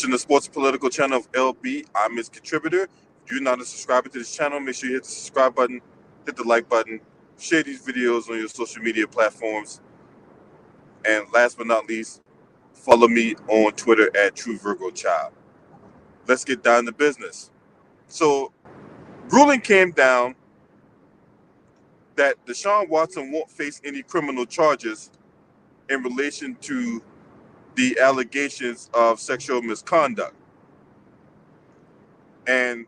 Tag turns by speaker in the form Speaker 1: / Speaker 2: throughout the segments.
Speaker 1: watching the sports political channel of LB. I'm his contributor. If you're not a subscriber to this channel, make sure you hit the subscribe button, hit the like button, share these videos on your social media platforms, and last but not least, follow me on Twitter at TrueVirgoChild. Let's get down to business. So, ruling came down that Deshaun Watson won't face any criminal charges in relation to the allegations of sexual misconduct. And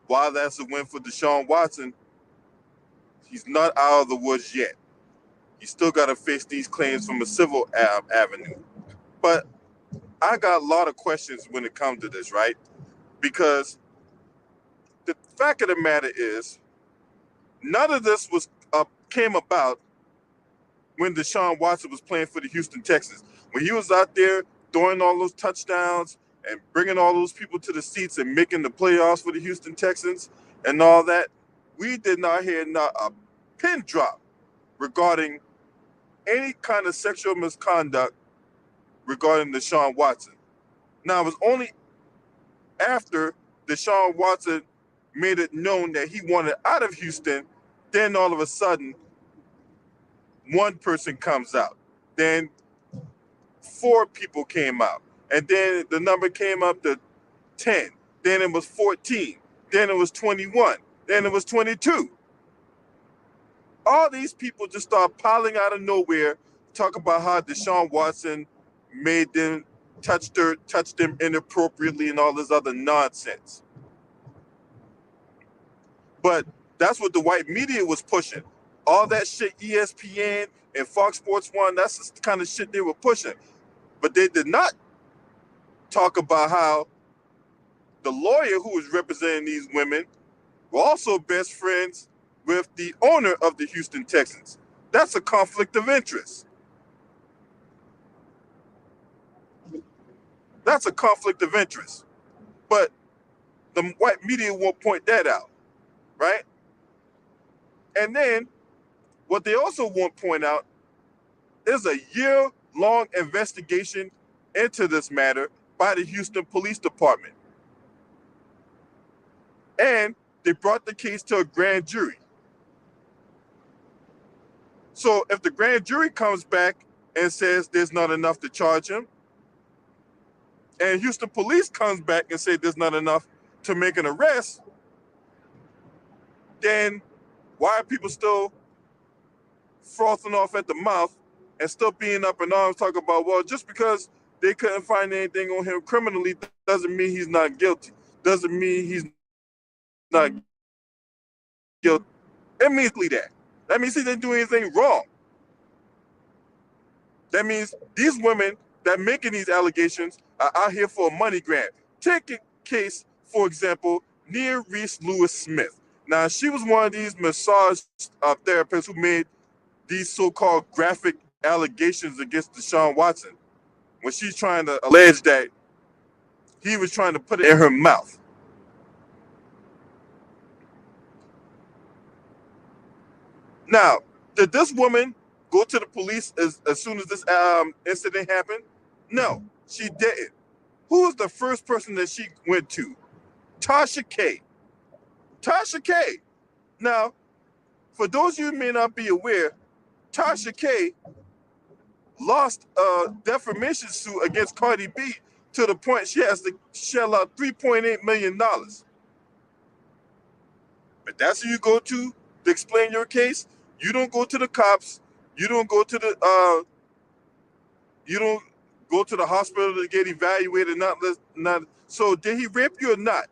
Speaker 1: while that's a win for Deshaun Watson, he's not out of the woods yet. He's still got to face these claims from a civil avenue. But I got a lot of questions when it comes to this, right? Because the fact of the matter is, none of this came about when Deshaun Watson was playing for the Houston Texans. When he was out there throwing all those touchdowns and bringing all those people to the seats and making the playoffs for the Houston Texans and all that, we did not hear not a pin drop regarding any kind of sexual misconduct regarding Deshaun Watson. Now, it was only after Deshaun Watson made it known that he wanted out of Houston, then all of a sudden, one person comes out. Then 4 people came out. And then the number came up to 10. Then it was 14. Then it was 21. Then it was 22. All these people just start piling out of nowhere, talk about how Deshaun Watson made them touch them inappropriately and all this other nonsense. But that's what the white media was pushing. All that shit ESPN and Fox Sports 1, that's the kind of shit they were pushing. But they did not talk about how the lawyer who was representing these women were also best friends with the owner of the Houston Texans. That's a conflict of interest. That's a conflict of interest. But the white media won't point that out, right? And then what they also won't point out is a year-long investigation into this matter by the Houston Police Department. And they brought the case to a grand jury. So if the grand jury comes back and says there's not enough to charge him, and Houston police comes back and say there's not enough to make an arrest, then why are people still frothing off at the mouth and still being up in arms talking about, well, just because they couldn't find anything on him criminally doesn't mean he's not guilty. Doesn't mean he's not guilty. It means that. That means he didn't do anything wrong. That means these women that making these allegations are out here for a money grab. Take a case, for example, Nia Reese Lewis Smith. Now, she was one of these massage therapists who made these so-called graphic allegations against Deshaun Watson when she's trying to allege that he was trying to put it in her mouth. Now, did this woman go to the police as soon as this incident happened? No, she didn't. Who was the first person that she went to? Tasha K. Tasha K. Now, for those of you who may not be aware, Tasha K lost a defamation suit against Cardi B to the point she has to shell out $3.8 million. But that's who you go to explain your case. You don't go to the cops. You don't go to the hospital to get evaluated. Not. So did he rape you or not?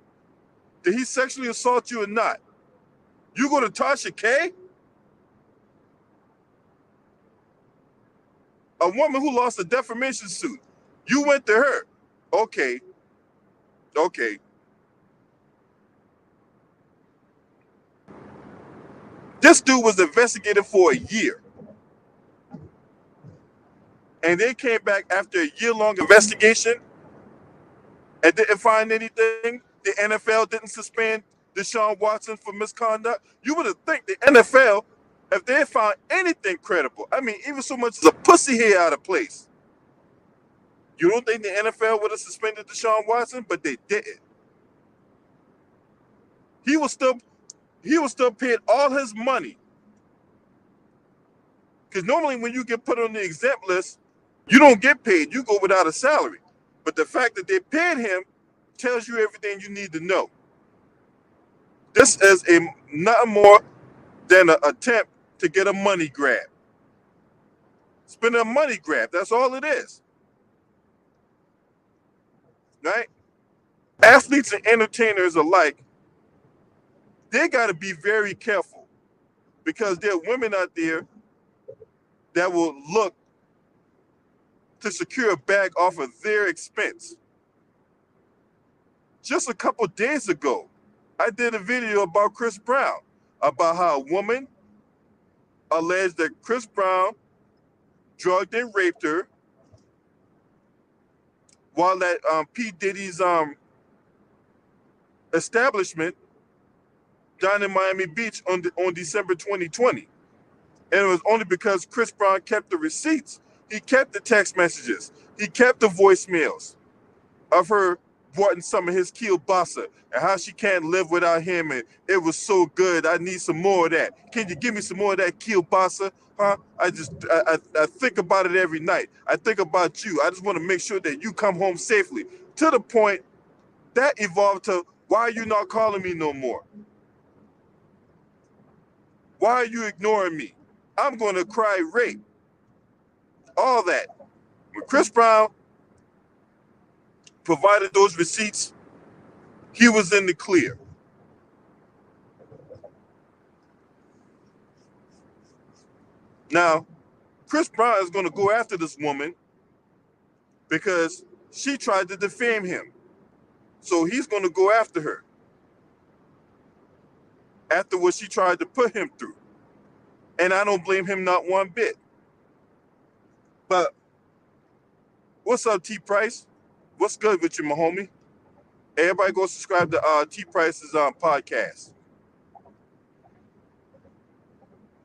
Speaker 1: Did he sexually assault you or not? You go to Tasha K, a woman who lost a defamation suit. You went to her. Okay. This dude was investigated for a year. And they came back after a year-long investigation and didn't find anything. The NFL didn't suspend Deshaun Watson for misconduct. You would have think the NFL, if they found anything credible, I mean, even so much as a pussy hair out of place, You don't think the NFL would have suspended Deshaun Watson? But they didn't. He was still paid all his money. Because normally when you get put on the exempt list, you don't get paid. You go without a salary. But the fact that they paid him tells you everything you need to know. This is nothing more than an attempt to get a money grab. Spending a money grab. That's all it is. Right? Athletes and entertainers alike, they got to be very careful because there are women out there that will look to secure a bag off of their expense. Just a couple days ago, I did a video about Chris Brown, about how a woman alleged that Chris Brown drugged and raped her while at P. Diddy's establishment down in Miami Beach on December 2020. And it was only because Chris Brown kept the receipts. He kept the text messages. He kept the voicemails of her wanting some of his kielbasa and how she can't live without him. And it was so good. I need some more of that. Can you give me some more of that kielbasa? Huh? I think about it every night. I think about you. I just want to make sure that you come home safely. To the point that evolved to, why are you not calling me no more? Why are you ignoring me? I'm going to cry rape. All that. When Chris Brown provided those receipts, he was in the clear. Now, Chris Brown is going to go after this woman because she tried to defame him. So he's going to go after her after what she tried to put him through. And I don't blame him not one bit. But what's up, T Price? What's good with you, my homie? Everybody go subscribe to T Price's podcast.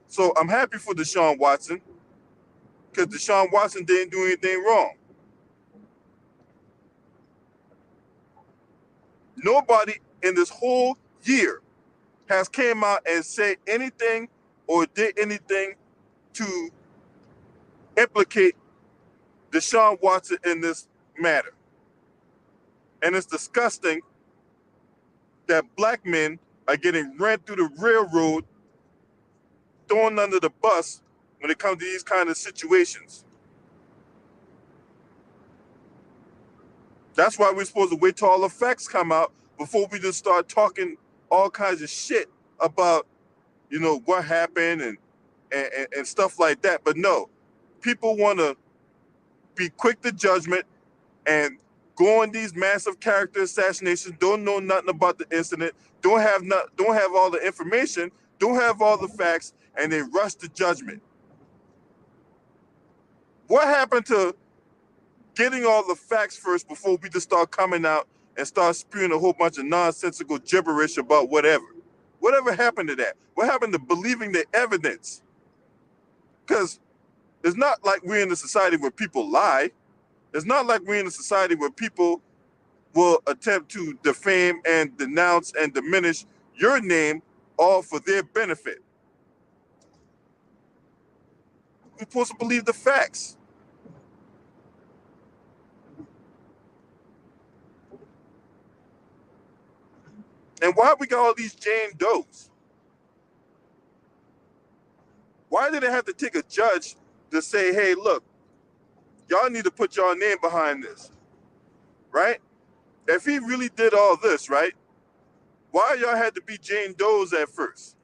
Speaker 1: So I'm happy for Deshaun Watson because Deshaun Watson didn't do anything wrong. Nobody in this whole year has came out and said anything or did anything to implicate Deshaun Watson in this matter. And it's disgusting that black men are getting ran through the railroad, thrown under the bus when it comes to these kind of situations. That's why we're supposed to wait till all the facts come out before we just start talking all kinds of shit about, what happened and stuff like that. But no, people want to be quick to judgment and go on these massive character assassinations, don't know nothing about the incident, don't have all the information, don't have all the facts, and they rush to judgment. What happened to getting all the facts first before we just start coming out and start spewing a whole bunch of nonsensical gibberish about whatever? Whatever happened to that? What happened to believing the evidence? Because it's not like we're in a society where people lie. It's not like we're in a society where people will attempt to defame and denounce and diminish your name all for their benefit. We're supposed to believe the facts. And why we got all these Jane Does? Why did it have to take a judge to say, hey, look, y'all need to put your name behind this, right? If he really did all this, right, why y'all had to be Jane Does at first?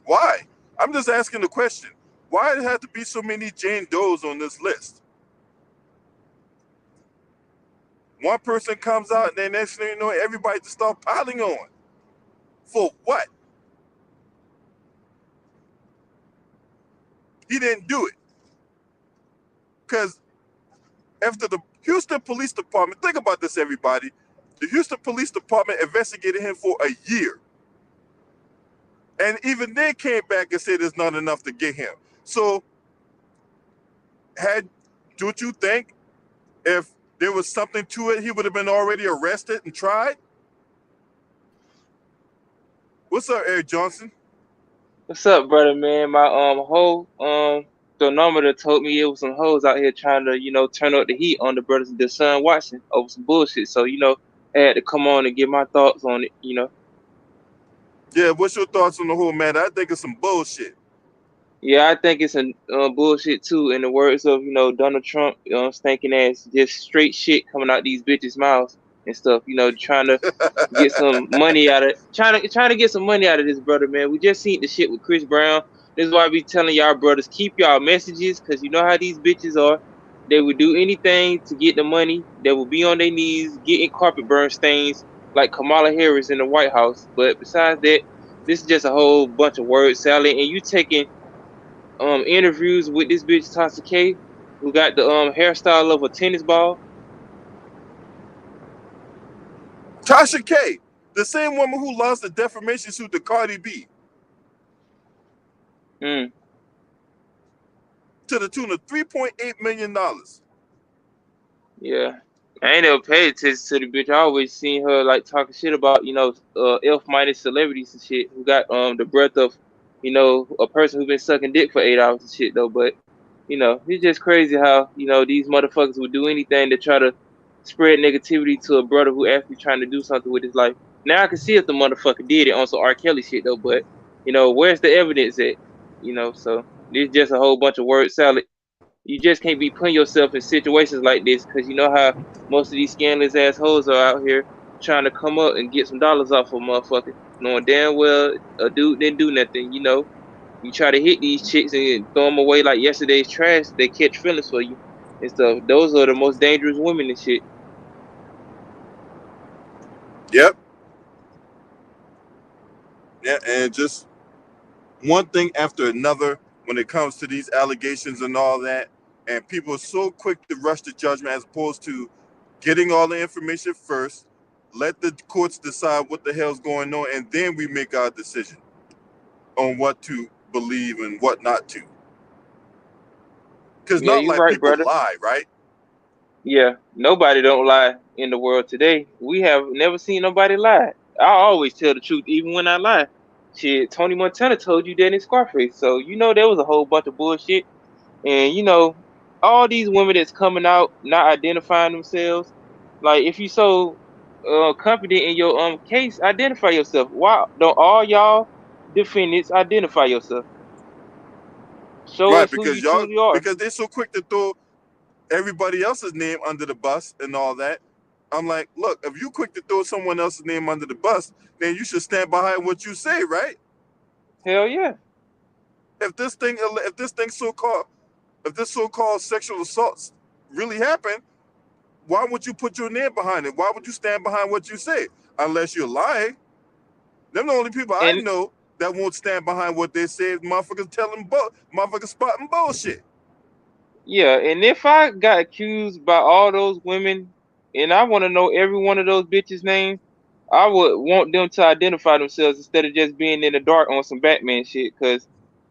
Speaker 1: Why? I'm just asking the question. Why did it have to be so many Jane Does on this list? One person comes out and then next thing you know, everybody just start piling on. For what? He didn't do it. Because after the Houston Police Department, think about this, everybody. The Houston Police Department investigated him for a year. And even they came back and said it's not enough to get him. So, had don't you think if there was something to it, he would have been already arrested and tried? What's up, Eric Johnson?
Speaker 2: What's up, brother, man? My whole thermometer told me it was some hoes out here trying to, turn up the heat on the brothers and Deshaun Watson over some bullshit. So, I had to come on and give my thoughts on it.
Speaker 1: Yeah, what's your thoughts on the whole matter? I think it's some bullshit.
Speaker 2: Yeah, I think it's a bullshit too. In the words of Donald Trump, stinking ass, just straight shit coming out these bitches' mouths and stuff. Trying to get some money out of trying to get some money out of this brother, man. We just seen the shit with Chris Brown. This is why I be telling y'all brothers, keep y'all messages, cause you know how these bitches are. They would do anything to get the money. They will be on their knees getting carpet burn stains like Kamala Harris in the White House. But besides that, this is just a whole bunch of word salad, and you taking interviews with this bitch Tasha K, who got the hairstyle of a tennis ball.
Speaker 1: Tasha K, the same woman who lost the defamation suit to Cardi B
Speaker 2: Mm.
Speaker 1: to the tune of $3.8 million.
Speaker 2: Yeah. I ain't never paid attention to the bitch. I always seen her like talking shit about, F minus celebrities and shit who got the breath of, a person who been sucking dick for 8 hours and shit though. But, it's just crazy how, these motherfuckers would do anything to try to spread negativity to a brother who actually trying to do something with his life. Now I can see if the motherfucker did it on some R. Kelly shit though, but where's the evidence at? So it's just a whole bunch of word salad. You just can't be putting yourself in situations like this because you know how most of these scandalous assholes are out here trying to come up and get some dollars off of a motherfucker, knowing damn well a dude didn't do nothing. You try to hit these chicks and throw them away like yesterday's trash. They catch feelings for you and stuff. Those are the most dangerous women and shit.
Speaker 1: Yep. Yeah, and just one thing after another when it comes to these allegations and all that. And people are so quick to rush to judgment as opposed to getting all the information first, let the courts decide what the hell's going on, and then we make our decision on what to believe and what not to. Because
Speaker 2: Yeah,
Speaker 1: not
Speaker 2: you
Speaker 1: like
Speaker 2: right,
Speaker 1: people
Speaker 2: brother.
Speaker 1: lie, right?
Speaker 2: Yeah, nobody don't lie in the world today. We have never seen nobody lie. I always tell the truth, even when I lie. Shit, Tony Montana told you that in Scarface. So there was a whole bunch of bullshit. And all these women that's coming out not identifying themselves. Like if you so confident in your case, identify yourself. Why don't all y'all defendants identify yourself? Show
Speaker 1: Right,
Speaker 2: us who you
Speaker 1: because y'all
Speaker 2: truly are.
Speaker 1: because they're so quick to throw everybody else's name under the bus and all that. I'm like, look, if you quick to throw someone else's name under the bus, then you should stand behind what you say, right?
Speaker 2: Hell yeah.
Speaker 1: If this so-called sexual assaults really happen, why would you put your name behind it? Why would you stand behind what you say? Unless you're lying. Them the only people I
Speaker 2: And
Speaker 1: know that won't stand behind what they say. Motherfuckers motherfuckers spotting bullshit.
Speaker 2: yeah, and if I got accused by all those women and I want to know every one of those bitches' names, I would want them to identify themselves instead of just being in the dark on some Batman shit. Cause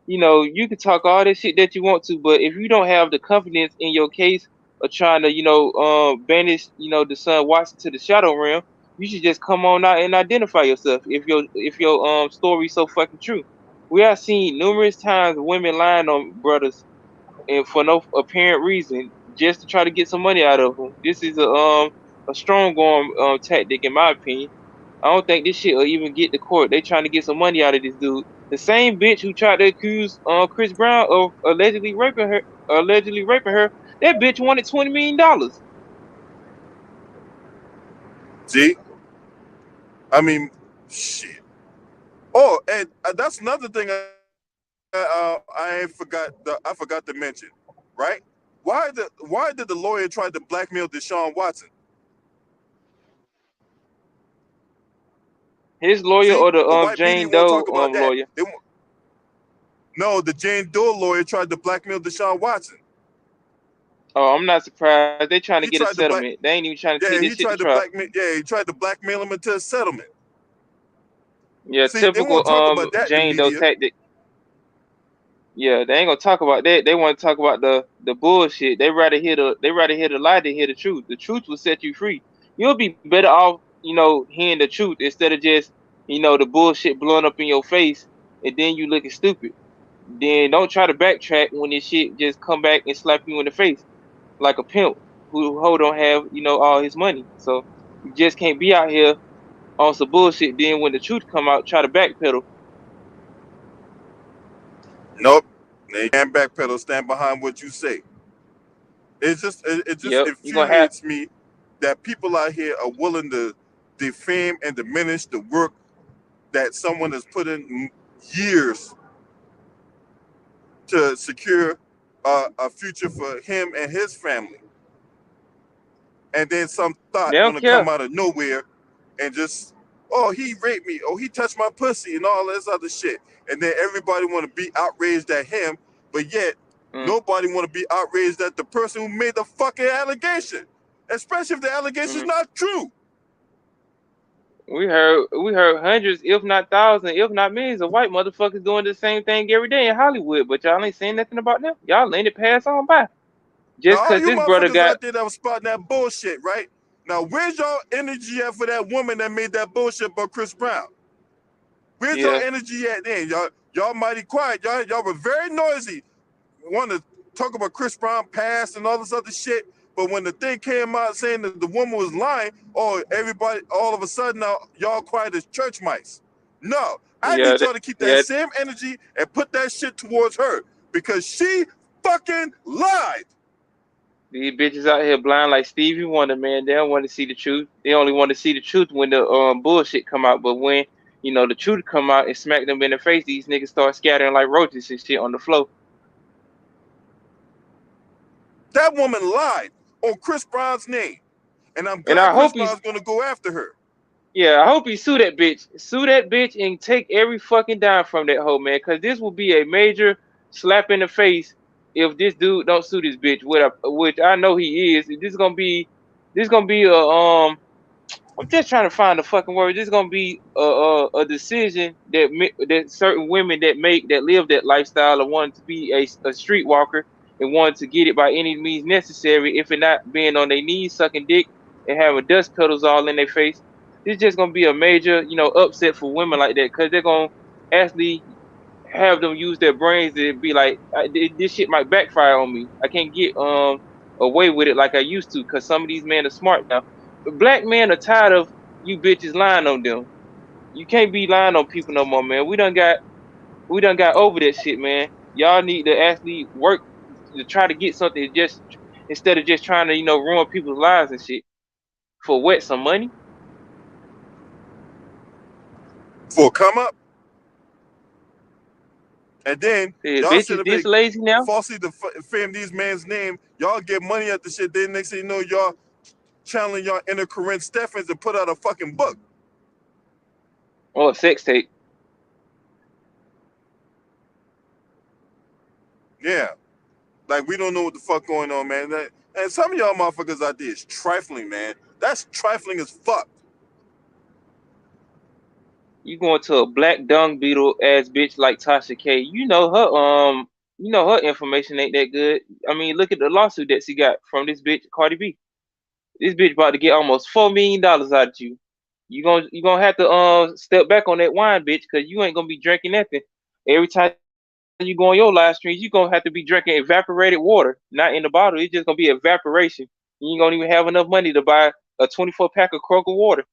Speaker 2: you can talk all this shit that you want to, but if you don't have the confidence in your case of trying to, banish, the son Watson to the shadow realm, you should just come on out and identify yourself if your story's so fucking true. We have seen numerous times women lying on brothers and for no apparent reason, just to try to get some money out of them. This is a strong arm tactic, in my opinion. I don't think this shit will even get to court. They trying to get some money out of this dude. The same bitch who tried to accuse Chris Brown of allegedly raping her, that bitch wanted $20 million.
Speaker 1: See? I mean, shit. Oh, and that's another thing I forgot to mention, right? Why did the lawyer try to blackmail Deshaun Watson?
Speaker 2: His lawyer
Speaker 1: See,
Speaker 2: or the
Speaker 1: the white media
Speaker 2: Jane
Speaker 1: won't
Speaker 2: Doe
Speaker 1: talk about that.
Speaker 2: lawyer.
Speaker 1: No, the Jane Doe lawyer tried to blackmail Deshaun Watson.
Speaker 2: Oh, I'm not surprised. They trying to
Speaker 1: He
Speaker 2: get a
Speaker 1: tried to black,
Speaker 2: settlement. They ain't even trying to take
Speaker 1: yeah,
Speaker 2: this
Speaker 1: he
Speaker 2: shit to
Speaker 1: tried to
Speaker 2: trial.
Speaker 1: blackmail, yeah, he tried to blackmail him into a settlement.
Speaker 2: Yeah,
Speaker 1: See, they
Speaker 2: typical
Speaker 1: won't talk about that in the
Speaker 2: Jane Doe
Speaker 1: media.
Speaker 2: tactic. Yeah, they ain't gonna talk about that. They want to talk about the bullshit. They rather hear the lie than hear the truth. The truth will set you free. You'll be better off, hearing the truth instead of just, the bullshit blowing up in your face and then you looking stupid. Then don't try to backtrack when this shit just come back and slap you in the face like a pimp who don't have, all his money. So you just can't be out here on some bullshit. Then when the truth come out, try to backpedal.
Speaker 1: Nope. They can't backpedal. Stand behind what you say. It just
Speaker 2: Yep, you're gonna have.
Speaker 1: infuriates me that people out here are willing to defame and diminish the work that someone has put in years to secure a future for him and his family, and then some
Speaker 2: They
Speaker 1: thought
Speaker 2: don't
Speaker 1: gonna come
Speaker 2: care.
Speaker 1: out of nowhere and just, oh, he raped me, oh, he touched my pussy and all this other shit, and then everybody want to be outraged at him, but yet
Speaker 2: Mm,
Speaker 1: nobody want to be outraged at the person who made the fucking allegation, especially if the allegation is
Speaker 2: mm.
Speaker 1: not true.
Speaker 2: We heard hundreds, if not thousands, if not millions of white motherfuckers doing the same thing every day in Hollywood, but y'all ain't saying nothing about them. Y'all letting it pass on by.
Speaker 1: Now,
Speaker 2: Just
Speaker 1: all
Speaker 2: cause
Speaker 1: you
Speaker 2: this brother
Speaker 1: motherfuckers
Speaker 2: got,
Speaker 1: out there that was spotting that bullshit, right? Now, where's your energy at for that woman that made that bullshit about Chris Brown? Where's your
Speaker 2: yeah,
Speaker 1: energy at then? Y'all mighty quiet. Y'all were very noisy. Want to talk about Chris Brown past and all this other shit. But when the thing came out saying that the woman was lying, oh, everybody, all of a sudden now y'all quiet as church mice. No, I
Speaker 2: yeah,
Speaker 1: need y'all to keep that
Speaker 2: yeah.
Speaker 1: same energy and put that shit towards her because she fucking lied.
Speaker 2: These bitches out here blind like Stevie Wonder, man. They don't want to see the truth. They only want to see the truth when the bullshit come out. But when the truth come out and smack them in the face, these niggas start scattering like roaches and shit on the floor.
Speaker 1: That woman lied on Chris Brown's name. And I'm
Speaker 2: And
Speaker 1: glad
Speaker 2: I
Speaker 1: Chris
Speaker 2: hope he's
Speaker 1: Brown's gonna go after her.
Speaker 2: Yeah, I hope he sue that bitch, and take every fucking dime from that hoe, man. Cause this will be a major slap in the face if this dude don't sue this bitch. Which I know he is. This gonna be a I'm just trying to find the fucking word. This is gonna be a decision that certain women that live that lifestyle of wanting to be a streetwalker and wanting to get it by any means necessary, if it not being on their knees sucking dick and having dust petals all in their face. This is just gonna be a major, upset for women like that because they're gonna actually have them use their brains to be like, this shit might backfire on me. I can't get away with it like I used to because some of these men are smart now. Black men are tired of you bitches lying on them. You can't be lying on people no more, man. We done got over that shit, man. Y'all need to actually work to try to get something just instead of just trying to, ruin people's lives and shit for what, some money?
Speaker 1: For a come up, and then
Speaker 2: Yeah,
Speaker 1: y'all sit
Speaker 2: bitches
Speaker 1: up
Speaker 2: this
Speaker 1: here
Speaker 2: lazy now.
Speaker 1: falsely defame these man's name. Y'all get money at the shit. Then next thing you know, y'all channeling y'all inner Corinne Stephens to put out a fucking book.
Speaker 2: Or a sex tape.
Speaker 1: Yeah, like we don't know what the fuck going on, man. And some of y'all motherfuckers out there is trifling, man. That's trifling as fuck.
Speaker 2: You going to a black dung beetle ass bitch like Tasha K. You know her information ain't that good. I mean, look at the lawsuit that she got from this bitch Cardi B. This bitch about to get almost $4 million out of you. You gonna have to step back on that wine, bitch, because you ain't gonna be drinking nothing. Every time you go on your live streams, you gonna have to be drinking evaporated water, not in the bottle. It's just gonna be evaporation. You ain't gonna even have enough money to buy a 24 pack of Kroger water.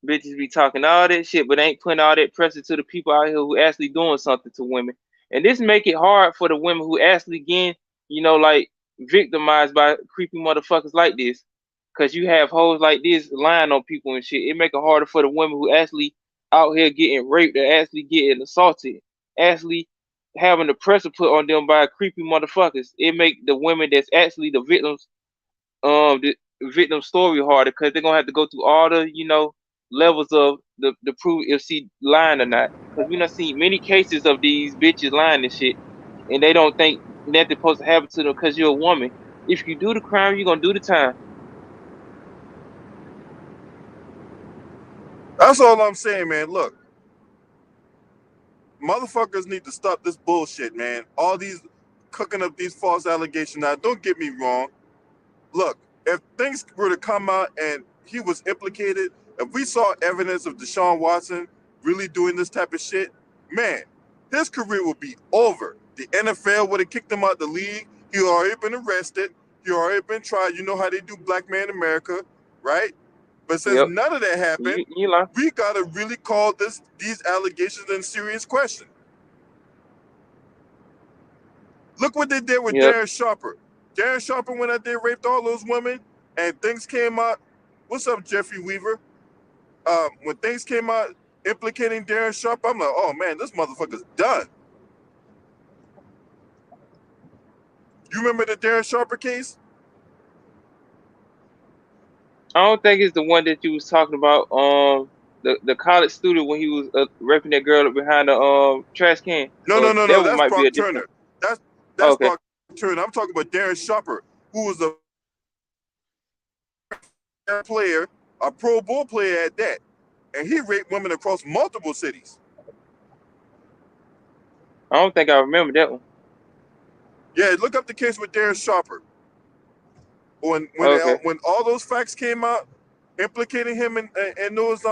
Speaker 2: Bitches be talking all that shit, but ain't putting all that pressure to the people out here who actually doing something to women. And this make it hard for the women who actually getting, like victimized by creepy motherfuckers like this. Cause you have hoes like this lying on people and shit. It make it harder for the women who actually out here getting raped or actually getting assaulted, actually having the pressure put on them by creepy motherfuckers. It make the women that's actually the victim story harder because they're gonna have to go through all the levels of the prove if she lying or not. Because we done seen many cases of these bitches lying and shit, and they don't think nothing supposed to happen to them because you're a woman. If you do the crime, you're gonna do the time.
Speaker 1: That's all I'm saying, man. Look, motherfuckers need to stop this bullshit, man. All these cooking up these false allegations. Now, don't get me wrong. Look, if things were to come out and he was implicated, if we saw evidence of Deshaun Watson really doing this type of shit, man, his career would be over. The NFL would have kicked him out the league. He already been arrested. He already been tried. You know how they do Black Man America, right? But since
Speaker 2: Yep.
Speaker 1: none of that happened,
Speaker 2: You lie.
Speaker 1: we gotta really call these allegations in serious question. Look what they did with
Speaker 2: Yep.
Speaker 1: Darren Sharper. Darren Sharper went out there, raped all those women, and things came out. What's up, Jeffrey Weaver? When things came out implicating Darren Sharper, I'm like, oh man, this motherfucker's done. You remember the Darren Sharper case?
Speaker 2: I don't think it's the one that you was talking about. The college student when he was raping that girl behind the trash can. That
Speaker 1: No.
Speaker 2: one
Speaker 1: That's
Speaker 2: might be a
Speaker 1: Brock
Speaker 2: different.
Speaker 1: Turner. That's
Speaker 2: Okay.
Speaker 1: Brock Turner. I'm talking about Darren Sharper, who was a player, a Pro Bowl player at that, and he raped women across multiple cities.
Speaker 2: I don't think I remember that one.
Speaker 1: Yeah, look up the case with Darren Sharper.
Speaker 2: Okay.
Speaker 1: When all those facts came out implicating him in those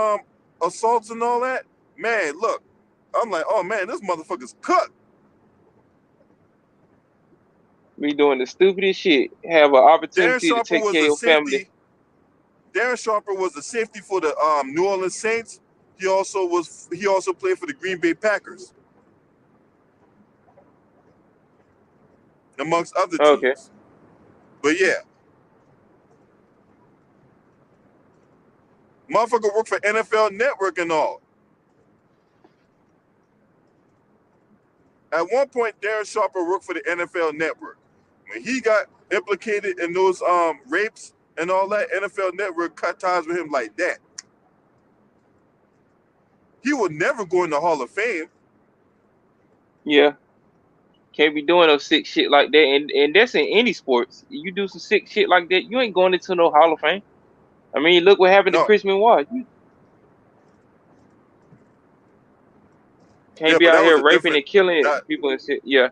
Speaker 1: assaults and all that, man, look, I'm like, oh man, this motherfucker's cooked.
Speaker 2: Me doing the stupidest shit. Have an
Speaker 1: Darren
Speaker 2: opportunity to
Speaker 1: Sharper
Speaker 2: take
Speaker 1: was
Speaker 2: care of
Speaker 1: a
Speaker 2: your family.
Speaker 1: safety. Darren Sharper was a safety for the New Orleans Saints. He also played for the Green Bay Packers, amongst other
Speaker 2: Okay.
Speaker 1: teams. But yeah, motherfucker worked for NFL Network and all. At one point, Darren Sharper worked for the NFL Network. When he got implicated in those rapes and all that, NFL Network cut ties with him like that. He would never go in the Hall of Fame.
Speaker 2: Yeah. Can't be doing no sick shit like that. And that's in any sports. You do some sick shit like that, you ain't going into no Hall of Fame. I mean, look what happened to
Speaker 1: No,
Speaker 2: Chris Benoit. You can't
Speaker 1: yeah,
Speaker 2: be
Speaker 1: but
Speaker 2: out
Speaker 1: that was
Speaker 2: here
Speaker 1: a
Speaker 2: raping
Speaker 1: different.
Speaker 2: and killing
Speaker 1: That
Speaker 2: people and shit. Yeah.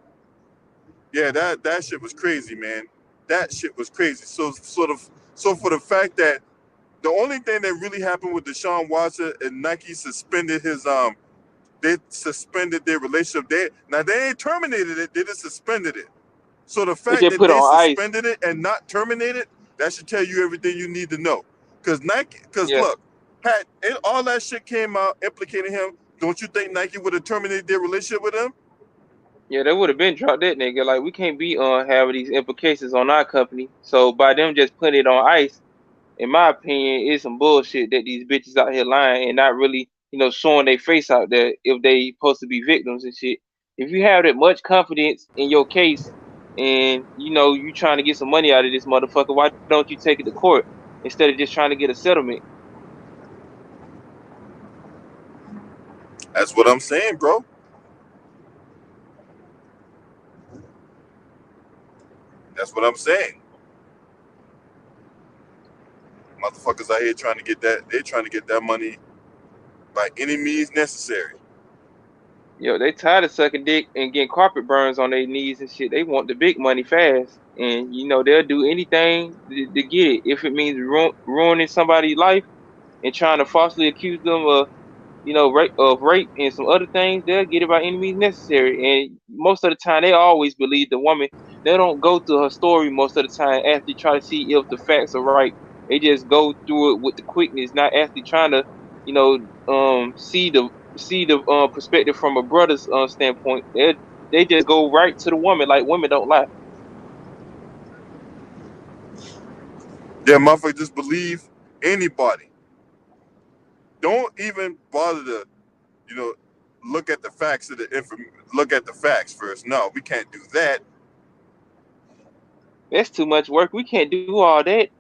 Speaker 1: yeah, that shit was crazy, man. That shit was crazy. So for the fact that the only thing that really happened with Deshaun Watson and Nike suspended his they suspended their relationship. They ain't terminated it, they just suspended it. So the
Speaker 2: They
Speaker 1: fact
Speaker 2: just
Speaker 1: that
Speaker 2: put
Speaker 1: they
Speaker 2: on ice.
Speaker 1: suspended it and not terminated, that should tell you everything you need to know. Because
Speaker 2: Yeah.
Speaker 1: look, Pat, all that shit came out implicating him. Don't you think Nike would have terminated their relationship with him?
Speaker 2: Yeah, they would have been dropped that nigga. Like we can't be having these implications on our company. So by them just putting it on ice, in my opinion, it's some bullshit that these bitches out here lying and not really, showing their face out there if they supposed to be victims and shit. If you have that much confidence in your case and you trying to get some money out of this motherfucker, why don't you take it to court instead of just trying to get a settlement?
Speaker 1: That's what I'm saying, bro. That's what I'm saying. Motherfuckers out here trying to get that. They're trying to get that money by any means necessary.
Speaker 2: They tired of sucking dick and getting carpet burns on their knees and shit. They want the big money fast, and they'll do anything to get it. If it means ruining somebody's life and trying to falsely accuse them of, rape and some other things, they'll get it by any means necessary. And most of the time, they always believe the woman. They don't go through her story most of the time actually try to see if the facts are right. They just go through it with the quickness, not actually trying to, see the perspective from a brother's standpoint. They just go right to the woman. Like women don't lie.
Speaker 1: Yeah, motherfuckers just believe anybody. Don't even bother to, you know, look at the facts of the look at the facts first. No, we can't do that.
Speaker 2: That's too much work. We can't do all that.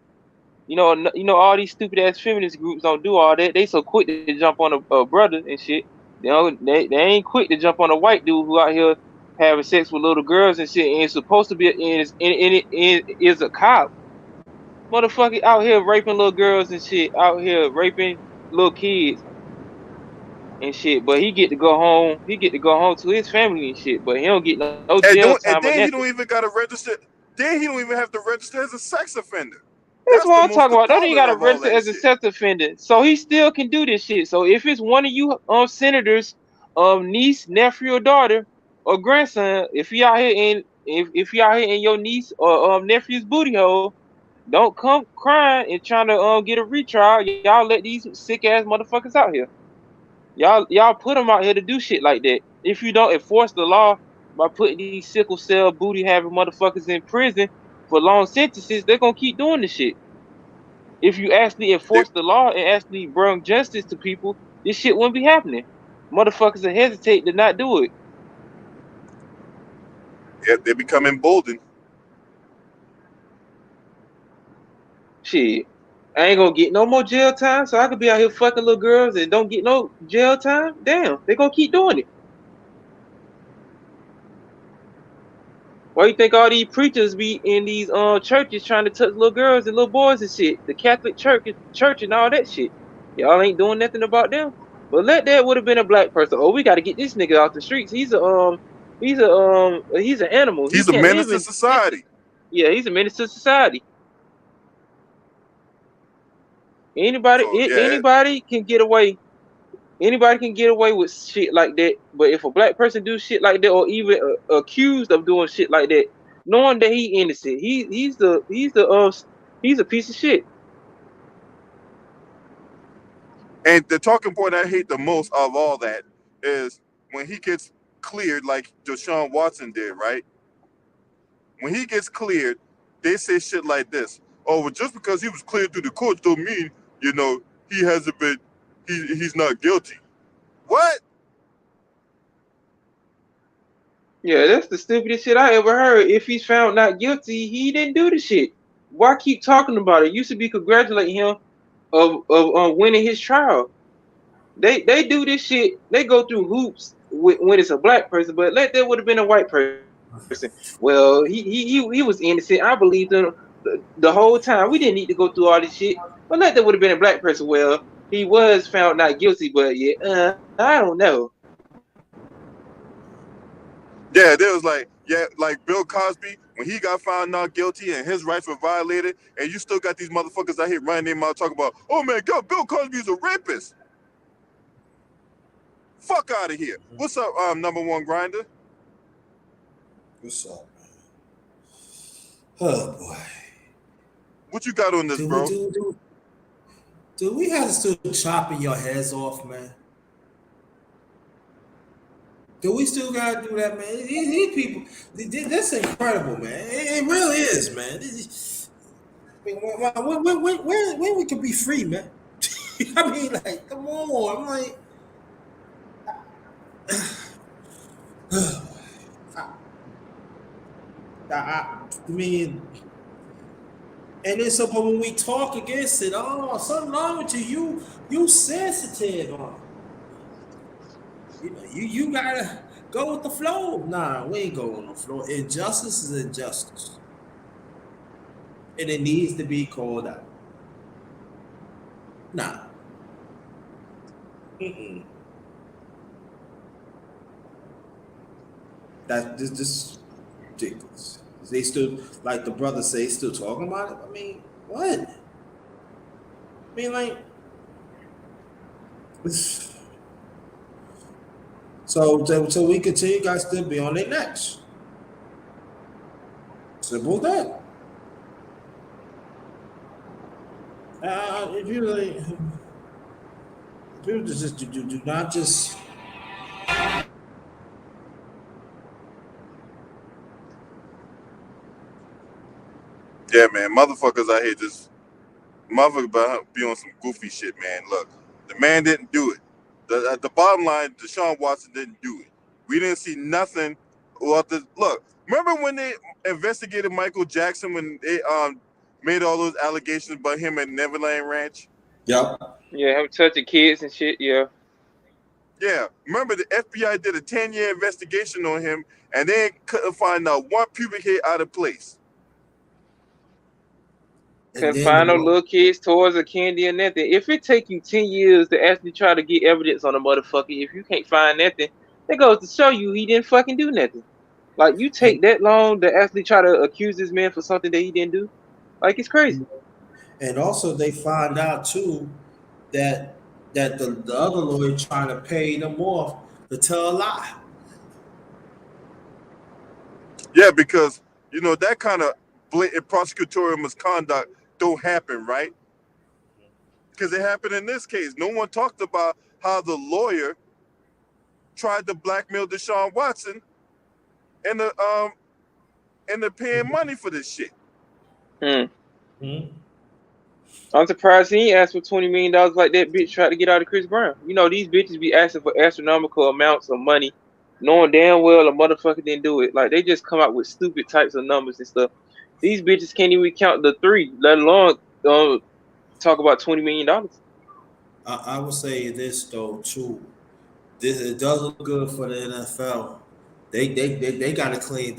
Speaker 2: All these stupid ass feminist groups don't do all that. They so quick to jump on a brother and shit. They ain't quick to jump on a white dude who out here, having sex with little girls and shit, and it's supposed to be is a cop. Motherfucker out here raping little girls and shit, out here raping little kids and shit. But he get to go home. He get to go home to his family and shit. But he don't get no jail time or
Speaker 1: And then
Speaker 2: nothing.
Speaker 1: he don't even got to register. Then he don't even have to register as a sex offender.
Speaker 2: That's
Speaker 1: That's
Speaker 2: what
Speaker 1: the
Speaker 2: I'm
Speaker 1: most
Speaker 2: talking about. Don't even
Speaker 1: appalling
Speaker 2: gotta
Speaker 1: of all
Speaker 2: register
Speaker 1: that
Speaker 2: as a
Speaker 1: shit.
Speaker 2: sex offender, so he still can do this shit. So if it's one of you senators, niece, nephew, or daughter, or grandson, if you out here in if you out here in your niece or nephew's booty hole, don't come crying and trying to get a retrial. Y'all let these sick ass motherfuckers out here. Y'all put them out here to do shit like that. If you don't enforce the law by putting these sickle cell booty having motherfuckers in prison for long sentences, they're gonna keep doing this shit. If you actually
Speaker 1: They,
Speaker 2: enforce the law and actually bring justice to people, this shit wouldn't be happening. Motherfuckers will hesitate to not do it.
Speaker 1: they become emboldened.
Speaker 2: Shit. I ain't gonna get no more jail time, so I could be out here fucking little girls and don't get no jail time. Damn, they gonna keep doing it. Why you think all these preachers be in these churches trying to touch little girls and little boys and shit? The Catholic church and all that shit. Y'all ain't doing nothing about them. But let that would have been a black person. Oh, we got to get this nigga off the streets. He's an animal. He
Speaker 1: He's a
Speaker 2: can't
Speaker 1: menace
Speaker 2: live
Speaker 1: to
Speaker 2: in shit.
Speaker 1: society.
Speaker 2: Yeah, he's a menace to society.
Speaker 1: So yeah,
Speaker 2: Anybody can get away. Anybody can get away with shit like that. But if a black person do shit like that, or even accused of doing shit like that, knowing that he innocent, he's a piece of shit.
Speaker 1: and the talking point I hate the most of all that is when he gets cleared, like Deshaun Watson did, right? When he gets cleared, they say shit like this: "Oh, well, just because he was cleared through the courts don't mean, you know, he hasn't been, he's not guilty." What?
Speaker 2: Yeah, that's the stupidest shit I ever heard. If he's found not guilty, he didn't do the shit. Why keep talking about it? You should be congratulating him of winning his trial. They do this shit. They go through hoops when it's a black person, but let that would have been a white person. Well, he was innocent. I believed him the whole time. We didn't need to go through all this shit. But let that would have been a black person. Well, he was found not guilty, but yeah, I don't know.
Speaker 1: Yeah, there was like, yeah, like Bill Cosby when he got found not guilty and his rights were violated, and you still got these motherfuckers out here running their mouth talking about, "Oh man, God, Bill Cosby is a rapist." Fuck out of here. What's up, number one grinder?
Speaker 3: What's up, man? Oh boy.
Speaker 1: What you got on this,
Speaker 3: Do we
Speaker 1: bro?
Speaker 3: do we have to still chopping your heads off, man? Do we still gotta do that, man? These people, that's incredible, man. It really is, man. I mean, when we can be free, man? I mean, like, come on. I'm like, I mean, and then so, but when we talk against it, oh, something wrong with you. You sensitive. You gotta go with the flow. Nah, we ain't going on the flow. Injustice is injustice, and it needs to be called out. Nah. Mm-mm. This ridiculous. They still, like the brother say, still talking about it. I mean, what? I mean, like, it's, so we continue, guys, still be on their necks. Simple as that. If you like, people just do not just.
Speaker 1: Yeah, man, motherfuckers out here just motherfuckers be on some goofy shit, man. Look, the man didn't do it. The bottom line, Deshaun Watson didn't do it. We didn't see nothing. Well, look, remember when they investigated Michael Jackson when they made all those allegations about him at Neverland Ranch?
Speaker 3: Yep.
Speaker 2: Yeah, him touching kids and shit. Yeah,
Speaker 1: Yeah, remember the FBI did a 10-year investigation on him, and they couldn't find out one pubic hair out of place.
Speaker 3: And
Speaker 2: Couldn't
Speaker 3: then
Speaker 2: find no little kids' toys or candy or nothing. If it take you 10 years to actually try to get evidence on a motherfucker, if you can't find nothing, that goes to show you he didn't fucking do nothing. Like, you take that long to actually try to accuse this man for something that he didn't do? Like, it's crazy.
Speaker 3: and also they find out too that the other lawyer trying to pay them off to tell a lie.
Speaker 1: Yeah, because that kind of blatant prosecutorial misconduct don't happen, right? Because it happened in this case. No one talked about how the lawyer tried to blackmail Deshaun Watson and the paying money for this shit.
Speaker 3: Mm-hmm.
Speaker 2: I'm surprised he ain't asked for $20 million like that bitch tried to get out of Chris Brown. You know, these bitches be asking for astronomical amounts of money, knowing damn well a motherfucker didn't do it. Like, they just come out with stupid types of numbers and stuff. These bitches can't even count the three, let alone talk about $20 million.
Speaker 3: I would say this though too. It does look good for the NFL. They got to clean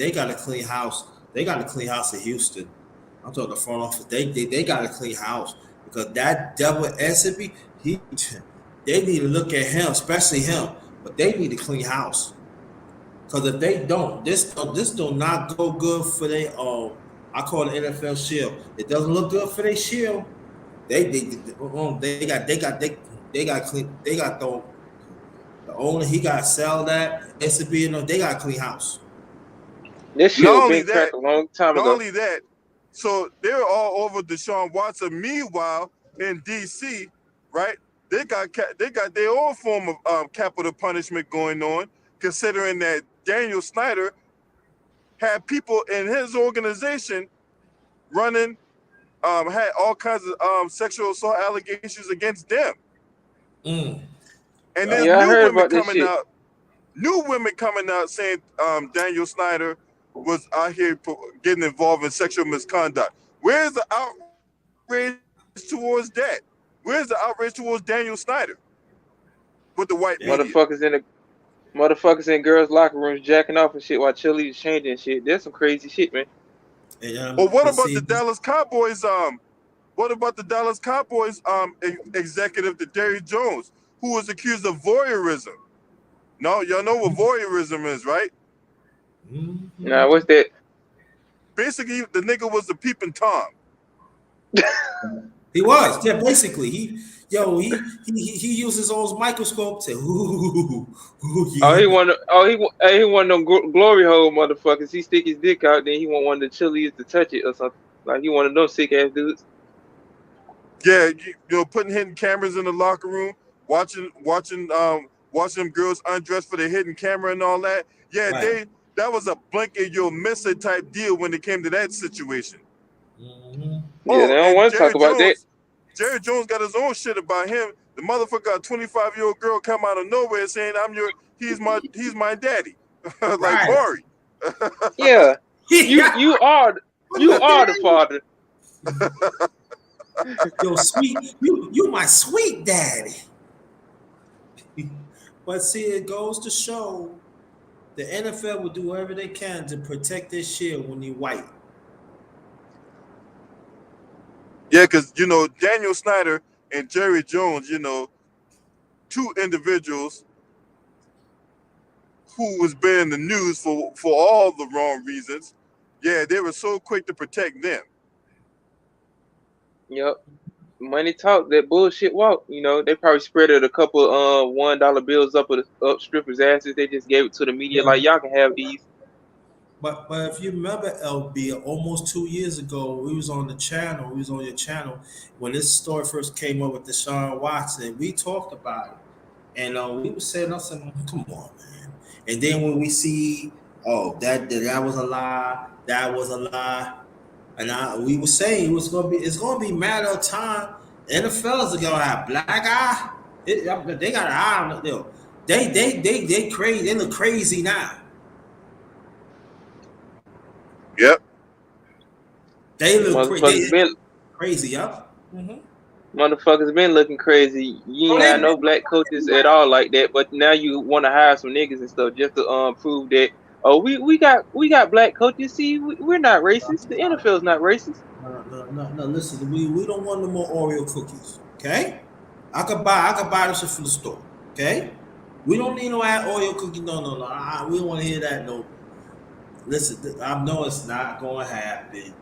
Speaker 3: house. They got to clean house in Houston. I'm talking the front office. They got to clean house because that devil SB, they need to look at him, especially him. But they need to clean house because if they don't, this do not go good for their I call it NFL shield. It doesn't look good for their shield. They got clean. They got the owner. He got to sell that SB. They got to clean house.
Speaker 2: This shit
Speaker 1: Not
Speaker 2: was
Speaker 1: only
Speaker 2: been cracked
Speaker 1: that,
Speaker 2: a long time
Speaker 1: not
Speaker 2: ago.
Speaker 1: only that, so they're all over Deshaun Watson. Meanwhile, in D.C., right, they got their own form of capital punishment going on, considering that Daniel Snyder had people in his organization running, had all kinds of sexual assault allegations against them.
Speaker 3: Mm.
Speaker 1: And there's
Speaker 2: Yeah, I heard about this shit.
Speaker 1: new women coming out saying Daniel Snyder was out here getting involved in sexual misconduct. Where's the outrage towards that? Where's the outrage towards Daniel Snyder with the white media?
Speaker 2: Motherfuckers in girls' locker rooms jacking off and shit while cheerleaders changing shit. That's some crazy shit, man.
Speaker 1: Or what about the Dallas Cowboys? What about the Dallas Cowboys executive, the Jerry Jones, who was accused of voyeurism? No, y'all know what voyeurism is, right?
Speaker 3: Mm-hmm.
Speaker 2: Nah, what's that?
Speaker 1: Basically, the nigga was the peeping Tom.
Speaker 3: He was, yeah. Basically, he uses those microscopes to yeah.
Speaker 2: Oh, he want them glory hole motherfuckers. He stick his dick out, then he want one of the cheerleaders to touch it or something. Like he one of those sick ass dudes.
Speaker 1: Yeah, putting hidden cameras in the locker room, watching them girls undress for the hidden camera and all that. Yeah,
Speaker 3: Right.
Speaker 1: that was a blink and you'll miss it type deal when it came to that situation.
Speaker 3: Mm-hmm.
Speaker 2: Yeah, they don't want to talk about that.
Speaker 1: Jerry Jones got his own shit about him. The motherfucker got a 25-year-old girl come out of nowhere saying he's my daddy. Like
Speaker 3: Right.
Speaker 1: Maury.
Speaker 2: Yeah. You are the father.
Speaker 3: Yo, sweet, you my sweet daddy. But see, it goes to show the NFL will do whatever they can to protect their shield when you white.
Speaker 1: Yeah, because Daniel Snyder and Jerry Jones, two individuals who was been in the news for all the wrong reasons. Yeah, they were so quick to protect them.
Speaker 2: Yep. Money talk, that bullshit walk. They probably spread it a couple $1 bills up strippers' asses. They just gave it to the media like y'all can have these.
Speaker 3: But if you remember, LB, almost 2 years ago, we was on your channel when this story first came up with Deshaun Watson. We talked about it, and we were saying, "Come on, man!" And then when we see, that was a lie, and we were saying it's gonna be a matter of time. The NFL is gonna have black eye. They got an eye on them. They crazy. They look crazy now.
Speaker 1: Yep.
Speaker 3: They look crazy. Crazy, yeah. Mm-hmm.
Speaker 2: Motherfuckers been looking crazy. You ain't had no black coaches at all like that, but now you want to hire some niggas and stuff just to prove that. Oh, we got black coaches. See, we're not racist. The NFL's not racist.
Speaker 3: No. Listen, we don't want no more Oreo cookies. Okay, I could buy this shit from the store. Okay, we don't need no Oreo cookies. No. We don't want to hear that no more. Listen, I know it's not going to happen,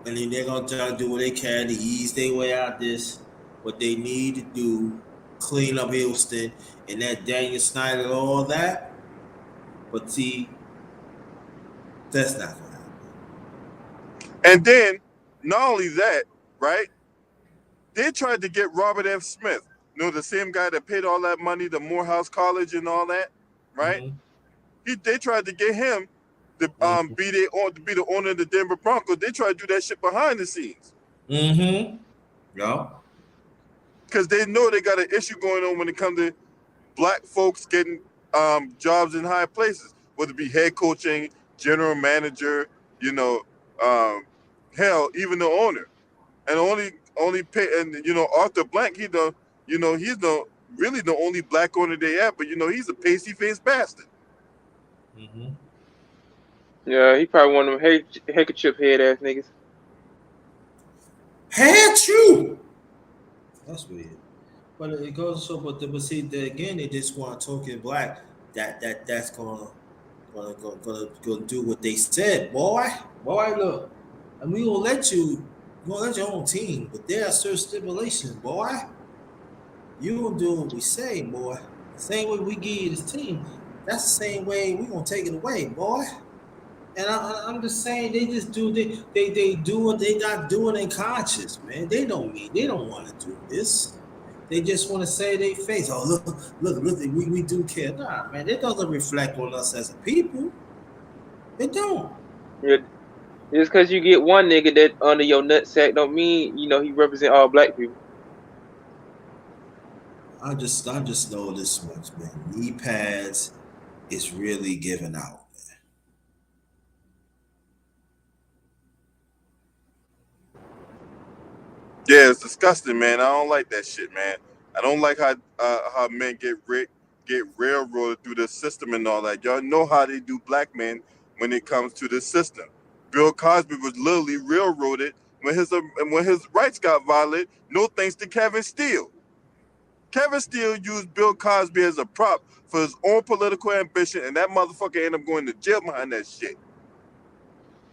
Speaker 3: and then they're gonna try to do what they can to ease their way out of this. What they need to do, clean up Houston and that Daniel Snyder, all that. But see, that's not gonna happen.
Speaker 1: And then, not only that, right? They tried to get Robert F. Smith, the same guy that paid all that money to Morehouse College and all that, right? They tried to get him to be the owner of the Denver Broncos. They tried to do that shit behind the scenes.
Speaker 3: Yeah.
Speaker 1: Because they know they got an issue going on when it comes to black folks getting jobs in high places, whether it be head coaching, general manager, hell, even the owner. And only pay, and Arthur Blank, he's the really the only black owner they have, but he's a pasty faced bastard.
Speaker 2: Yeah, he probably one of them handkerchief head ass niggas.
Speaker 3: Had you? That's weird. But it goes so. But see, again, they just want token black. That's gonna do what they said, boy. Look, and we gonna let you. We're gonna let your own team, but there are certain stipulations, boy. You gonna do what we say, boy. Same way we give you this team, that's the same way we gonna take it away, boy. And I'm just saying, they just do they do what they not doing in conscience, man. They don't want to do this. They just want to say they face. Oh look, we do care. Nah, man, it doesn't reflect on us as a people. It don't.
Speaker 2: Yeah, just because you get one nigga that under your nutsack don't mean he represent all black people.
Speaker 3: I just know this much, man. Knee pads is really giving out.
Speaker 1: Yeah, it's disgusting, man. I don't like that shit, man. I don't like how men get railroaded through the system and all that. Y'all know how they do black men when it comes to the system. Bill Cosby was literally railroaded when his rights got violated. No thanks to Kevin Steele. Kevin Steele used Bill Cosby as a prop for his own political ambition, and that motherfucker ended up going to jail behind that shit.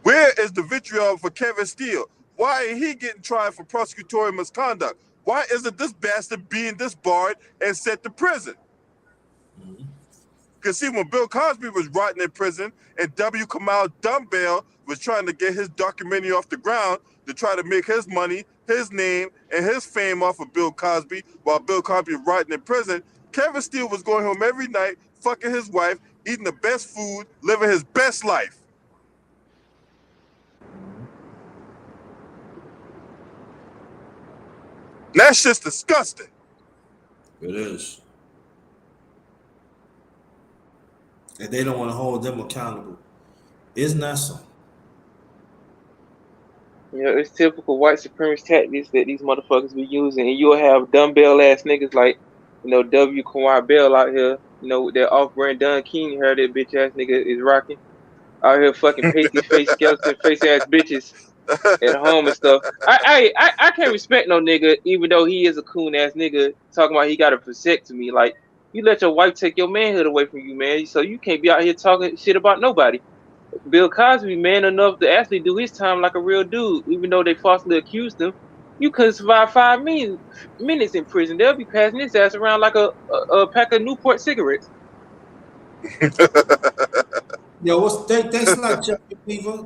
Speaker 1: Where is the vitriol for Kevin Steele? Why ain't he getting tried for prosecutorial misconduct? Why isn't this bastard being disbarred and sent to prison? Because see, when Bill Cosby was rotting in prison and W. Kamau Dumbbell was trying to get his documentary off the ground to try to make his money, his name, and his fame off of Bill Cosby while Bill Cosby was rotting in prison, Kevin Steele was going home every night, fucking his wife, eating the best food, living his best life. That's just disgusting.
Speaker 3: It is. And they don't want to hold them accountable. Isn't that so?
Speaker 2: It's typical white supremacist tactics that these motherfuckers be using, and you'll have dumbbell ass niggas like, W. Kawhi Bell out here, with that off-brand Don King hair that bitch ass nigga is rocking, out here fucking pasty face skeleton face ass bitches at home and stuff. I can't respect no nigga, even though he is a coon ass nigga talking about he got a vasectomy. Like, you let your wife take your manhood away from you, man. So you can't be out here talking shit about nobody. Bill Cosby, man enough to actually do his time like a real dude, even though they falsely accused him. You couldn't survive 5 minutes in prison. They'll be passing his ass around like a pack of Newport cigarettes.
Speaker 3: Yo, thanks a lot,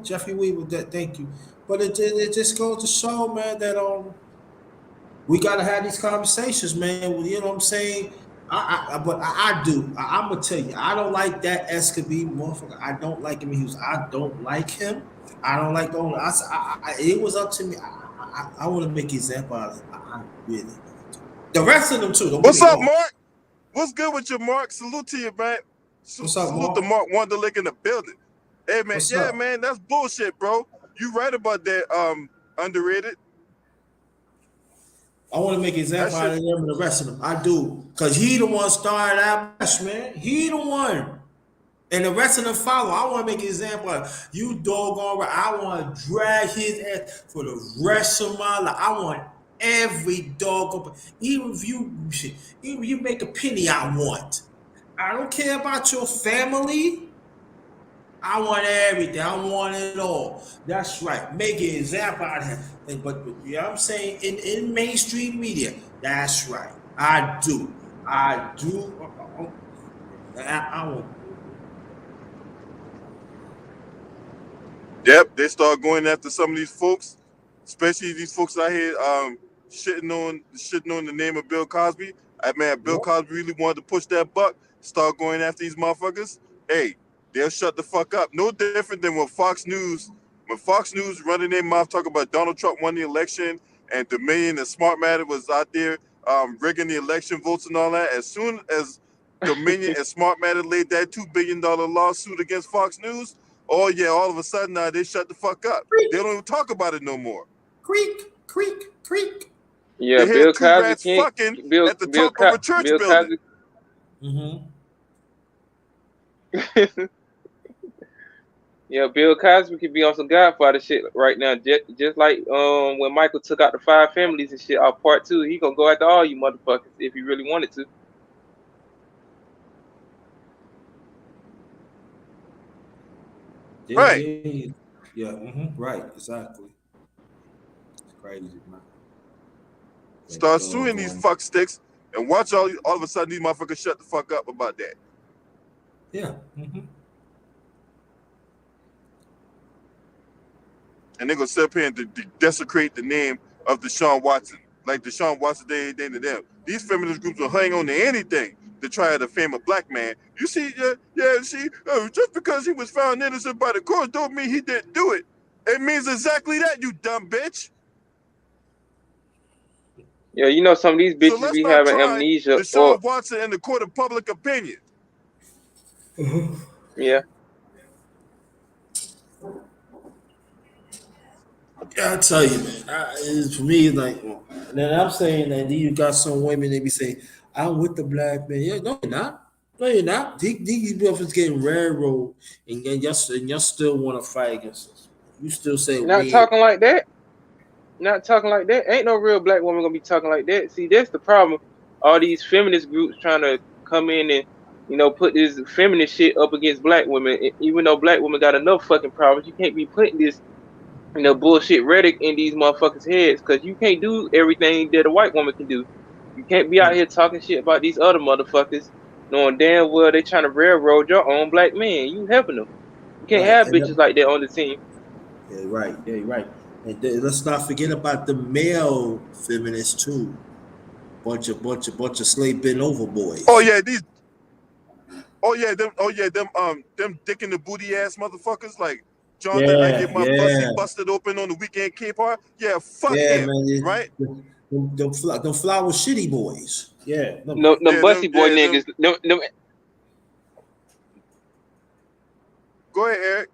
Speaker 3: Jeffrey Weaver. Thank you. But it just goes to show, man, that we gotta have these conversations, man. You know what I'm saying? But I do. I'm gonna tell you, I don't like that Escobie motherfucker. I don't like him. I don't like him. I don't like the owner. It was up to me. I want to make an example out of it. I really. The rest of them too.
Speaker 1: What's up, Mark? What's good with you, Mark? Salute to you, man.
Speaker 3: What's up,
Speaker 1: Salute to Mark Wonderlick in the building. Hey, man.
Speaker 3: What's
Speaker 1: yeah,
Speaker 3: up?
Speaker 1: man. That's bullshit, bro. You right about that. Underrated.
Speaker 3: I want to make an
Speaker 1: That
Speaker 3: example out
Speaker 1: shit.
Speaker 3: of them and the rest of them. I do. Because he the one started that mess, man. He the one. And the rest of them follow. I want to make an example of you doggone right. I want to drag his ass for the rest of my life. I want every dog. Even if you make a penny, I want. I don't care about your family. I want everything. I want it all. That's right. Make an example out of him. But you know what I'm saying? In mainstream media, that's right. I do. I do. I want.
Speaker 1: Yep, they start going after some of these folks, especially these folks out here shitting on the name of Bill Cosby. Man, Bill
Speaker 3: Yep.
Speaker 1: Cosby really wanted to push that buck, start going after these motherfuckers. Hey, they'll shut the fuck up. No different than when Fox News running their mouth talking about Donald Trump won the election and Dominion and Smart Matter was out there rigging the election votes and all that. As soon as Dominion and Smart Matter laid that $2 billion lawsuit against Fox News, oh yeah, all of a sudden now they shut the fuck up. They don't even talk about it no more.
Speaker 3: Creak, creak, creak.
Speaker 2: Yeah,
Speaker 1: They had
Speaker 2: Bill
Speaker 1: two
Speaker 2: Cosby
Speaker 1: rats
Speaker 2: can't.
Speaker 1: fucking
Speaker 2: Bill
Speaker 1: at the
Speaker 2: Bill
Speaker 1: top of
Speaker 2: Co-
Speaker 1: a church
Speaker 2: Bill
Speaker 1: building.
Speaker 2: Cosby. Yeah, Bill Cosby could be on some Godfather shit right now. Just like when Michael took out the 5 families and shit out part 2, he gonna go after all you motherfuckers if he really wanted to.
Speaker 3: Yeah,
Speaker 1: Right.
Speaker 3: yeah, yeah. Right, exactly. It's crazy, man. That
Speaker 1: Start suing these
Speaker 3: doggone.
Speaker 1: fuck sticks and watch all of a sudden these motherfuckers shut the fuck up about that.
Speaker 3: Yeah.
Speaker 1: And they're gonna sit up here and desecrate the name of Deshaun Watson. Like Deshaun Watson, they ain't to them. These feminist groups will hang on to anything to try to defame a black man. You see, just because he was found innocent by the court don't mean he didn't do it. It means exactly that, you dumb bitch.
Speaker 2: Yeah, you know some of these
Speaker 1: So
Speaker 2: bitches
Speaker 1: let's
Speaker 2: be
Speaker 1: not
Speaker 2: having
Speaker 1: try
Speaker 2: amnesia or
Speaker 1: Deshaun Watson in the court of public opinion.
Speaker 2: yeah.
Speaker 3: Yeah, I tell you, man. For me, like, then I'm saying that you got some women they be saying, "I'm with the black man." Yeah, no, you're not. No, you're not. These brothers getting railroad, and y'all still want to fight against us. You still say
Speaker 2: Not
Speaker 3: we ain't.
Speaker 2: talking like that. Not talking like that. Ain't no real black woman gonna be talking like that. See, that's the problem. All these feminist groups trying to come in and put this feminist shit up against black women. Even though black women got enough fucking problems, you can't be putting this bullshit rhetoric in these motherfuckers' heads because you can't do everything that a white woman can do. You can't be out here talking shit about these other motherfuckers, knowing damn well they trying to railroad your own black man. You helping them. You can't
Speaker 3: Right,
Speaker 2: have
Speaker 3: and
Speaker 2: bitches like that on the team.
Speaker 3: yeah, right, yeah, right. And let's not forget about the male feminists too. Bunch of slave bent over
Speaker 1: Oh
Speaker 3: boys.
Speaker 1: yeah, them dick in the booty ass motherfuckers like Jonathan, I get
Speaker 3: Yeah,
Speaker 1: my pussy
Speaker 3: yeah,
Speaker 1: busted open on the weekend K-pop. Yeah, fuck
Speaker 3: yeah,
Speaker 1: him,
Speaker 3: man.
Speaker 1: right?
Speaker 3: Them flower shitty boys. Yeah, no,
Speaker 2: No, them
Speaker 1: Yeah,
Speaker 2: bussy boy
Speaker 1: them.
Speaker 2: niggas. Them,
Speaker 1: Go ahead, Eric.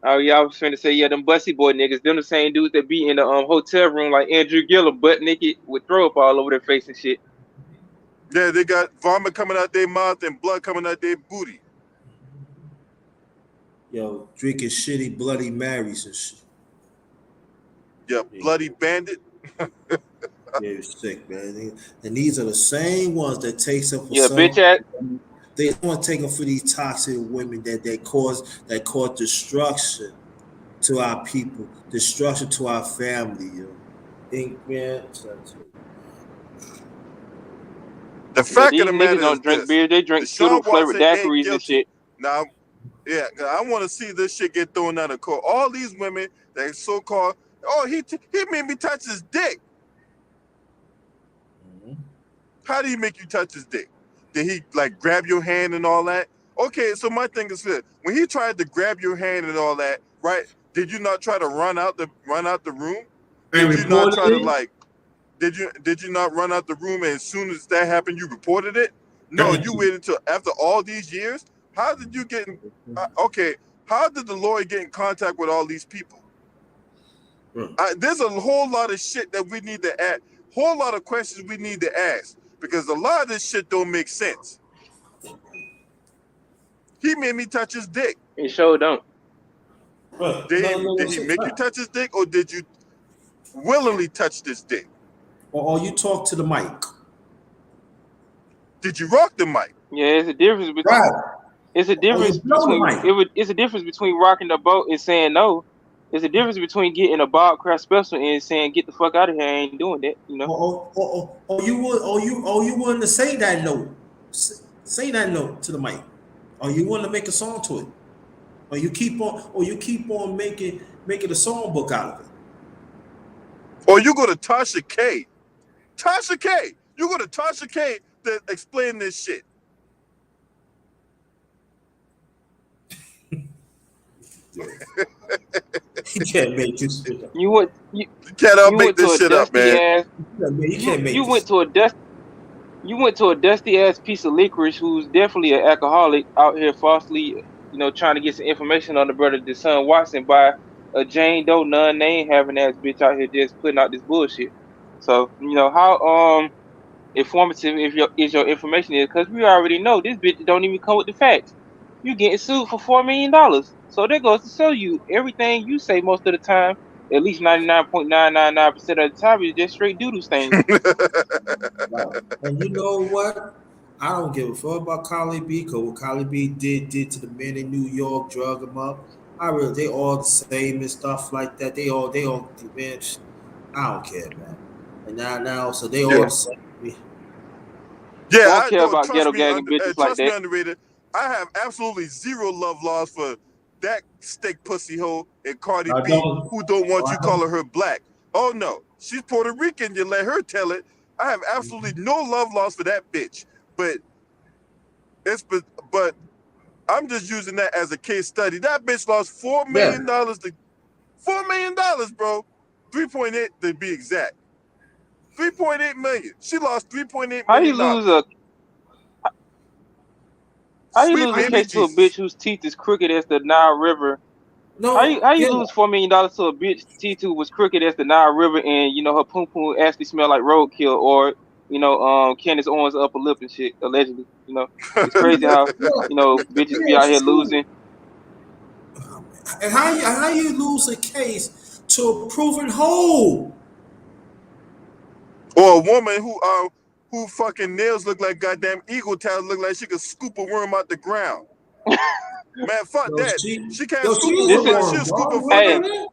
Speaker 2: oh yeah, I was finna say yeah, them bussy boy niggas. Them the same dudes that be in the hotel room like Andrew Gillum, butt naked with throw up all over their face and shit.
Speaker 1: Yeah, they got vomit coming out their mouth and blood coming out their booty.
Speaker 3: yo, drinking shitty bloody Marys and shit.
Speaker 1: Yeah,
Speaker 3: Yeah,
Speaker 1: bloody bandit.
Speaker 3: yeah, sick, man. And these are the same ones that takes up for
Speaker 2: Yeah, bitch
Speaker 3: some.
Speaker 2: ass.
Speaker 3: They want to take them for these toxic women that cause destruction to our people, destruction to our family. Yo, think, man.
Speaker 1: The
Speaker 2: Yeah,
Speaker 1: fact of
Speaker 2: these
Speaker 1: the
Speaker 2: niggas
Speaker 1: matter is
Speaker 2: don't drink
Speaker 1: this:
Speaker 2: beer. They drink Skittle
Speaker 1: Deshaun
Speaker 2: flavored
Speaker 1: Watson ain't
Speaker 2: daiquiris and
Speaker 1: guilty.
Speaker 2: shit.
Speaker 1: Now, yeah, I want to see this shit get thrown out of court. All these women that so-called, oh, he made me touch his dick. How did he make you touch his dick? Did he like grab your hand and all that? Okay, so my thing is this: when he tried to grab your hand and all that, right? Did you not try to run out the room?
Speaker 3: And
Speaker 1: Did you not
Speaker 3: reported
Speaker 1: try to
Speaker 3: it.
Speaker 1: like? Did you not run out the room and as soon as that happened you reported it? No,
Speaker 3: And
Speaker 1: you waited until after all these years. How did you get? Okay, how did the lawyer get in contact with all these people? There's a whole lot of shit that we need to ask, whole lot of questions we need to ask, because a lot of this shit don't make sense. He made me touch his dick.
Speaker 2: It sure don't.
Speaker 1: Did he make you touch his dick, or did you willingly touch this dick?
Speaker 3: Or you talk to the mic?
Speaker 1: Did you rock the mic?
Speaker 2: Yeah, it's a difference between.
Speaker 3: Right.
Speaker 2: It's a difference between it's a difference between rocking the boat and saying no. It's a difference between getting a Bob Craft special and saying get the fuck out of here. I ain't doing that. You know.
Speaker 3: Or you willing to say that note? Say that note to the mic. Or you want to make a song to it? Or you keep on making a songbook out of it?
Speaker 1: Or you go to Tasha K. Tasha K. You go to Tasha K. to explain this shit.
Speaker 3: You can't make this shit up.
Speaker 1: You cannot make this shit up, man.
Speaker 2: You went to a dusty ass piece of licorice who's definitely an alcoholic out here falsely, trying to get some information on the brother Deshaun Watson by a Jane Doe non-name having ass bitch out here just putting out this bullshit. So how informative is your information is, because we already know this bitch don't even come with the facts. You getting sued for $4 million. So that goes to show you everything you say most of the time, at least 99.999% of the time, is just straight doodle things.
Speaker 3: Right. And you know what? I don't give a fuck about Carly B, because what Carly B did to the men in New York, drug them up. They all the same and stuff like that. They all man, I don't care, man. And now so they all the same.
Speaker 1: Yeah,
Speaker 2: I don't care about ghetto gang bitches like that.
Speaker 1: Underrated. I have absolutely zero love lost for that steak pussy hoe and Cardi B, who don't want you calling her black. Oh no, she's Puerto Rican. You let her tell it. I have absolutely no love lost for that bitch. But I'm just using that as a case study. That bitch lost $4 million to $4 million, bro. 3.8 to be exact. 3.8 million. She lost 3.8 million.
Speaker 2: How you lose a case to a bitch whose teeth is crooked as the Nile River? No, how you lose $4 million to a bitch teeth who was crooked as the Nile River and her pum pum actually smell like roadkill, or Candace Owens' upper lip and shit, allegedly. It's crazy how bitches be out here losing.
Speaker 3: And how you lose a case to a proven hoe?
Speaker 1: Or a woman who fucking nails look like goddamn eagle tails, look like she could scoop a worm out the ground. Man, fuck that. She can't scoop a worm.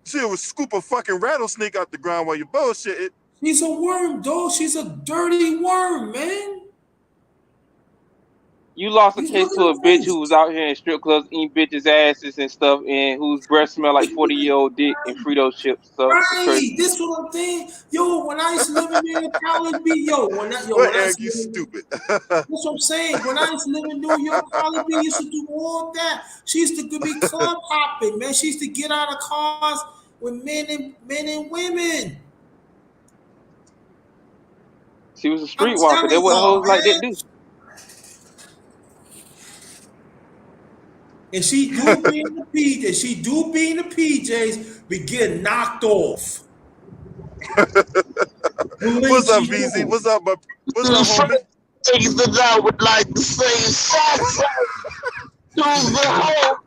Speaker 1: She'll scoop a fucking rattlesnake out the ground while you bullshit.
Speaker 3: She's a worm, dog. She's a dirty worm, man.
Speaker 2: You lost a case to a bitch who was out here in strip clubs eating bitches' asses and stuff, and whose breath smell like 40-year-old dick and Frito chips. So
Speaker 3: right, this what I'm saying. Yo, when I used to live in College B,
Speaker 1: you stupid.
Speaker 3: That's what I'm saying. When I used to live in New York, College B used to do all that. She used to be club hopping, man. She used to get out of cars with men and women.
Speaker 2: She was a streetwalker. There were hoes like that, dude.
Speaker 3: And she do be in the PJs. She do be in the PJs, be getting knocked off.
Speaker 1: What's up, BZ? What's up, homie?
Speaker 4: Things that I would like to say, salsa to the whole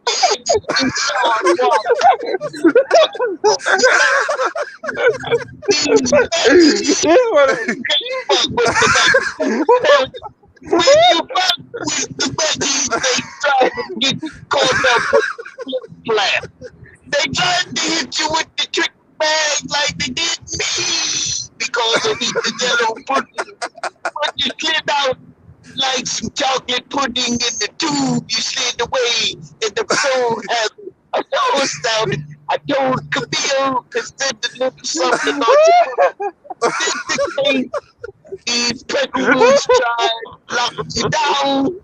Speaker 4: when you fuck with the buddies, they try to get you caught up with the plan. They tried to hit you with the trick bag like they did me, because of the yellow pudding. But you slid out like some chocolate pudding in the tube. You slid away, and the phone has a nose sounded. I told Camille to send a little something on you. These pedals try to lock you down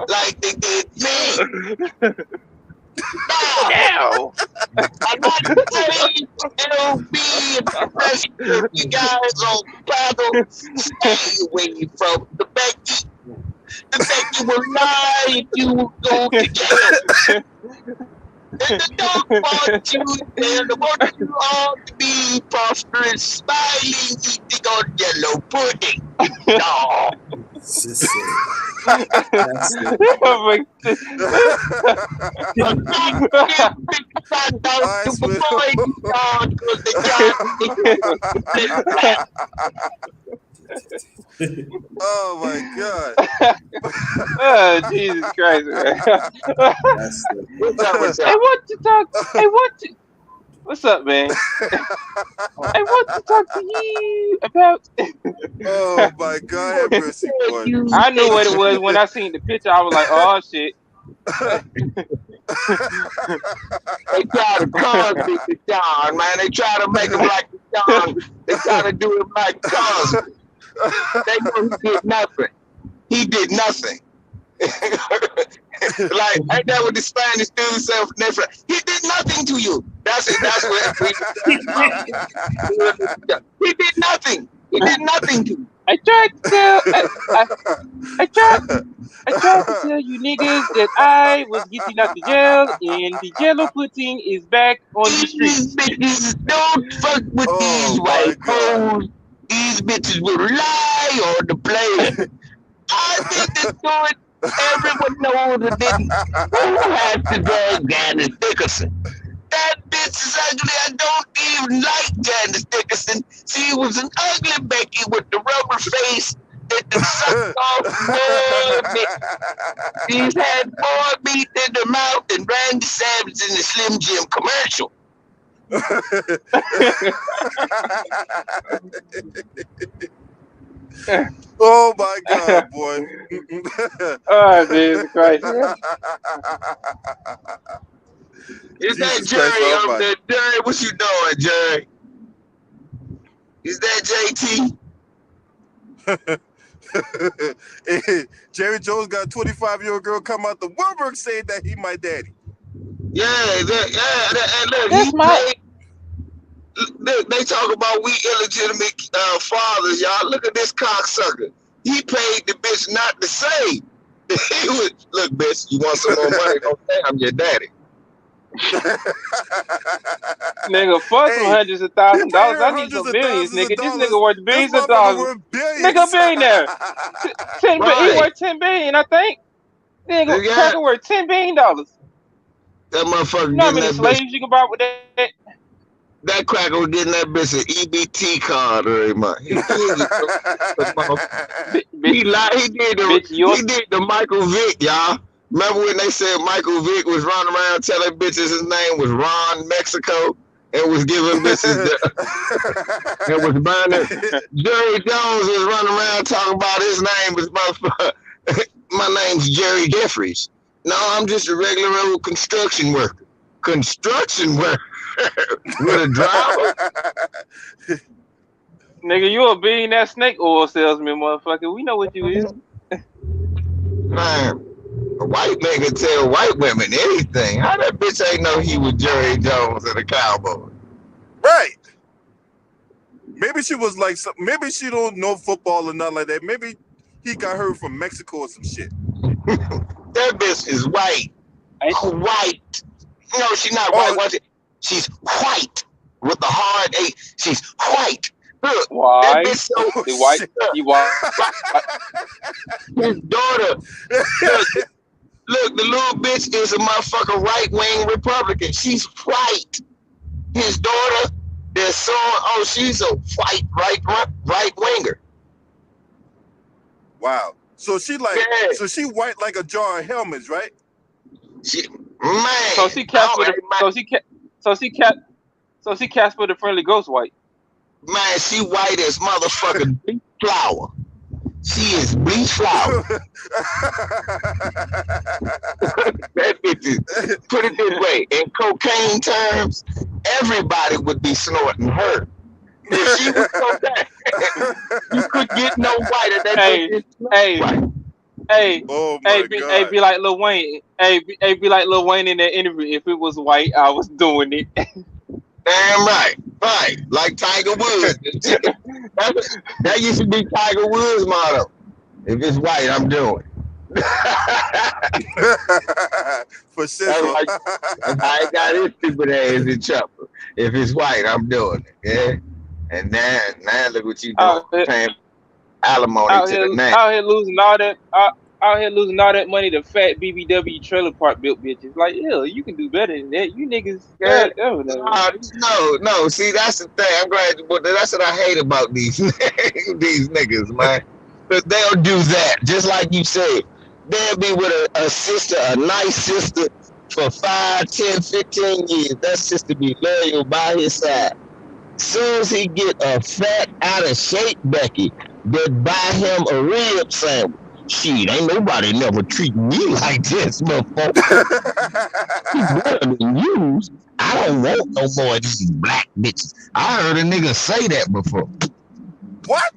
Speaker 4: like they did me. Now, I'm not saying LB and the rest of you guys on the panel stay away from the Becky. The Becky will lie if you will go to jail. And they don't want you, and they want you all to be prosperous, smiling, eating on yellow pudding. No.
Speaker 3: It's just that's it.
Speaker 1: I swear. Oh my God.
Speaker 2: Oh, Jesus Christ, man.
Speaker 3: That's it.
Speaker 2: I want to talk. What's up, man? I want to talk to you about.
Speaker 1: Oh my God, have mercy, boy.
Speaker 2: I knew what it was when I seen the picture. I was like, oh shit.
Speaker 4: They try to Cosby Deshaun, man. They try to make him like Deshaun. They try to do him like Cosby. They know he did nothing. He did nothing. Like, ain't that what the Spanish dude said? He did nothing to you. That's it. That's what he did nothing. He did nothing to you.
Speaker 2: I tried to tell you niggas that I was getting out the jail, and the jello pudding is back on the streets.
Speaker 4: These bitches don't fuck with these white hoes. These bitches will lie on the plane. I didn't do it. Everyone knows it didn't. Who has to drag Janice Dickerson? That bitch is ugly. I don't even like Janice Dickerson. She was an ugly Becky with the rubber face that the sucked off more meat. She's had more meat in her mouth than Randy Savage in the Slim Jim commercial.
Speaker 1: Oh my God, boy.
Speaker 2: Oh, Jesus Christ.
Speaker 4: Is that
Speaker 1: Jesus
Speaker 4: Jerry
Speaker 1: Christ
Speaker 4: up there? Jerry, what you doing, Jerry? Is that JT?
Speaker 1: Hey, Jerry Jones got a 25-year-old girl come out the woodwork saying that he my daddy.
Speaker 4: Yeah, and look,
Speaker 2: That's
Speaker 4: look, they talk about we illegitimate fathers, y'all. Look at this cocksucker. He paid the bitch not to say. He was, look, bitch, you want some more money? Don't say I'm your daddy.
Speaker 2: Nigga, fuck some hundreds of thousands of dollars. I need some billions, nigga. This nigga worth billions of dollars. Nigga, billionaire. He worth $10 billion, I think. Nigga, cracker worth $10 billion.
Speaker 4: That motherfucker.
Speaker 2: You know how many slaves you can buy with that?
Speaker 4: That cracker was getting that bitch an EBT card every month. He did the Michael Vick, y'all. Remember when they said Michael Vick was running around telling bitches his name was Ron Mexico and was giving bitches and was burning? Jerry Jones was running around talking about his name was motherfucker. My name's Jerry Jeffries. No, I'm just a regular old construction worker. Construction worker with a driver.
Speaker 2: Nigga, you a billionaire snake oil salesman, motherfucker. We know what you is.
Speaker 4: Man, a white man can tell white women anything. How that bitch ain't know he was Jerry Jones and a cowboy?
Speaker 1: Right. Maybe she was like, maybe she don't know football or nothing like that. Maybe he got her from Mexico or some shit.
Speaker 4: That bitch is white. White. No, she's not white. Watch it. She's white with the hard A. She's white. Look,
Speaker 2: why?
Speaker 4: That bitch so
Speaker 2: white. You white.
Speaker 4: His daughter. Look, the little bitch is a motherfucking right-wing Republican. She's white. His daughter, they're so, oh, she's a white right-winger.
Speaker 1: Wow. So she like, so she white like a jar of helmets, right?
Speaker 4: She, man.
Speaker 2: So she Casper the Friendly Ghost white.
Speaker 4: Man, she white as motherfucking bleach flour. She is bleach flour. That bitch is, put it this way, in cocaine terms, everybody would be snorting her. If she was cocaine, you could get no whiter. That
Speaker 1: oh my God.
Speaker 2: Be like Lil Wayne. Be like Lil Wayne in that interview. If it was white, I was doing it.
Speaker 4: Damn right. Right. Like Tiger Woods. That used to be Tiger Woods' motto. If it's white, I'm doing it.
Speaker 1: For
Speaker 4: That's
Speaker 1: shizzle.
Speaker 4: like I ain't got his stupid ass in trouble. If it's white, I'm doing it. Yeah. And now look what you doing,
Speaker 2: out here,
Speaker 4: paying alimony
Speaker 2: out
Speaker 4: to
Speaker 2: here,
Speaker 4: the name.
Speaker 2: out here losing out here losing all that money to fat BBW trailer park built bitches. Like, yeah, you can do better than that. You niggas
Speaker 4: Yeah.
Speaker 2: scared of
Speaker 4: No. See, that's the thing. I'm glad you brought that. That's what I hate about these these niggas, man. Because they'll do that, just like you said. They'll be with a sister, a nice sister, for 5, 10, 15 years. That sister be loyal by his side. Soon as he get a fat, out of shape Becky, that buy him a rib sandwich. Shit, ain't nobody never treat me like this before. He better than you. I don't want no more of these black bitches. I heard a nigga say that before.
Speaker 1: What?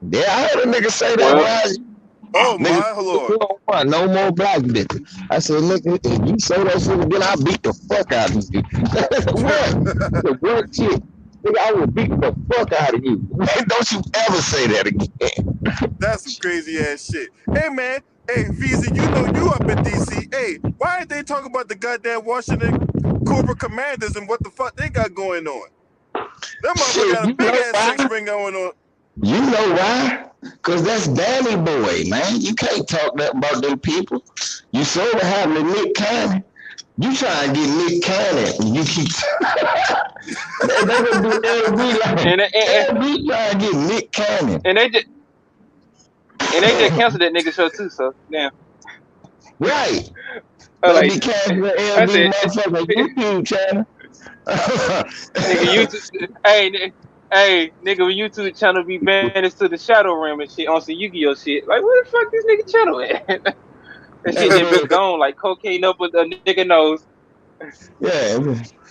Speaker 4: Yeah, I heard a nigga say that.
Speaker 2: Well,
Speaker 4: Why?
Speaker 1: Oh
Speaker 4: Nigga,
Speaker 1: my
Speaker 4: you
Speaker 1: lord.
Speaker 4: don't want no more black bitches. I said, nigga, if you say that shit again, I'll beat the fuck out of you. What? The one shit. Nigga, I will beat the fuck out of you. Don't you ever say that again.
Speaker 1: That's some crazy ass shit. Hey man, hey VZ, you know you up in DC. Hey, why ain't they talking about the goddamn Washington Cobra Commanders and what the fuck they got going on? That motherfucker
Speaker 4: Shit,
Speaker 1: got a
Speaker 4: you
Speaker 1: big
Speaker 4: know
Speaker 1: ass
Speaker 4: why?
Speaker 1: sex ring going on.
Speaker 4: You know why? Because that's Danny Boy, man. You can't talk that about them people. You sort of have the Nick Cannon. You try and get Nick Cannon, and you keep. they gonna do LB like
Speaker 2: and
Speaker 4: LB trying to get Nick Cannon.
Speaker 2: and they just canceled that nigga show too. So damn.
Speaker 4: Right.
Speaker 2: I
Speaker 4: They
Speaker 2: like.
Speaker 4: be canceling
Speaker 2: I
Speaker 4: LB
Speaker 2: said,
Speaker 4: motherfucker YouTube channel.
Speaker 2: nigga, YouTube. Hey, nigga, YouTube channel be banished to the Shadow Realm and shit on some Yu-Gi-Oh shit. Like, where the fuck this nigga channel at? That shit just been gone like cocaine up with a nigga nose.
Speaker 4: Yeah.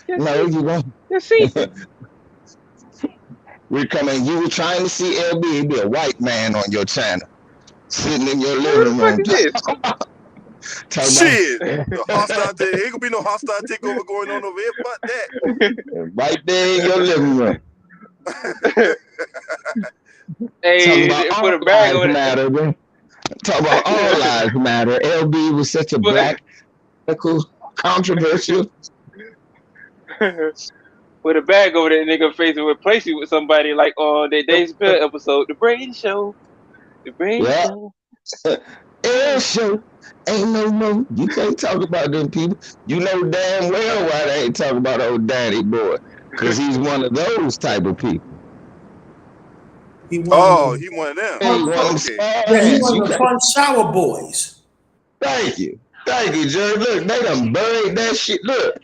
Speaker 2: Just
Speaker 4: No,
Speaker 2: see,
Speaker 4: you won't.
Speaker 2: just see.
Speaker 4: We're coming. You were trying to see LB. He'd be a white man on your channel, sitting in your
Speaker 2: Who the
Speaker 4: living
Speaker 2: fuck
Speaker 4: room.
Speaker 2: is this?
Speaker 4: Talking
Speaker 1: Shit. The hostile ain't gonna be no hostile takeover going on over here. Fuck
Speaker 4: about right there in your living room. Talking
Speaker 2: Hey,
Speaker 4: about
Speaker 2: they put
Speaker 4: all
Speaker 2: a bag
Speaker 4: lives
Speaker 2: on
Speaker 4: matter, man. Talking about all lives matter. LB was such a black, controversial.
Speaker 2: Put a bag over that nigga face and replace it with somebody like on that Dave Chappelle episode, The Brain Show. The Brain
Speaker 4: Yeah.
Speaker 2: Show.
Speaker 4: Air show. Ain't no more. You can't talk about them people. You know damn well why they ain't talking about old Danny Boy. Because he's one of those type of people.
Speaker 3: He one
Speaker 1: Oh,
Speaker 3: of
Speaker 1: he one of them.
Speaker 4: Hey, one of them
Speaker 1: Okay.
Speaker 3: yeah, he
Speaker 4: ass.
Speaker 3: one
Speaker 4: You
Speaker 3: of the
Speaker 4: can't.
Speaker 3: front shower boys.
Speaker 4: Thank you. Thank you, Jerry. Look, they done buried that shit. Look,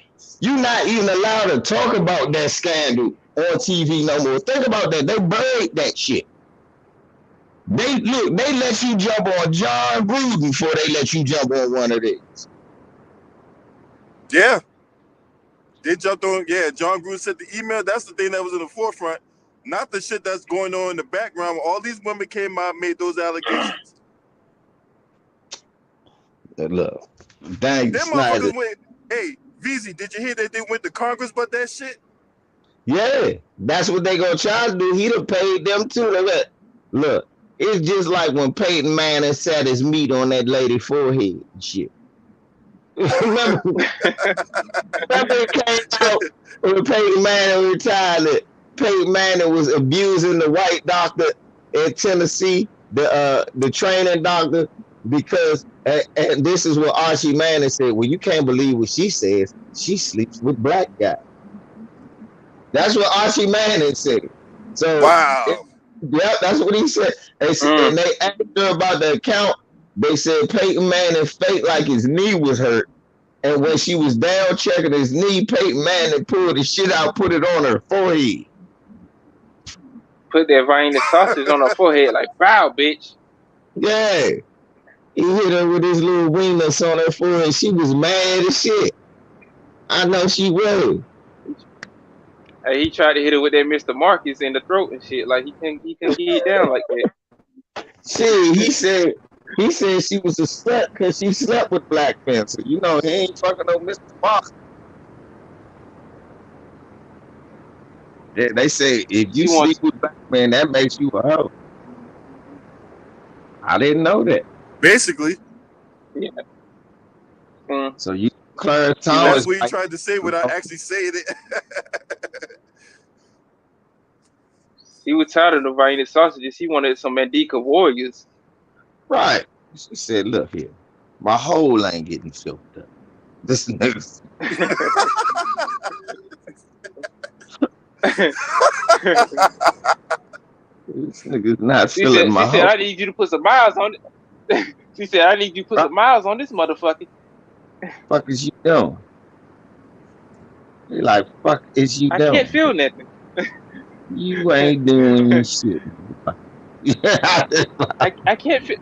Speaker 4: you not even allowed to talk about that scandal on TV no more. Think about that. They buried that shit. They let you jump on John Gruden before they let you jump on one of these.
Speaker 1: Yeah. They jumped on, yeah, John Gruden sent the email. That's the thing that was in the forefront. Not the shit that's going on in the background. All these women came out and made those allegations.
Speaker 4: Look, dang
Speaker 1: Them
Speaker 4: Snyder.
Speaker 1: motherfuckers went, hey, VZ, did you hear that they went to Congress about that shit?
Speaker 4: Yeah, that's what they gonna try to do. He done paid them too. Look, it's just like when Peyton Manning sat his meat on that lady forehead and shit. remember it came out when Peyton Manning retired that Peyton Manning was abusing the white doctor in Tennessee, the training doctor, because and this is what Archie Manning said. Well, you can't believe what she says. She sleeps with black guys. That's what Archie Manning said. So,
Speaker 1: Wow.
Speaker 4: yeah, that's what he said. And they asked her about the account. They said Peyton Manning faked like his knee was hurt. And when she was down checking his knee, Peyton Manning pulled the shit out, put it on her forehead.
Speaker 2: Put that Vienna sausage on her forehead like, wow, bitch.
Speaker 4: Yeah. He hit her with his little weenus on her forehead. She was mad as shit. I know she was.
Speaker 2: Hey, he tried to hit her with that Mr. Marcus in the throat and shit. Like, he couldn't get it down like that.
Speaker 4: Shit, he said she was a slut because she slept with Black Panther. You know, he ain't fucking no Mr. Marcus. Yeah, they say if you sleep with black men, that makes you a hoe. I didn't know that.
Speaker 1: Basically.
Speaker 2: Yeah.
Speaker 4: So you Clarence
Speaker 1: See,
Speaker 4: Thomas.
Speaker 1: that's what you tried to say without actually saying it.
Speaker 2: He was tired of the Vienna sausages. He wanted some Mandika Warriors.
Speaker 4: Right. She said, look here. My hole ain't getting filled up. This nigga's not filling my hole.
Speaker 2: She said, I need you to put some miles on it. She said, I need you to put some miles on this motherfucker.
Speaker 4: Fuck is you doing? He like, fuck is you doing?
Speaker 2: I can't feel nothing.
Speaker 4: You ain't doing shit.
Speaker 2: I can't feel.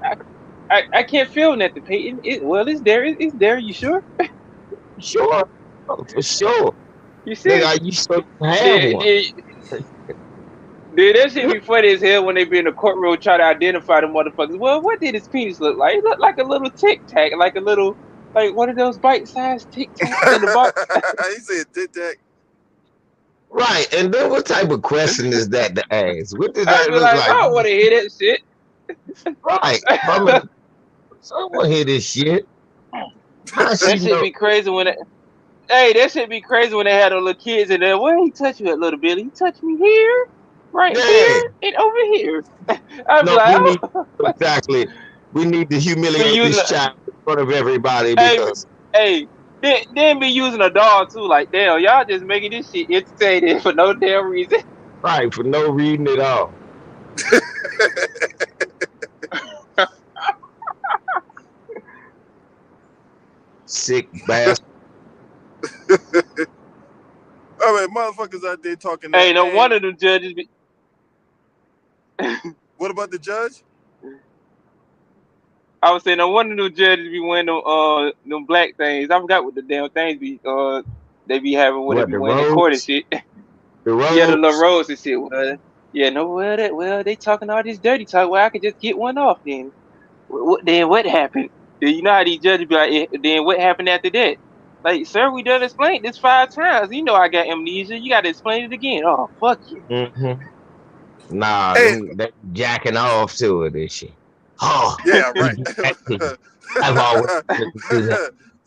Speaker 2: I can't feel nothing, Peyton. It's there. It's there. You sure?
Speaker 4: Sure. Oh, for sure.
Speaker 2: You see?
Speaker 4: Nigga, you so have one.
Speaker 2: Dude, that shit be funny as hell when they be in the courtroom trying to identify the motherfuckers. Well, what did his penis look like? It looked like a little tic tac, like one of those bite-sized tic tacs in the box.
Speaker 1: He said tic tac.
Speaker 4: Right, and then what type of question is that to ask? What does that look like?
Speaker 2: I don't want to hear that shit.
Speaker 4: Right. Someone hear this shit.
Speaker 2: That shit be crazy when it. Hey, that shit be crazy when they had those little kids in there. Where he touch you at, little Billy? He touched me here, right here, and over here.
Speaker 4: Exactly. We need to humiliate this child in front of everybody because.
Speaker 2: Then be using a doll too. Like, damn, y'all just making this shit entertaining for no damn reason.
Speaker 4: Right, for no reason at all. Sick bastard.
Speaker 1: All right, motherfuckers out there talking.
Speaker 2: Hey, no wonder the judges be.
Speaker 1: What about the judge?
Speaker 2: I was saying, no wonder the judges be wearing them black things. I forgot what the damn things be. They be having when they be wearing the court and shit.
Speaker 4: The robes?
Speaker 2: Yeah, the little robes and shit. They talking all this dirty talk. Well, I could just get one off then. Then what happened? You know how these judges be like, then what happened after that? Like, sir, we done explained this 5 times. You know I got amnesia. You got to explain it again. Oh, fuck you.
Speaker 4: Mm-hmm. Nah, they jacking off to it and shit. Oh,
Speaker 1: yeah, right.
Speaker 4: I've always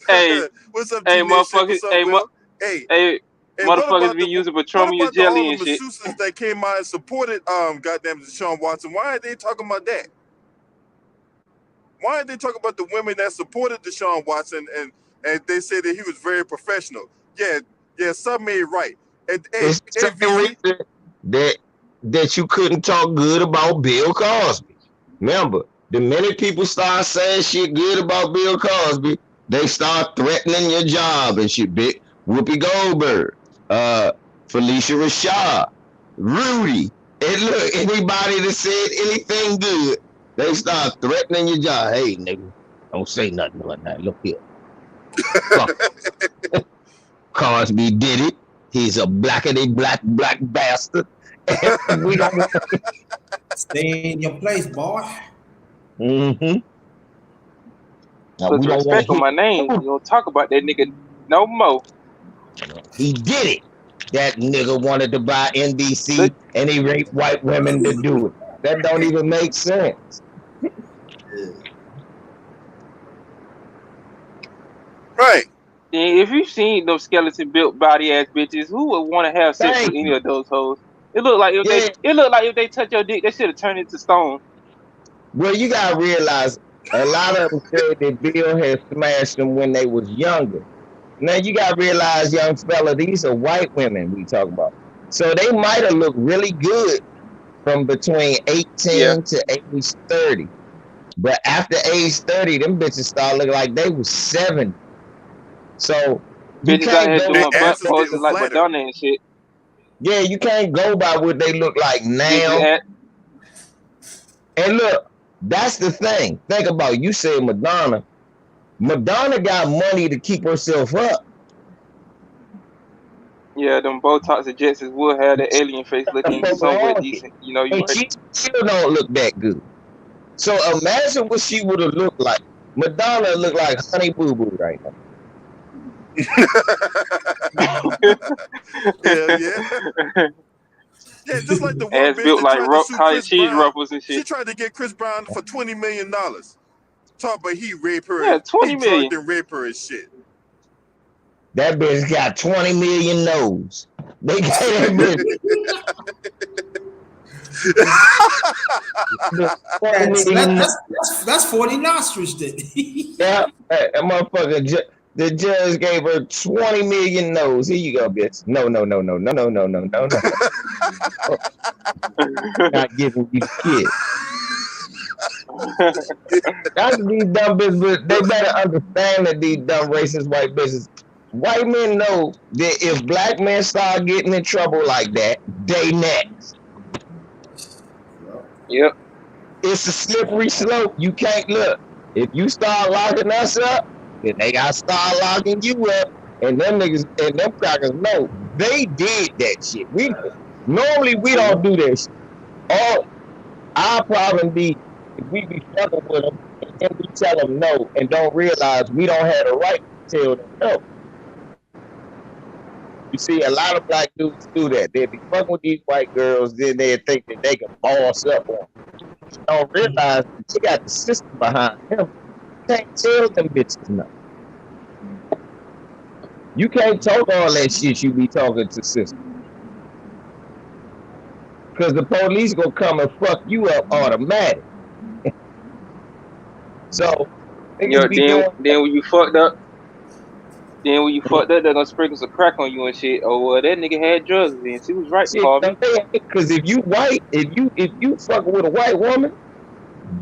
Speaker 2: Hey,
Speaker 1: what's up,
Speaker 2: hey, motherfuckers?
Speaker 1: Hey,
Speaker 2: motherfuckers be using petroleum jelly and shit.
Speaker 1: Masseuses that came out and supported goddamn Deshaun Watson. Why are they talking about that? Why are they talking about the women that supported Deshaun Watson and they say that he was very professional? Yeah, some ain't right. And
Speaker 4: that you couldn't talk good about Bill Cosby. Remember, the minute people start saying shit good about Bill Cosby, they start threatening your job and shit. Big Whoopi Goldberg, Felicia Rashad, Rudy, and look, anybody that said anything good, they start threatening your job. Hey, nigga, don't say nothing like that. Look here. Cosby did it. He's a black bastard. We don't want to
Speaker 3: stay in your place, boy.
Speaker 4: Mm-hmm.
Speaker 2: Put respect on my name. You don't talk about that nigga no more.
Speaker 4: He did it. That nigga wanted to buy NBC and he raped white women to do it. That don't even make sense.
Speaker 1: Right.
Speaker 2: If you've seen those skeleton built body ass bitches, who would want to have sex with any of those hoes? It looked like if they touch your dick, they should have turned into stone.
Speaker 4: Well, you gotta realize a lot of them said that Bill had smashed them when they was younger. Now you gotta realize, young fella, these are white women we talk about. So they might have looked really good from between 18 to age 30. But after age 30, them bitches start looking like they was 70. So you can't go
Speaker 2: by like Madonna and shit.
Speaker 4: Yeah, you can't go by what they look like now. And look, that's the thing. Think about it. You said Madonna. Madonna got money to keep herself up.
Speaker 2: Yeah, them Botox injections will have the alien face looking somewhat decent. You know,
Speaker 4: she still don't look that good. So imagine what she would have looked like. Madonna looked like Honey Boo Boo right now.
Speaker 1: Yeah, just like the
Speaker 2: one bitch built like cheese ruffles and shit.
Speaker 1: She tried to get Chris Brown for $20 million. Talk about he raped her.
Speaker 2: Yeah, 20
Speaker 1: he
Speaker 2: million.
Speaker 1: drugged and raped her and shit.
Speaker 4: That bitch got 20 million no's. They got that bitch. 20 million
Speaker 3: That's 40 nostrils then.
Speaker 4: Yeah, that motherfucker. The judge gave her 20 million no's. Here you go, bitch. No. Not giving you shit. That's these dumb bitches, but they better understand that these dumb racist white bitches. White men know that if black men start getting in trouble like that, they next.
Speaker 2: Yep.
Speaker 4: It's a slippery slope. You can't look. If you start locking us up, then they gotta start locking you up. And them niggas and them crackers know they did that shit. Normally we don't do this. All our problem be if we be fucking with them and then we tell them no and don't realize we don't have the right to tell them no. You see, a lot of black dudes do that. They be fucking with these white girls, then they think that they can boss up on them. You don't realize that you got the system behind them. You can't tell them bitches no. You can't talk all that shit you be talking to system. Because the police gonna come and fuck you up automatic. So,
Speaker 2: Yo, then when you fucked up, they're gonna sprinkle some crack on you and shit. Oh, well, that nigga had drugs then. She was right, Paul.
Speaker 4: Because if you white, if you fuck with a white woman,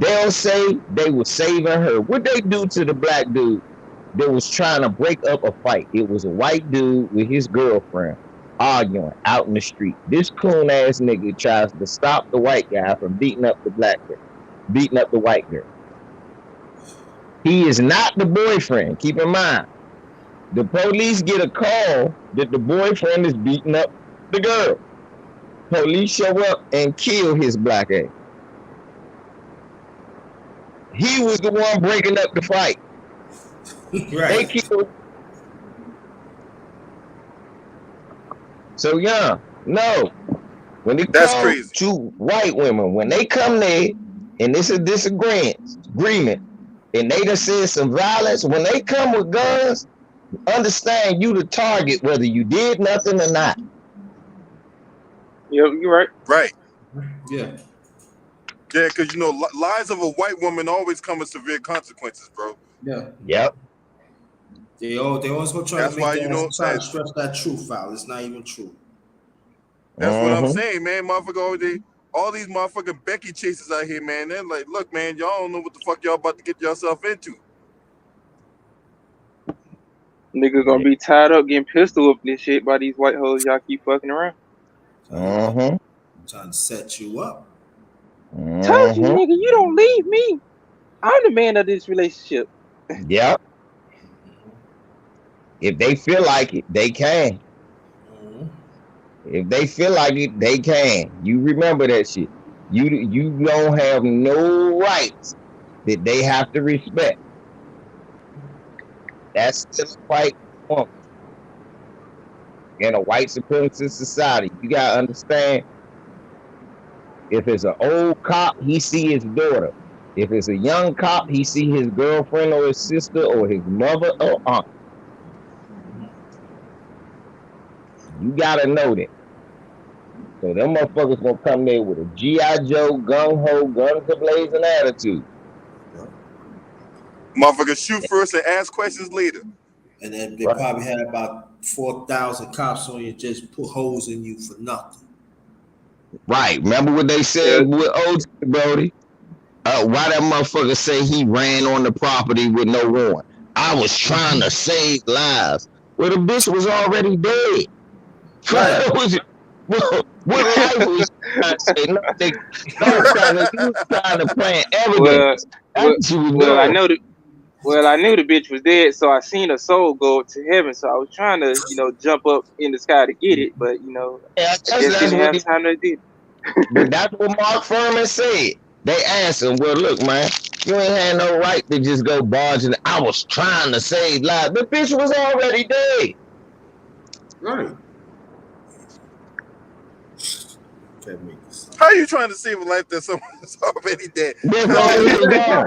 Speaker 4: they'll say they were saving her. What they do to the black dude that was trying to break up a fight? It was a white dude with his girlfriend arguing out in the street. This coon ass nigga tries to stop the white guy from beating up the black girl, beating up the white girl. He is not the boyfriend. Keep in mind, the police get a call that the boyfriend is beating up the girl. Police show up and kill his black ass. He was the one breaking up the fight.
Speaker 3: Right.
Speaker 4: They killed. So yeah, no. When it
Speaker 1: That's
Speaker 4: comes
Speaker 1: crazy.
Speaker 4: to white women, when they come there and it's a disagreement, and they done said some violence, when they come with guns, understand you the target, whether you did nothing or not.
Speaker 2: Yep, you're right.
Speaker 1: Right.
Speaker 3: Yeah.
Speaker 1: Yeah, because you know, lies of a white woman always come with severe consequences, bro.
Speaker 3: Yeah.
Speaker 4: Yep.
Speaker 3: They always gonna try
Speaker 1: That's
Speaker 3: to make
Speaker 1: why,
Speaker 3: that,
Speaker 1: you know,
Speaker 3: try to stress that truth out. It's not even true.
Speaker 1: That's what I'm saying, man. Motherfucker, all these motherfucking Becky chasers out here, man. They're like, look, man, y'all don't know what the fuck y'all about to get yourself into.
Speaker 2: Nigga gonna be tied up getting pistol whipped and shit by these white hoes y'all keep fucking around.
Speaker 3: I'm trying to set you up.
Speaker 2: Told you, nigga, you don't leave me. I'm the man of this relationship.
Speaker 4: Yep. If they feel like it, they can. If they feel like it, they can. You remember that shit. You don't have no rights that they have to respect. That's just white woman. In a white supremacist society, you gotta understand. If it's an old cop, he see his daughter. If it's a young cop, he see his girlfriend or his sister or his mother or aunt. You gotta know that. So them motherfuckers gonna come there with a G.I. Joe, gung-ho, guns a-blazing attitude.
Speaker 1: Motherfuckers shoot first and ask questions later.
Speaker 3: And then they probably had about 4,000 cops on you, just put holes in you for nothing.
Speaker 4: Right. Remember what they said with OJ, Brody? Why that motherfucker say he ran on the property with no warrant? I was trying to save lives. Well, the bitch was already dead. Right. What life was trying to say? Nothing. You was trying to plant evidence.
Speaker 2: Well, I know that. Well, I knew the bitch was dead, so I seen her soul go up to heaven. So I was trying to, jump up in the sky to get it, but I just didn't have time to do it.
Speaker 4: But that's what Mark Furman said. They asked him, well, look, man, you ain't had no right to just go barging. I was trying to save lives. The bitch was already dead.
Speaker 3: Right. Can't make this
Speaker 1: How are you trying to save a life that someone's already dead?
Speaker 4: That's
Speaker 1: Bob,
Speaker 4: all he got.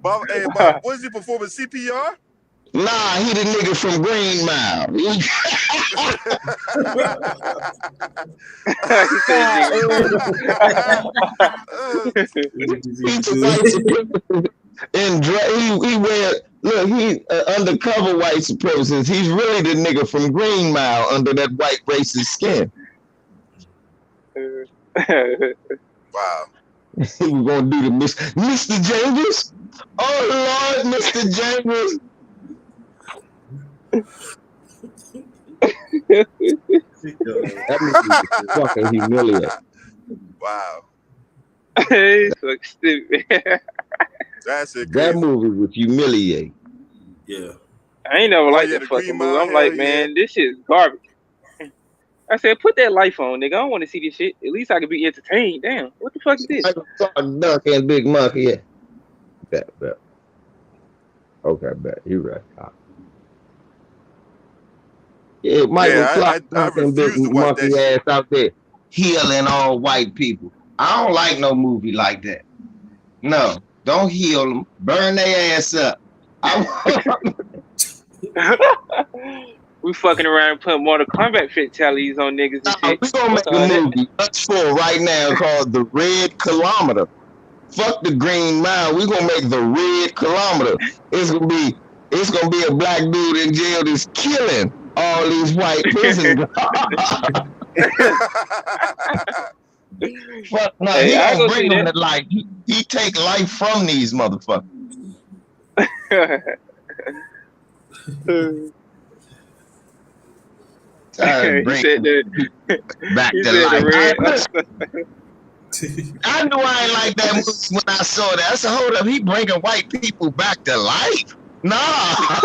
Speaker 1: Bob, what is he performing CPR?
Speaker 4: Nah, he the nigga from Green Mile.
Speaker 2: He said,
Speaker 4: He's a white supremacist. And he wear, look, he undercover white supremacist. He's really the nigga from Green Mile under that white racist skin.
Speaker 2: nigga.
Speaker 1: Wow.
Speaker 4: He was gonna do the Mr. Jangles. Oh Lord, Mr. Jangles. That movie was fucking humiliating.
Speaker 1: Wow.
Speaker 2: He's fucking stupid.
Speaker 1: That's it.
Speaker 4: That
Speaker 1: Crazy.
Speaker 4: movie was humiliating.
Speaker 3: Yeah.
Speaker 2: I ain't never liked
Speaker 1: yeah,
Speaker 2: that
Speaker 1: the
Speaker 2: fucking
Speaker 1: Green
Speaker 2: movie.
Speaker 1: Mile,
Speaker 2: I'm like,
Speaker 1: hell
Speaker 2: man, this shit is garbage. I said, put that life on, nigga. I don't want to see this shit. At least I can be entertained. Damn, what the fuck is this?
Speaker 4: I saw Duck and Big Monkey. Yeah. Bet. Okay, bet. You're right. Yeah, Michael Clark and Big
Speaker 1: refuse to watch
Speaker 4: Monkey
Speaker 1: that
Speaker 4: ass out there healing all white people. I don't like no movie like that. No, don't heal them. Burn their ass up.
Speaker 2: We fucking around and putting Mortal Kombat fatalities on niggas and shit.
Speaker 4: We gonna make a movie much for right now called The Red Kilometer. Fuck the Green Mile. We gonna make The Red Kilometer. It's gonna be a black dude in jail that's killing all these white prisoners. Fuck no,
Speaker 2: Hey,
Speaker 4: he
Speaker 2: I
Speaker 4: don't
Speaker 2: go
Speaker 4: bring
Speaker 2: see
Speaker 4: them
Speaker 2: that.
Speaker 4: to life. He take life from these motherfuckers.
Speaker 2: He said that.
Speaker 4: Back
Speaker 2: He
Speaker 4: to
Speaker 2: said
Speaker 4: life.
Speaker 2: the red.
Speaker 4: I knew I ain't like that movie when I saw that. I said, hold up, he bringing white people back to life? Nah.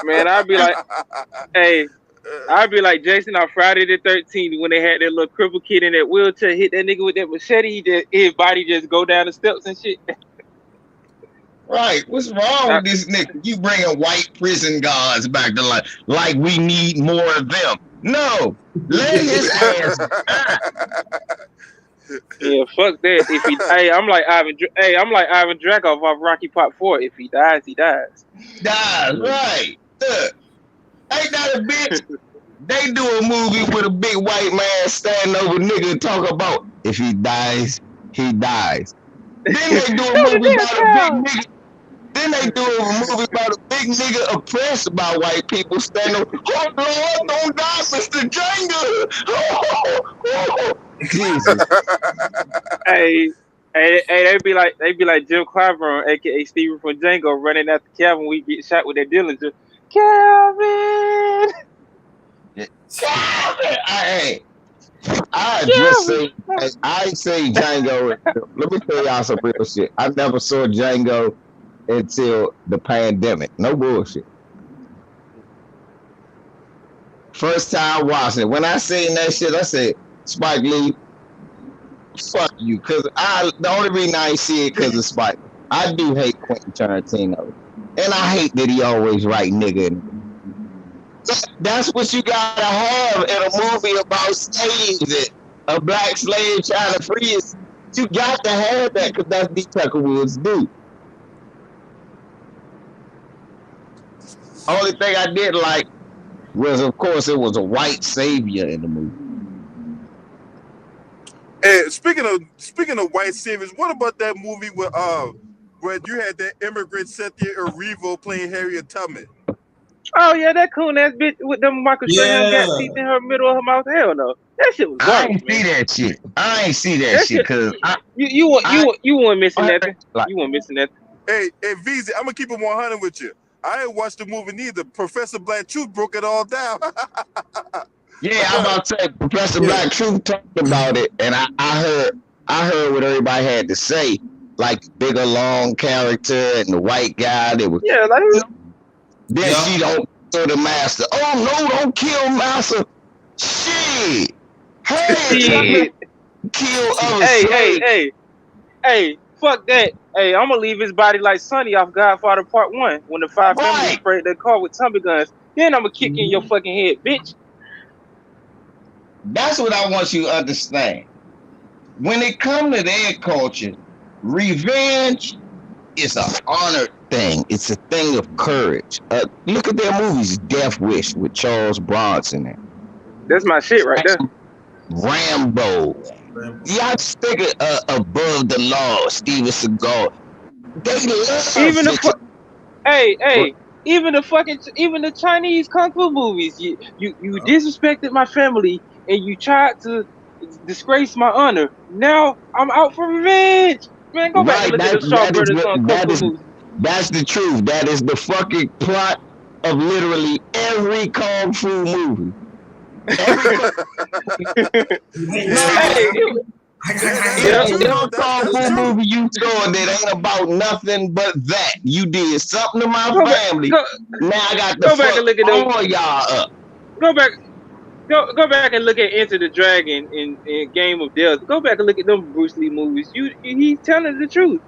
Speaker 2: Man, I'd be like, hey, I'd be like Jason on Friday the 13th when they had that little cripple kid in that wheelchair hit that nigga with that machete. His body just go down the steps and shit.
Speaker 4: Right, what's wrong with this nigga? You bringing white prison guards back to life like we need more of them. No, let his ass die.
Speaker 2: Yeah, fuck that. If he, I'm like Ivan Dracoff off Rocky Part 4. If he dies, he dies.
Speaker 4: Dies, right. Look, ain't that a bitch? They do a movie with a big white man standing over nigga and talk about if he dies, he dies. Then they do a movie about a big nigga. Then they do a movie about a big nigga oppressed by white people standing. Oh Lord, don't die, Mr. Jenga. Jesus.
Speaker 2: Hey, they be like Jim Clyburn, aka Steven from Django, running after Calvin. We get shot with that Dillinger. Calvin.
Speaker 4: I say Django. Let me tell y'all some real shit. I never saw Django until the pandemic. No bullshit. First time watching it. When I seen that shit, I said, Spike Lee, fuck you. Cause the only reason I ain't see it because of Spike. I do hate Quentin Tarantino. And I hate that he always write nigga. That's what you gotta have in a movie about slaves, a black slave trying to free us. You got to have that because that's what Tucker Woods do. Only thing I did like was, of course, it was a white savior in the movie.
Speaker 1: And speaking of white saviors, what about that movie where you had that immigrant Cynthia Erivo playing Harriet Tubman?
Speaker 2: Oh yeah, that cool ass bitch with them Michael Strahan got teeth in her middle of her mouth. Hell no, that shit was garbage.
Speaker 4: I ain't see that shit. I ain't see that shit because
Speaker 2: you weren't missing nothing. You weren't missing nothing.
Speaker 1: Hey, VZ, I'm gonna keep it 100 with you. I ain't watched the movie neither. Professor Black Truth broke it all down.
Speaker 4: Yeah, I'm about to say Professor Black Truth talked about it, and I heard what everybody had to say, like bigger long character and the white guy that was then she don't kill the master. Oh no, don't kill master. Shit. Hey, kill other
Speaker 2: Hey, fuck that. Hey, I'm gonna leave his body like Sonny off Godfather Part 1 when the 5 families sprayed their car with Tommy guns. Then I'm gonna kick you in your fucking head, bitch.
Speaker 4: That's what I want you to understand. When it comes to their culture, revenge is an honored thing. It's a thing of courage. Look at their movies, Death Wish with Charles Bronson in.
Speaker 2: That's my shit right there.
Speaker 4: Rambo. Y'all just think Above the Law, Steven Seagal. They love
Speaker 2: Even the
Speaker 4: fiction.
Speaker 2: hey, even the Chinese kung fu movies. You disrespected my family and you tried to disgrace my honor. Now I'm out for revenge. Man, go back and look at the Shaw Brothers kung fu movies.
Speaker 4: That's the truth. That is the fucking plot of literally every kung fu movie. Every kung fu movie you saw that ain't about nothing but that. You did something to my family. Now I got to fuck and look at all y'all up.
Speaker 2: Go back and look at Enter the Dragon in Game of Death. Go back and look at them Bruce Lee movies. He's telling the truth.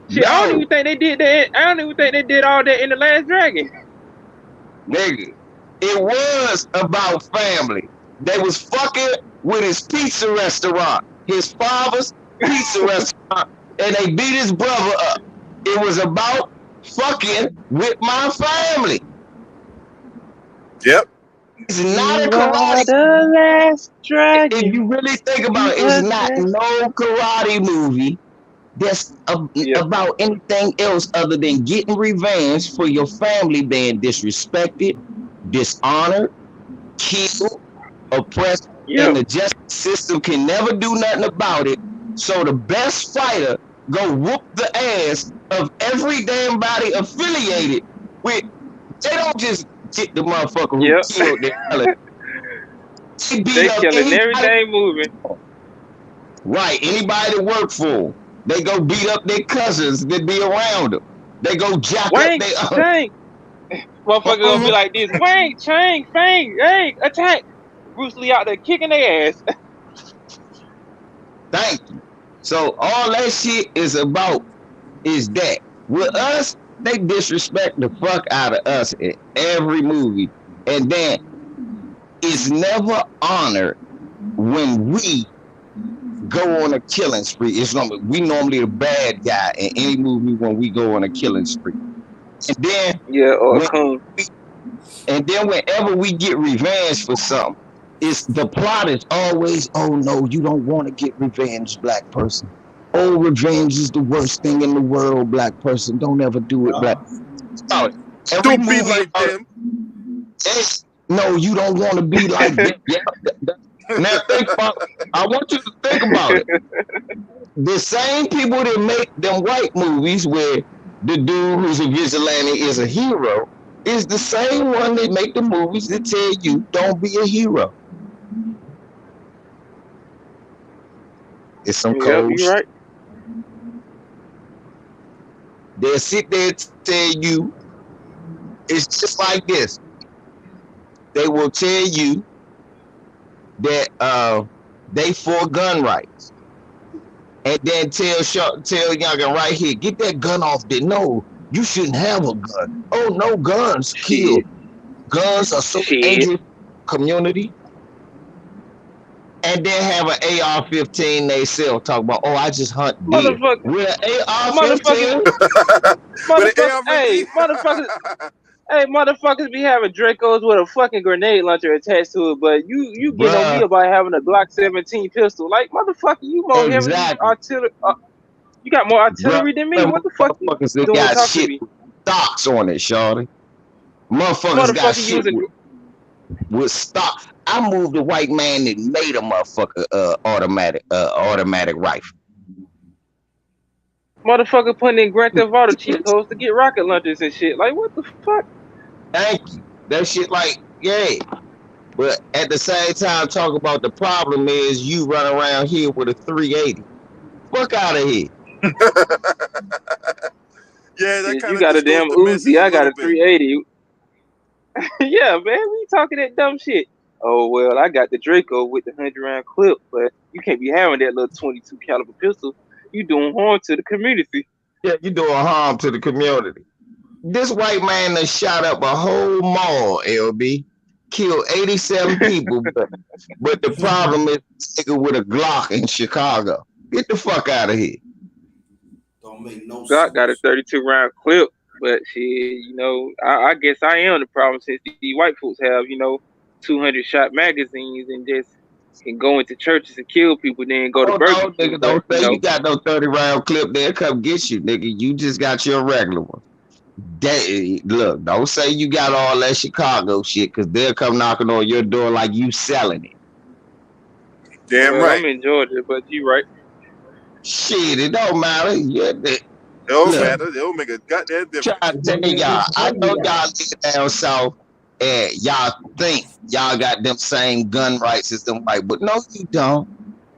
Speaker 2: Shit, no. I don't even think they did that. I don't even think they did all that in The Last Dragon.
Speaker 4: Nigga, it was about family. They was fucking with his pizza restaurant, his father's pizza restaurant, and they beat his brother up. It was about fucking with my family.
Speaker 1: Yep.
Speaker 4: It's not a karate.
Speaker 2: The Last Dragon.
Speaker 4: If you really think about it, it's not no karate movie that's about anything else other than getting revenge for your family being disrespected, dishonored, killed, oppressed, and the justice system can never do nothing about it. So the best fighter go whoop the ass of every damn body affiliated with. They don't just get the motherfucker who killed their
Speaker 2: They killing everything moving.
Speaker 4: Right, anybody that work for them. They go beat up their cousins that be around them. They go jack
Speaker 2: Wank,
Speaker 4: up their
Speaker 2: Chang. Motherfucker gonna be like this. Wank, Chang, Fang, hey, attack. Bruce Lee out there kicking their ass.
Speaker 4: Thank you. So all that shit is about is that. With us, they disrespect the fuck out of us in every movie. And then it's never honored when we go on a killing spree. We normally the bad guy in any movie when we go on a killing spree. And then whenever we get revenge for something, the plot is always, oh no, you don't want to get revenge, black person. Oh, revenge is the worst thing in the world, black person. Don't ever do it, black.
Speaker 1: Don't be like them.
Speaker 4: No, you don't want to be like them. Now think about it. I want you to think about it. The same people that make them white movies where the dude who's a vigilante is a hero is the same one that make the movies that tell you don't be a hero. It's some cold shit.
Speaker 2: Right.
Speaker 4: They'll sit there and tell you it's just like this. They will tell you that they for gun rights, and then tell Youngin right here, get that gun off there. No, you shouldn't have a gun. Oh no, guns kill. Guns are so dangerous community. And then have an AR-15 they sell. Talk about, oh, I just hunt deer. With an AR-15?
Speaker 2: Motherfuckers be having Dracos with a fucking grenade launcher attached to it, but you get on me about having a Glock 17 pistol. Like, motherfucker, you more heavy artillery. You got more artillery than me. What the fuck you doing
Speaker 4: got shit with stocks on it, shorty. Motherfuckers got shit with stock. I moved the white man that made a motherfucker automatic rifle.
Speaker 2: Motherfucker putting in Grand Theft Auto cheat codes to get rocket launchers and shit. Like, what the fuck?
Speaker 4: Thank you. That shit like, yeah. But at the same time, talk about the problem is you run around here with a 380. Fuck out of here.
Speaker 1: Yeah, that kind
Speaker 2: you got a damn Uzi. I got a 380. Yeah, man, we talking that dumb shit. Oh well, I got the Draco with the 100-round clip, but you can't be having that little 22 caliber pistol. You doing harm to the community.
Speaker 4: Yeah, you doing harm to the community. This white man that shot up a whole mall, LB, killed 87 people, but the problem is nigga with a Glock in Chicago. Get the fuck out of here.
Speaker 3: Don't make no
Speaker 2: Glock got a
Speaker 3: sense.
Speaker 2: 32 round clip, but shit, I guess I am the problem since these white folks have 200 shot magazines and just can go into churches and kill people, then go to
Speaker 4: Oh no,
Speaker 2: Burger King.
Speaker 4: nigga,
Speaker 2: But
Speaker 4: don't say you got no 30 round clip there. Come get you, nigga. You just got your regular one. Look, don't say you got all that Chicago shit, because they'll come knocking on your door like you selling it.
Speaker 1: Damn
Speaker 2: well,
Speaker 1: right.
Speaker 2: I'm in Georgia, but you right.
Speaker 4: Shit, it don't matter.
Speaker 1: It don't
Speaker 4: Look,
Speaker 1: matter. It don't make a goddamn
Speaker 4: trying
Speaker 1: difference.
Speaker 4: to tell y'all, I know y'all live down south and y'all think y'all got them same gun rights as them white, but no, you don't.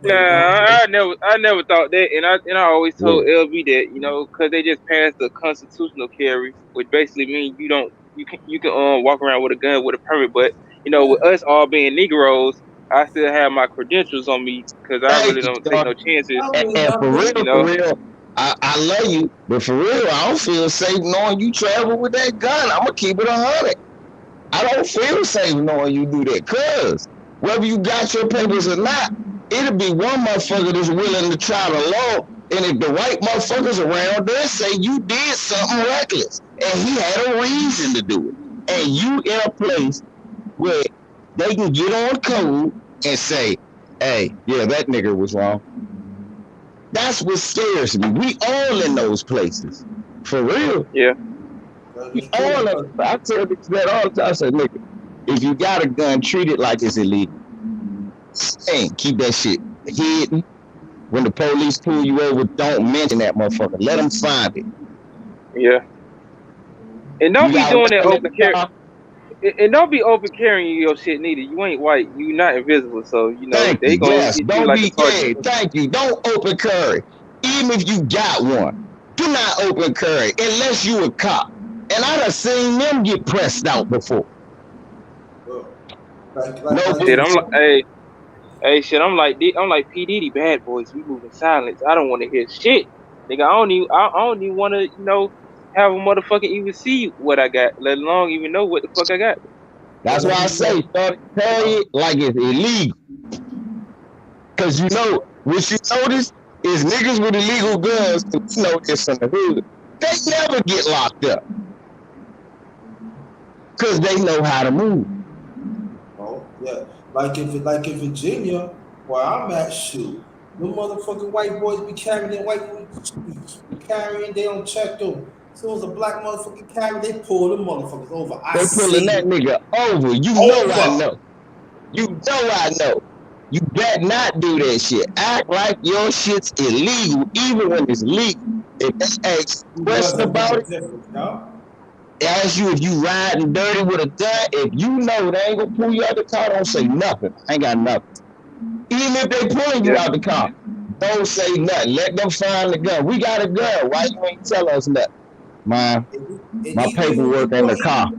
Speaker 2: Nah, I never thought that, and I always told LB that because they just passed the constitutional carry, which basically means you can walk around with a gun with a permit, but with us all being Negroes, I still have my credentials on me because I really don't take no chances.
Speaker 4: And for real, I love you, but for real, I don't feel safe knowing you travel with that gun. I'm gonna keep it 100. I don't feel safe knowing you do that, cause whether you got your papers or not, it'll be one motherfucker that's willing to try the law, and if the white motherfuckers around, they'll say you did something reckless, and he had a reason to do it, and you in a place where they can get on code and say, hey, yeah, that nigga was wrong. That's what scares me. We all in those places. For real.
Speaker 2: Yeah.
Speaker 4: We all in, I tell that all the time. I say, nigga, if you got a gun, treat it like it's illegal. And keep that shit hidden. When the police pull you over, don't mention that motherfucker. Let them find it.
Speaker 2: Yeah. And don't be doing that open carry. And don't be open carrying your shit neither. You ain't white. You not invisible. So they gonna hit you like a target.
Speaker 4: Thank you. Don't open carry. Even if you got one, do not open carry unless you a cop. And I done seen them get pressed out before.
Speaker 2: Shit, I'm like, hey, shit, I'm like P Diddy, bad boys. We move in silence. I don't want to hear shit, nigga. I don't even want to, have a motherfucker even see what I got, let alone even know what the fuck I got.
Speaker 4: That's why I say start carry it like it's illegal. Cause what you notice is niggas with illegal guns, and you know this from the hood, they never get locked up. Cause they know how to move.
Speaker 3: Oh, yeah. Like in Virginia, where I'm at, shoot, them motherfucking white boys be carrying their white boys be carrying, they don't check them. As soon as a black motherfucker carry, they pull them motherfuckers over.
Speaker 4: They pulling that nigga over. You know I know. You know I know. You better not do that shit. Act like your shit's illegal, even when it's legal. If they ask a question about it, ask you if you riding dirty with a gun, if you know they ain't gonna pull you out the car, don't say nothing. I ain't got nothing. Even if they pulling you out the car, don't say nothing. Let them find the gun. We got a gun. Why you ain't tell us nothing? My paperwork in the car.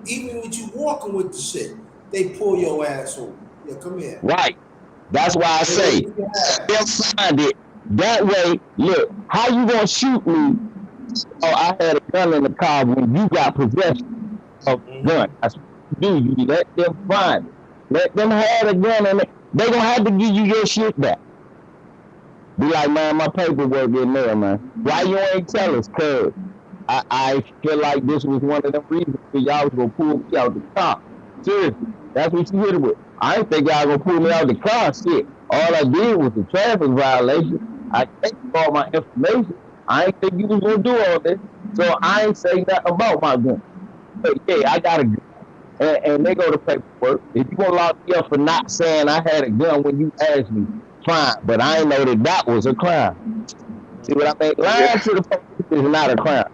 Speaker 3: Even with you walking with the shit, they pull your ass over. Yeah, come here.
Speaker 4: Right. That's why I say, they'll find it. That way, look, how you gonna shoot me? Oh, I had a gun in the car when you got possession of a gun. That's what you do. You let them find it. Let them have a gun in it. They gonna have to give you your shit back. Be like, man, my paperwork in there, man. Why you ain't tell us? Cause I feel like this was one of the reasons for y'all was gonna pull me out the car. Seriously, that's what you hit it with. I didn't think y'all gonna pull me out the car. Shit, all I did was a traffic violation. I gave you all my information. I ain't think you was gonna do all this, so I ain't say nothing about my gun. But yeah, I got a gun, and they go to paperwork. If you gonna lock me up for not saying I had a gun when you asked me, fine. But I ain't know that was a crime. See what I mean? Lying to the police is not a crime.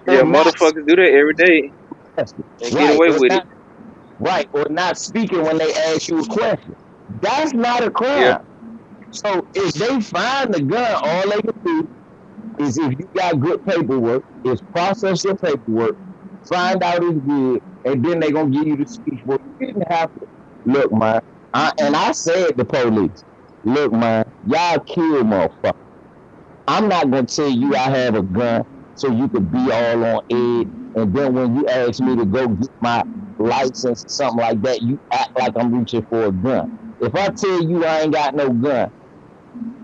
Speaker 2: Yeah, motherfuckers do that every day and get away with it.
Speaker 4: Right, or not speaking when they ask you a question. That's not a crime.
Speaker 2: Yeah.
Speaker 4: So if they find the gun, all they can do is, if you got good paperwork, is process your paperwork, find out it's good, and then they gonna give you the speech. Well, you didn't have to. Look, man, I said to police, look, man, y'all kill motherfucker. I'm not gonna tell you I have a gun so you could be all on edge. And then when you ask me to go get my license or something like that, you act like I'm reaching for a gun. If I tell you I ain't got no gun,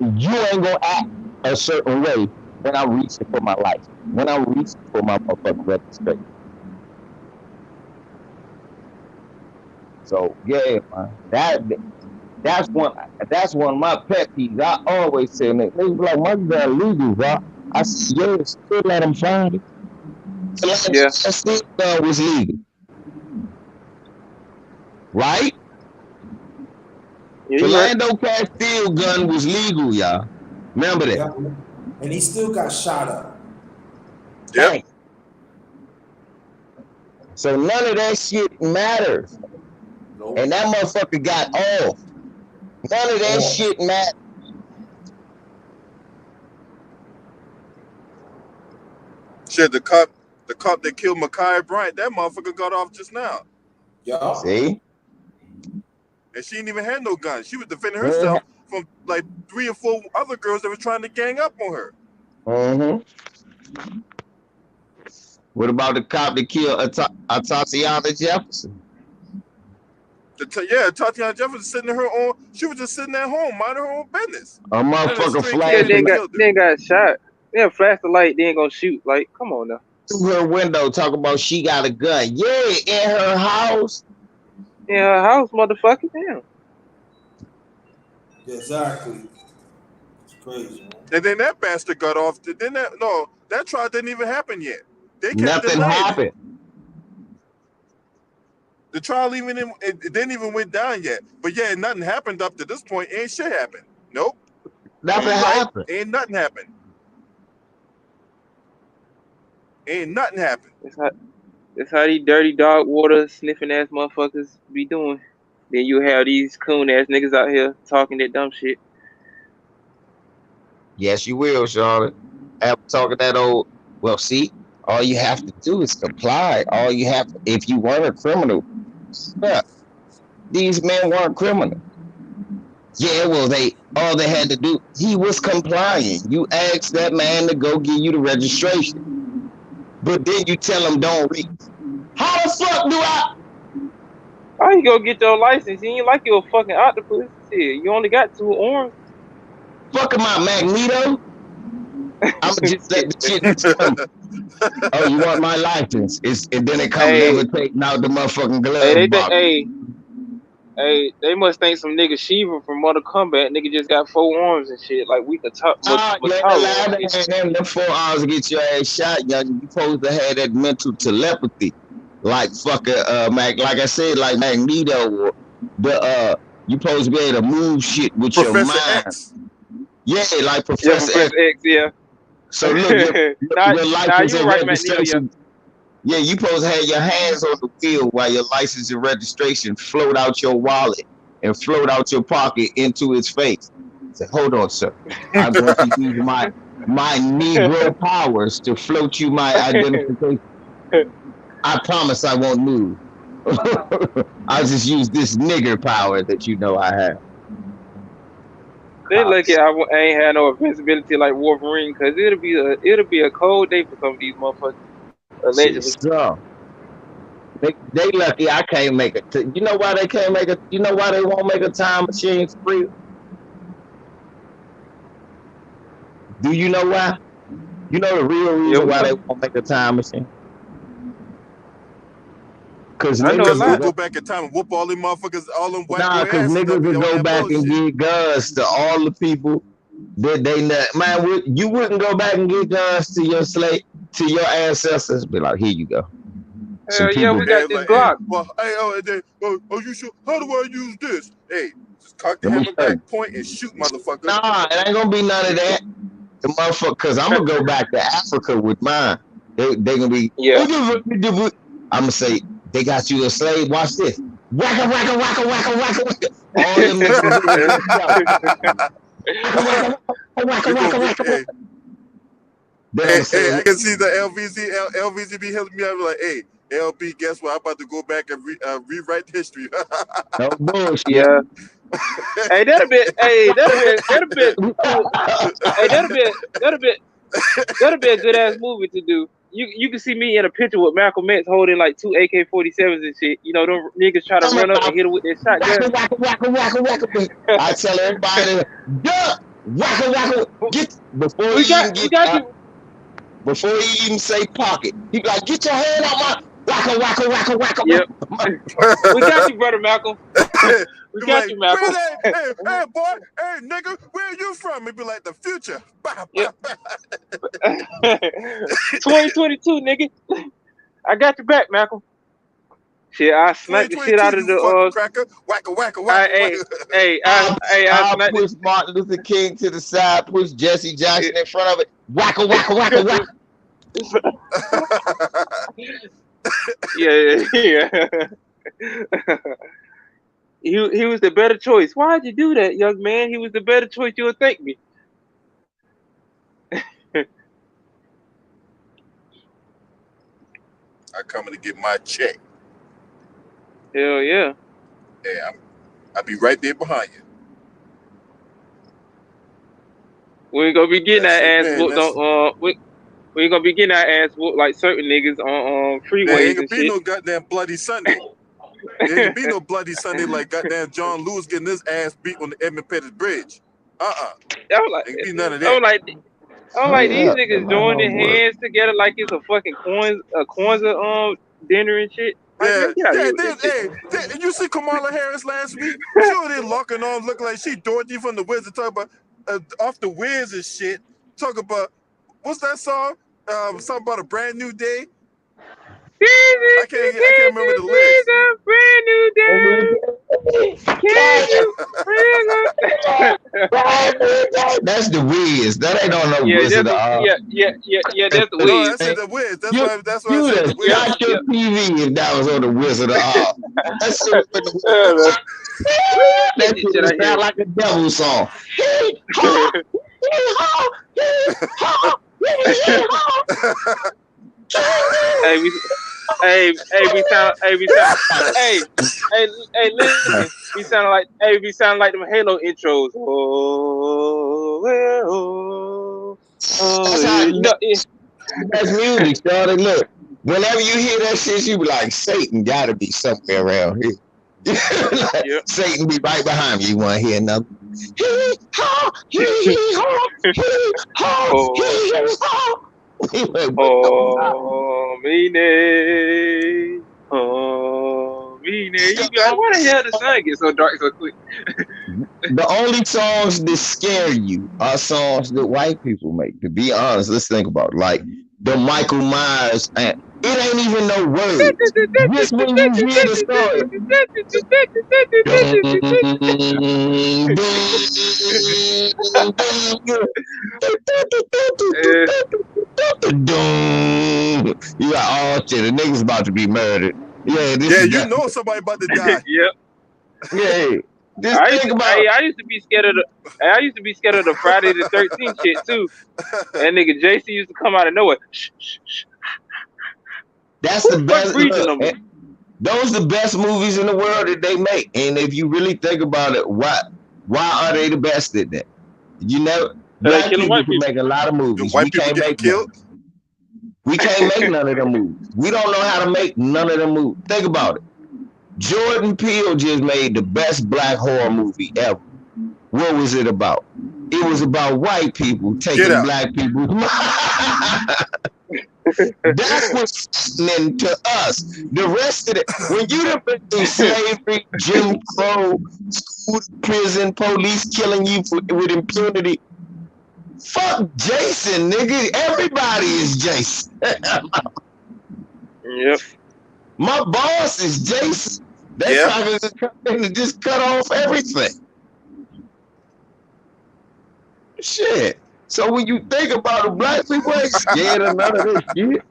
Speaker 4: you ain't gonna act a certain way when I'm reaching for my license, when I'm reaching for my motherfucking registration. So yeah, man, that's one of my pet peeves. I always say, niggas like, my gun legal, bro. I said, yeah, still let them find it.
Speaker 2: Yeah.
Speaker 4: Still gun was legal, right?
Speaker 2: Yeah, you right.
Speaker 4: Philando Castile gun was legal, y'all. Remember that?
Speaker 3: Yeah. And he still got shot up.
Speaker 1: Yep.
Speaker 4: Right. So none of that shit matters.
Speaker 3: Nope.
Speaker 4: And that motherfucker got off. None of that shit matters.
Speaker 1: Shit, the cop that killed Ma'Khia Bryant, that motherfucker got off just now.
Speaker 3: Yeah.
Speaker 4: See?
Speaker 1: And she didn't even have no gun. She was defending herself from like 3 or 4 other girls that were trying to gang up on her.
Speaker 4: Mm-hmm. What about the cop that killed Tatiana Jefferson?
Speaker 1: Tatiana Jefferson sitting in her own. She was just sitting at home, minding her own business.
Speaker 4: A motherfucker
Speaker 2: Yeah,
Speaker 4: flashed
Speaker 2: then got shot. Yeah, flash the light, then gonna shoot. Like, come on now.
Speaker 4: through her window, talk about she got a gun. Yeah, in her house.
Speaker 2: In her house, motherfucker. Damn.
Speaker 3: Exactly. It's crazy, man.
Speaker 1: And then that bastard got off. That trial didn't even happen yet. They kept
Speaker 4: Nothing
Speaker 1: delaying
Speaker 4: happened.
Speaker 1: it. The trial it didn't even went down yet. But yeah, nothing happened up to this point. Ain't shit happened. Nope.
Speaker 4: Nothing happened.
Speaker 1: Ain't nothing happened. Ain't nothing happened.
Speaker 2: That's how these dirty dog water sniffing ass motherfuckers be doing. Then you have these coon ass niggas out here talking that dumb shit.
Speaker 4: Yes, you will, Charlotte. After talking that old, well, see, all you have to do is comply. All you have, if you weren't a criminal, these men weren't criminals. Yeah, well, all they had to do, he was complying. You asked that man to go give you the registration, but then you tell him don't read. How the fuck do I?
Speaker 2: How you go get your license? You ain't like you a fucking octopus. Shit, you only got 2 arms.
Speaker 4: Fuck my Magneto. I'm just let the shit. Oh, you want my license? And then it comes never taking out the motherfucking glove box.
Speaker 2: Hey, they must think some nigga Shiva from Mortal Kombat. Nigga just got 4 arms and shit. Like we could talk.
Speaker 4: Them 4 hours to get your ass shot, young. You supposed to have that mental telepathy, like fucking like I said, like Magneto, or you supposed to be able to move shit with
Speaker 1: Professor
Speaker 4: your mind.
Speaker 1: X.
Speaker 4: Yeah, like Professor
Speaker 2: X. Yeah.
Speaker 4: So look, your license and registration. Yeah, you supposed to have your hands on the wheel while your license and registration float out your wallet and float out your pocket into his face. Say, hold on, sir. I'm going to use my Negro powers to float you my identification. I promise I won't move. I'll just use this nigger power that you know I have.
Speaker 2: They lucky I ain't had no invincibility like Wolverine, cause it'll be a cold day for some of these motherfuckers. Allegedly.
Speaker 4: So, they lucky I can't make it. You know why they can't make it? You know why they won't make a time machine for real? Do you know why? You know the real reason why they won't make a time machine? Because
Speaker 1: niggas will go back in time and whoop all them motherfuckers, all them white boy
Speaker 4: because niggas will go back and give guns to all the people that they not. Man, you wouldn't go back and give guns to your ancestors. Be like, here you go.
Speaker 2: Hell yeah, we got this Glock.
Speaker 1: You sure? How do I use this? Hey, just cock the hammer back, point, and shoot, motherfucker.
Speaker 4: Nah, it ain't gonna be none of that. The motherfucker, because I'm gonna go back to Africa with mine. They gonna be.
Speaker 2: Yeah.
Speaker 4: I'm gonna say. They got you a slave. Watch this. Wacka, wacka, wacka, wacka, wacka, wacka. All them niggas. Wacka, wacka, wacka, wacka.
Speaker 1: Hey, I can see the LVZ be helping me out. Like, hey, LB, guess what? I'm about to go back and rewrite history.
Speaker 4: No bullshit.
Speaker 2: Yeah. Hey, that'll be. Hey, that'll be. That'll be a good ass movie to do. You can see me in a picture with Malcolm X holding like 2 AK-47s and shit. You know, them niggas try to run up and hit him with their shotgun.
Speaker 4: I tell everybody, duck, wacka. Get before
Speaker 2: We
Speaker 4: he
Speaker 2: got
Speaker 4: even get
Speaker 2: you.
Speaker 4: before he even say pocket. He be like, get your hand out my wacka.
Speaker 2: Yep. We got you, brother Malcolm. We got
Speaker 1: like,
Speaker 2: you, Malcolm.
Speaker 1: hey, boy, hey, nigga, where you from? He'd be like, the future.
Speaker 2: Yep. 2022, nigga. I got your back, Malcolm. Shit, I sniped the shit out of the
Speaker 1: cracker. Wacka.
Speaker 4: I'll push Martin Luther King to the side, push Jesse Jackson in front of it. Wacka.
Speaker 2: Yeah. He was the better choice. Why'd you do that, young man? He was the better choice. You'll thank me.
Speaker 1: I coming to get my check.
Speaker 2: Hell yeah.
Speaker 1: Yeah, I'll be right there behind you.
Speaker 2: We ain't gonna be getting that ass whooped on we ain't gonna be getting our ass whooped like certain niggas on freeways and shit.
Speaker 1: Ain't gonna be no goddamn bloody Sunday. There ain't gonna be no bloody Sunday like goddamn John Lewis getting his ass beat on the Edmund Pettus Bridge.
Speaker 2: I'm like,
Speaker 1: ain't be none of that.
Speaker 2: I'm like these niggas joining hands together like it's a fucking Kwanzaa dinner and shit. Like,
Speaker 1: you see Kamala Harris last week? She over there locking on, looking like she Dorothy from the Wizard, talking about off the Wiz and shit. Talk about what's that song? Something about a brand new day. I can't remember the lyrics.
Speaker 2: A brand new day. Can you
Speaker 4: That's the Wiz. That ain't on no Wizard of Oz.
Speaker 2: Yeah, that's the Wiz.
Speaker 1: No, that's the Wiz. That's why I said the Wiz.
Speaker 4: Shot your TV if that was on the Wizard of Oz. That shit sound like a devil song.
Speaker 2: We sound like them Halo intros.
Speaker 4: That's music, Charlie. Look, whenever you hear that shit, you be like, Satan gotta be somewhere around here. Satan be right behind me. You want to hear another?
Speaker 2: You got why the hell the sun get so dark so quick?
Speaker 4: The only songs that scare you are songs that white people make. To be honest, let's think about it. Like the Michael Myers, and it ain't even no words. Just when you hear the you like, oh shit, the nigga's about to be murdered.
Speaker 1: You know somebody about to die.
Speaker 2: Yep.
Speaker 4: Yeah.
Speaker 2: I used to be scared of the Friday the 13th shit too. That nigga JC used to come out of nowhere.
Speaker 4: That's the best. Those are the best movies in the world that they make. And if you really think about it, why are they the best at that? You know, black people can make a lot of movies.
Speaker 1: White people get killed.
Speaker 4: We can't make none of them movies. We don't know how to make none of them movies. Think about it. Jordan Peele just made the best black horror movie ever. What was it about? It was about white people taking black people. That's what's happening to us. The rest of it, when you done been through slavery, Jim Crow, school, prison, police killing you with impunity, fuck Jason, nigga. Everybody is Jason.
Speaker 2: Yep.
Speaker 4: My boss is Jason. They trying to just cut off everything. Shit. So when you think about it, black people ain't scared of none of this shit.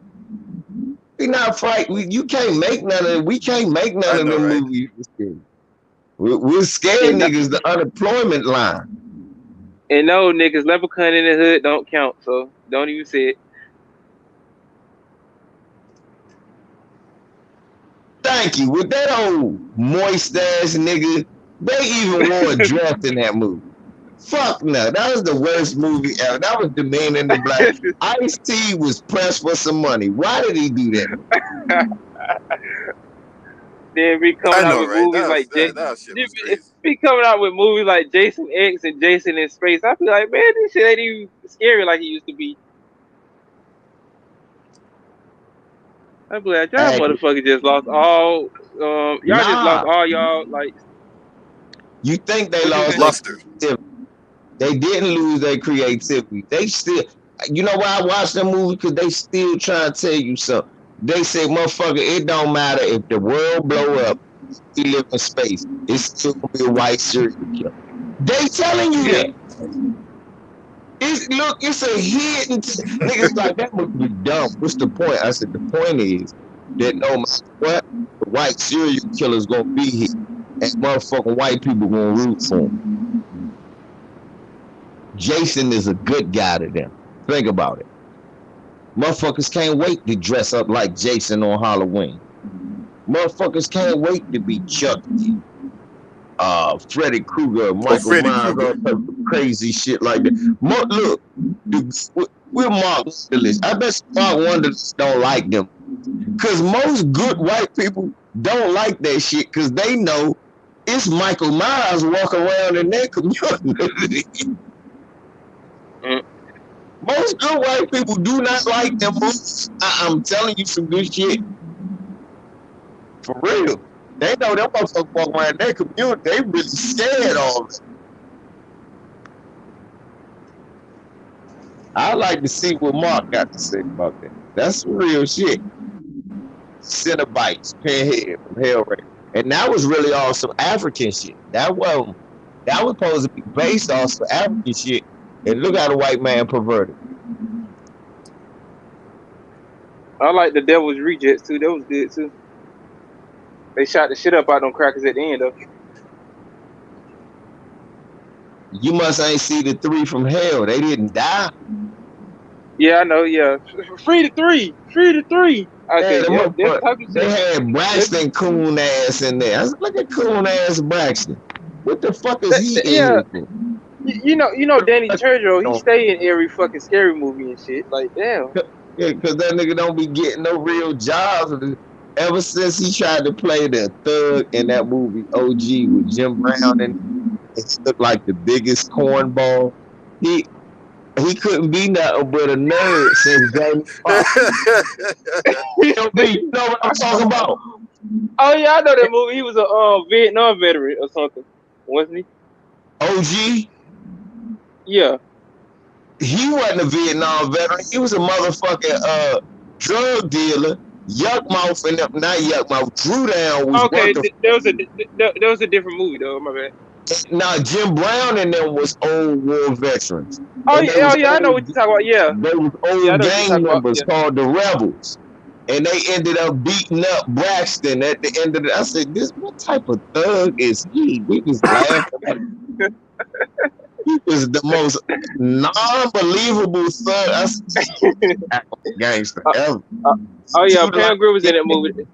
Speaker 4: We not frightened. You can't make none of it. We can't make none of them movies. We're scared niggas, the unemployment line.
Speaker 2: And no, niggas, leprechaun in the hood don't count, so don't even say it.
Speaker 4: Thank you. With that old moist ass nigga, they even wore a dress in that movie. Fuck no, that was the worst movie ever. That was demeaning the black. Ice-T was pressed for some money. Why did he do that?
Speaker 2: Then be coming
Speaker 1: I
Speaker 2: out
Speaker 1: know,
Speaker 2: with
Speaker 1: right?
Speaker 2: movies like
Speaker 1: That shit was crazy.
Speaker 2: be coming out with movies like Jason X and Jason in Space. I feel like, man, this shit ain't even scary like it used to be. I be like, y'all motherfuckers just lost all. Y'all just lost all y'all like.
Speaker 4: You think they lost
Speaker 1: luster?
Speaker 4: They didn't lose their creativity. They still, you know why I watch them movies? Because they still trying to tell you something. They say, motherfucker, it don't matter if the world blow up, we live in space. It's still gonna be a white serial killer. They telling you that. It's a hidden. Niggas like that must be dumb. What's the point? I said the point is that no matter what, the white serial killer's gonna be here, and motherfucking white people gonna root for him. Jason is a good guy to them. Think about it. Motherfuckers can't wait to dress up like Jason on Halloween. Motherfuckers can't wait to be Chucky, Freddy Krueger, Michael Myers, all type of crazy shit like that. Look, we'll mark the list. I bet Mark Wonderlist don't like them. Because most good white people don't like that shit because they know it's Michael Myers walking around in their community. Most good white people do not like them movies. I'm telling you some good shit. For real. They know them motherfuckers walk around their community. They really scared of it. I like to see what Mark got to say about that. That's some real shit. Cenobites, Pinhead from Hellraiser. And that was really also African shit. That was supposed to be based off some African shit. And look how the white man perverted.
Speaker 2: I like the Devil's Rejects too. That was good too. They shot the shit up out them crackers at the end though.
Speaker 4: You must ain't see the 3 from hell. They didn't die.
Speaker 2: Yeah, I know. Yeah, free the 3. Okay,
Speaker 4: they had Braxton coon ass in there. I said, look at coon ass Braxton. What the fuck is he in here for?
Speaker 2: You know, Danny Trejo, he stay in every fucking scary movie and shit. Like, damn.
Speaker 4: Yeah, because that nigga don't be getting no real jobs. Ever since he tried to play the thug in that movie OG with Jim Brown, and it looked like the biggest cornball. He couldn't be nothing but a nerd since Jamie Foxx. You know what I'm talking about?
Speaker 2: Oh yeah, I know that movie. He was a Vietnam veteran or something, wasn't he?
Speaker 4: OG?
Speaker 2: Yeah.
Speaker 4: He wasn't a Vietnam veteran. He was a motherfucking drug dealer. Yuckmouth and not Yuckmouth. Drew Down was
Speaker 2: there was a different movie though. My bad.
Speaker 4: Now Jim Brown and them was old war veterans.
Speaker 2: Oh yeah, I know what you're talking about. Yeah,
Speaker 4: they was old gang members called the Rebels, and they ended up beating up Braxton at the end of the. I said, what type of thug is he? We was laughing. He was the most non-believable thug. I said, gangster ever.
Speaker 2: Oh yeah, Pam Grier was in that movie.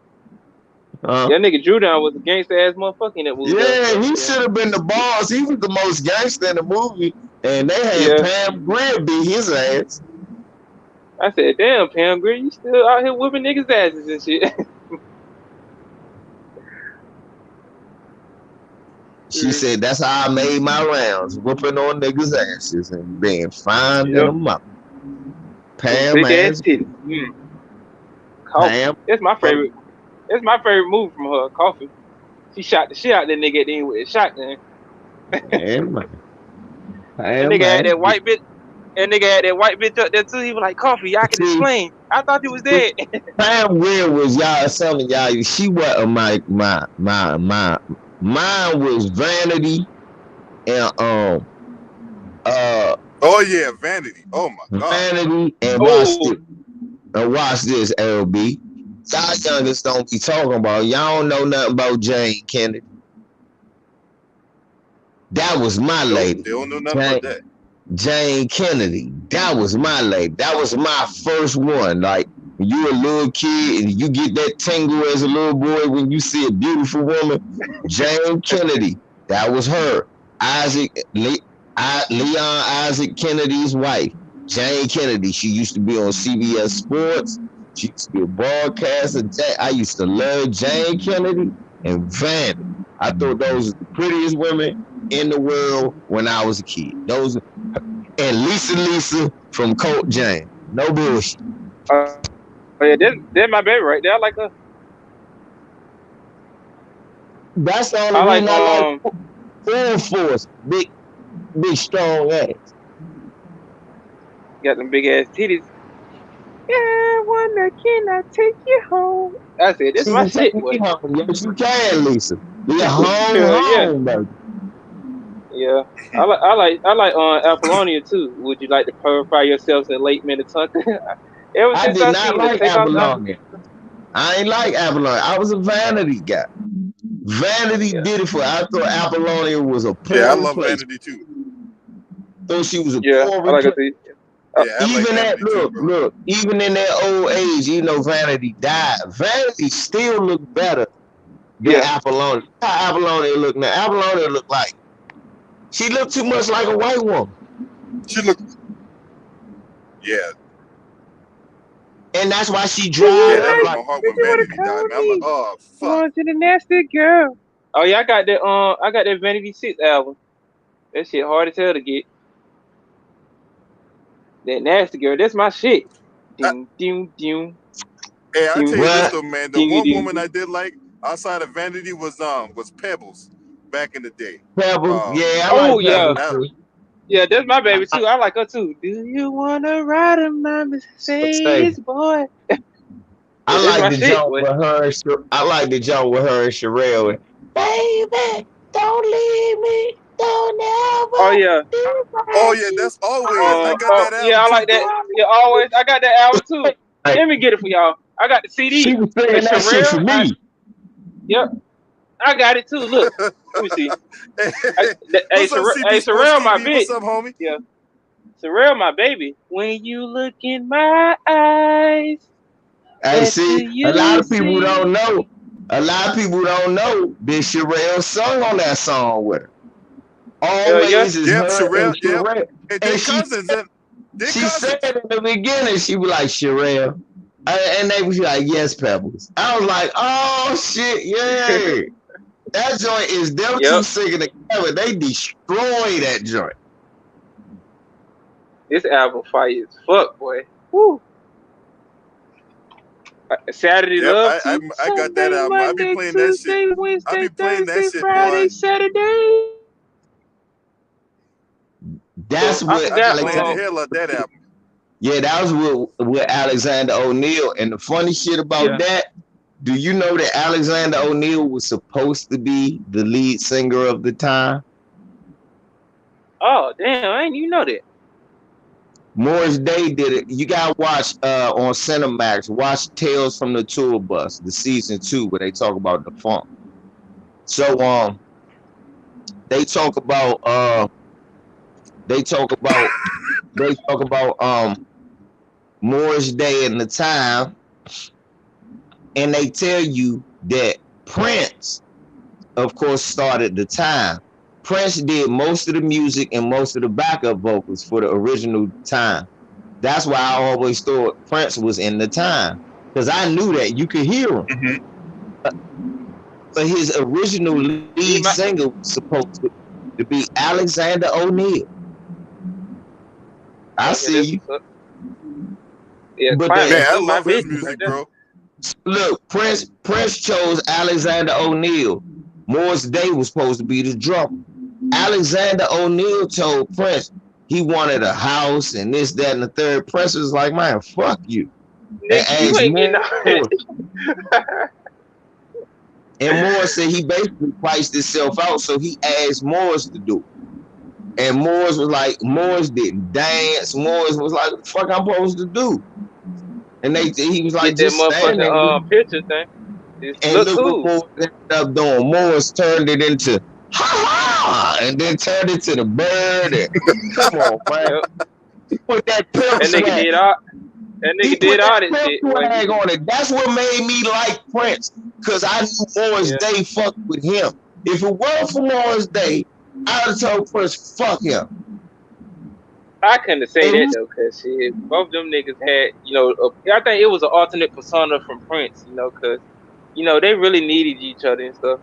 Speaker 2: That nigga Drew Down was a gangster ass motherfucker in that movie.
Speaker 4: Yeah, he should have been the boss. He was the most gangster in the movie, and they had Pam Grier beat his ass.
Speaker 2: I said, damn, Pam Grier, you still out here whooping niggas' asses and shit.
Speaker 4: She said, that's how I made my rounds, whooping on niggas' asses and being fine in them up. Pam ass.
Speaker 2: Pam. That's my favorite. That's my favorite move from her. Coffee. She shot the shit out that nigga at the end with a shotgun.
Speaker 4: Pam.
Speaker 2: That nigga had that white bitch. That nigga had that white bitch up there too. He was like, "Coffee, I can explain. I thought he was dead."
Speaker 4: Pam Grier was y'all telling y'all. She wasn't mine was Vanity and
Speaker 1: oh yeah, Vanity. Oh my god.
Speaker 4: Vanity and watch this, LB. Y'all youngest don't be talking about. Y'all don't know nothing about Jane Kennedy. That was my lady.
Speaker 1: They don't know nothing about that.
Speaker 4: Jane Kennedy. That was my lady. That was my first one. Like, when you a little kid and you get that tingle as a little boy when you see a beautiful woman, Jane Kennedy. That was her. Isaac Leon Isaac Kennedy's wife, Jane Kennedy. She used to be on CBS Sports. She used to be a broadcaster. I used to love Jane Kennedy and Vanity. I thought those were the prettiest women in the world when I was a kid. Those and Lisa from Colt Jane. No bullshit.
Speaker 2: Oh yeah, they're my baby right there. I like her.
Speaker 4: That's the only
Speaker 2: I like
Speaker 4: reason I like Full Force. Big strong ass.
Speaker 2: got them big ass titties. Yeah, can I take you home? That's it. This is my shit, boy.
Speaker 4: Yes, you can, Lisa. You're home, baby.
Speaker 2: Yeah, I like Apollonia too. Would you like to purify yourselves in Lake Minnetonka?
Speaker 4: I did not like Apollonia. I ain't like Apollonia. I was a Vanity guy. Vanity did it for. I thought Apollonia was a poor
Speaker 1: I love
Speaker 4: place.
Speaker 1: Vanity too.
Speaker 4: Thought she was a
Speaker 2: poor
Speaker 4: I like
Speaker 2: it.
Speaker 4: Even like look, even in their old age, even though Vanity died, Vanity still looked better than Apollonia. How Apollonia look now? Apollonia looked like she looked too much like a white woman.
Speaker 1: She looked,
Speaker 4: and that's why she dried up.
Speaker 1: That my heart when Vanity died, man. I'm like, oh fuck.
Speaker 2: Going to the nasty girl. Oh yeah, I got that Vanity 6 album. That shit hard as hell to get. That nasty girl, that's my shit. Ding, ding, ding.
Speaker 1: Hey, I tell you this though, man. The one woman I did like outside of Vanity was Pebbles back in the day.
Speaker 4: Pebbles, yeah, I like Pebbles.
Speaker 2: Yeah, that's my baby too. I like her too. Do you wanna ride a my Mercedes, boy?
Speaker 4: I like the jump with her. I like the jump with her and Sherelle. Baby, don't leave me. Don't ever.
Speaker 2: Oh yeah.
Speaker 1: Oh yeah, that's always. I got that album.
Speaker 2: Yeah, I like that. Yeah, always. I got that album too. Let me get it for y'all. I got the CD.
Speaker 4: She was saying that shit for me.
Speaker 2: Yep. I got it too. Look. Let me see. Hey, Sherelle, my bitch.
Speaker 1: What's up, homie?
Speaker 2: Yeah. Sherelle, my baby. When you look in my eyes.
Speaker 4: Hey, see, a lot of people don't know. A lot of people don't know that Sherelle sung on that song with her. Always is her
Speaker 1: Sherelle.
Speaker 4: Sherelle.
Speaker 1: And she
Speaker 4: said in the beginning, she was like, Sherelle. And they was like, yes, Pebbles. I was like, oh, shit, yeah. That joint is them two singing together. They destroy that joint.
Speaker 2: This album fire as fuck, boy. Woo. Saturday Love.
Speaker 1: I got that album. I be playing that shit.
Speaker 2: Wednesday,
Speaker 1: I be playing
Speaker 2: Thursday,
Speaker 1: that shit,
Speaker 2: Friday,
Speaker 1: boy.
Speaker 2: Saturday.
Speaker 4: That's what
Speaker 1: I played the hell out that album.
Speaker 4: Yeah, that was with Alexander O'Neal. And the funny shit about that, do you know that Alexander O'Neal was supposed to be the lead singer of the time?
Speaker 2: Oh, damn, I didn't even know that.
Speaker 4: Morris Day did it. You gotta watch on Cinemax, watch Tales from the Tour Bus, the season 2, where they talk about the funk. So they talk about Morris Day and the time, and they tell you that Prince, of course, started the time. Prince did most of the music and most of the backup vocals for the original time. That's why I always thought Prince was in the time, because I knew that you could hear him.
Speaker 1: Mm-hmm.
Speaker 4: But his original lead singer was supposed to be Alexander O'Neal. I see you.
Speaker 2: Yeah,
Speaker 1: but man, I love his music, bro.
Speaker 4: Look, Prince chose Alexander O'Neal. Morris Day was supposed to be the drummer. Alexander O'Neal told Prince he wanted a house and this, that, and the third. Prince was like, man, fuck you.
Speaker 2: You ain't getting
Speaker 4: and Morris said he basically priced himself out, so he asked Morris to do it. And Morris was like, Morris didn't dance. Morris was like, what the fuck I'm supposed to do? And he was like,
Speaker 2: just stand there. Picture thing.
Speaker 4: And look cool. What Morris ended up doing. Morris turned it into ha, and then turned it to the bird. And, come on, man. He put that pimp swag.
Speaker 2: That nigga did all that shit.
Speaker 4: Swag on it. That's what made me like Prince, because I knew Morris Day fucked with him. If it weren't for Morris Day, I would have told Prince, fuck him.
Speaker 2: I couldn't say
Speaker 4: And
Speaker 2: that
Speaker 4: we-
Speaker 2: though, cause shit, both them niggas had, I think it was an alternate persona from Prince, cause they really needed each other and stuff.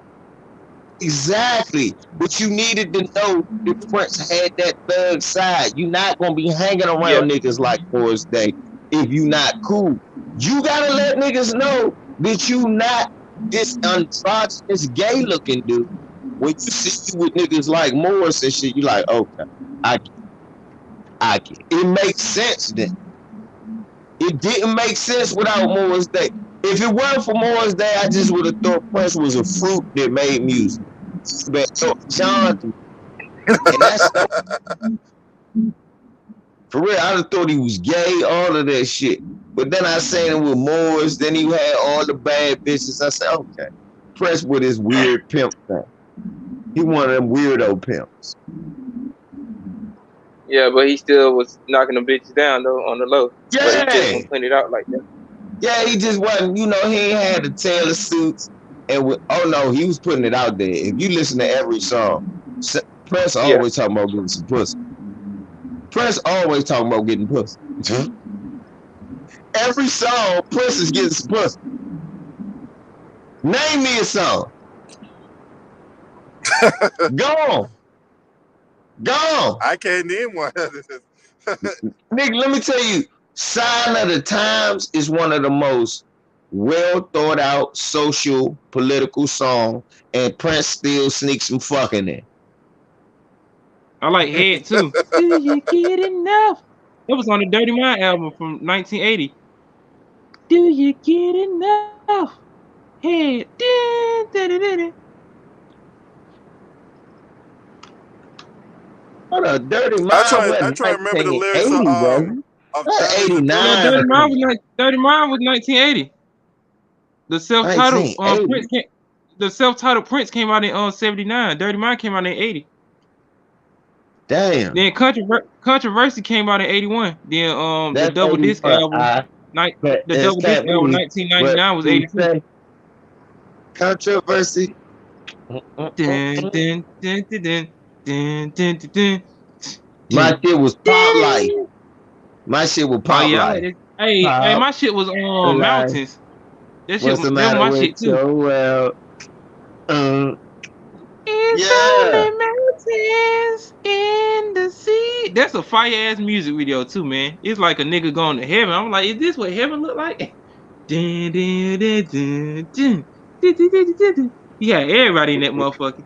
Speaker 4: exactly. But you needed to know that Prince had that thug side. You're not gonna be hanging
Speaker 2: Yeah,
Speaker 4: around niggas like Morris Day if you not cool. You gotta let niggas know that you not this androgynous gay looking dude. When you see you with niggas like Morris and shit, you like, okay, I get. It makes sense then. It didn't make sense without Morris Day. If it weren't for Morris Day, I just would have thought Prince was a fruit that made music. But John, and that's for real. I just thought he was gay, all of that shit. But then I seen him with Morris. Then he had all the bad bitches. I said, okay, Prince with his weird pimp thing. He one of them weirdo pimps.
Speaker 2: yeah, but he still was knocking them bitches down though on the low. But he just
Speaker 4: Yeah,
Speaker 2: won't put it out like that.
Speaker 4: yeah. He just wasn't. He ain't had the tailor suits. And oh no, he was putting it out there. If you listen to every song, Prince
Speaker 2: Yeah,
Speaker 4: always talking about getting some pussy. Prince always talking about getting pussy. Every song, Prince is getting some pussy. Name me a song. Go on. Go on.
Speaker 1: I can't name one.
Speaker 4: Nigga, let me tell you, Sign of the Times is one of the most well thought out social, political songs, and Prince still sneaks some fucking in.
Speaker 5: I like Head too. Do you get enough? That was on the Dirty Mind album from 1980. Do you get enough? Head.
Speaker 4: What a Dirty Mind
Speaker 1: I try
Speaker 4: was
Speaker 1: to remember the lyrics
Speaker 4: 1980,
Speaker 1: of
Speaker 4: Not
Speaker 1: Diamonds and
Speaker 4: 89.
Speaker 5: Yeah,
Speaker 1: Brilliant.
Speaker 5: Dirty Mind was 1980. The self-titled
Speaker 4: 1980.
Speaker 5: Prince came out in 79. Dirty Mind came out in 80.
Speaker 4: Damn.
Speaker 5: Then Controversy came out in 81. Then the
Speaker 4: That's
Speaker 5: Double Disc
Speaker 4: 81.
Speaker 5: album,
Speaker 4: But
Speaker 5: the
Speaker 4: it's
Speaker 5: Double Disc
Speaker 4: can't
Speaker 5: album
Speaker 4: be.
Speaker 5: 1999 was
Speaker 4: But
Speaker 5: 82.
Speaker 4: Controversy.
Speaker 5: Dun, dun, dun, dun, dun, dun, dun, dun, dun.
Speaker 4: My shit was Pop Life. My shit was
Speaker 5: Oh
Speaker 4: Pop
Speaker 5: yeah, I like
Speaker 4: Life.
Speaker 5: this. Hey,
Speaker 4: Pop
Speaker 5: my shit was
Speaker 4: Life.
Speaker 5: Mountains. That
Speaker 4: What's the
Speaker 5: was
Speaker 4: matter
Speaker 5: my
Speaker 4: with
Speaker 5: shit too.
Speaker 4: your world?
Speaker 5: It's
Speaker 4: Yeah.
Speaker 5: only mountains in the sea. That's a fire ass music video too, man. It's like a nigga going to heaven. I'm like, is this what heaven look like? Dun, dun, dun, dun, dun. Dun, dun, dun, dun, dun. You got everybody in that motherfucker.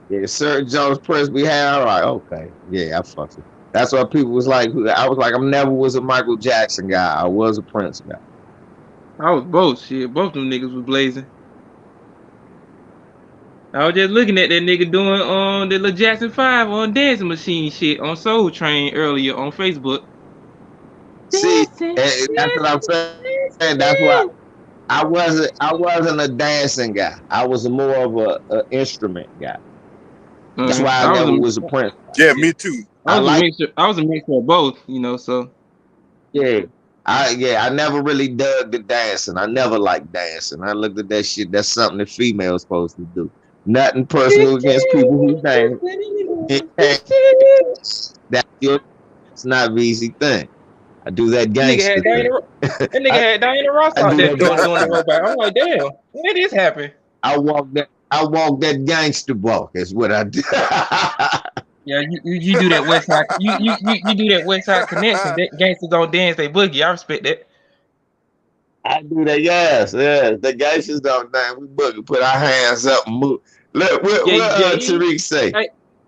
Speaker 4: Yeah, Sir Jones Prince we had. All right, okay. Yeah, I fucked it. That's why people was like, I was like, I never was a Michael Jackson guy. I was a Prince guy.
Speaker 5: I was both shit. Both them niggas was blazing. I was just looking at that nigga doing the Lil Jackson 5 on Dancing Machine shit on Soul Train earlier on Facebook.
Speaker 4: See,
Speaker 5: Dancing,
Speaker 4: and that's what I'm saying. That's why I wasn't a dancing guy. I was more of a instrument guy. That's why I never was a Prince.
Speaker 1: Yeah, me too.
Speaker 5: I was a mixture of both, so.
Speaker 4: Yeah. I never really dug the dancing. I never liked dancing. I looked at that shit. That's something that females supposed to do. Nothing personal against people who dance. It's not an easy thing. I do that gangster thing.
Speaker 5: That nigga had Diana Ross out there doing the robot. I'm like, damn, when did this happen?
Speaker 4: I walk that gangster walk. That's what I do.
Speaker 5: Yeah, you do that West Side. You do that West Side connection. That gangsters don't dance, they boogie. I respect that.
Speaker 4: I do that. Yes. The gangsters don't dance. We boogie. Put our hands up and move. Look, what Tariq say?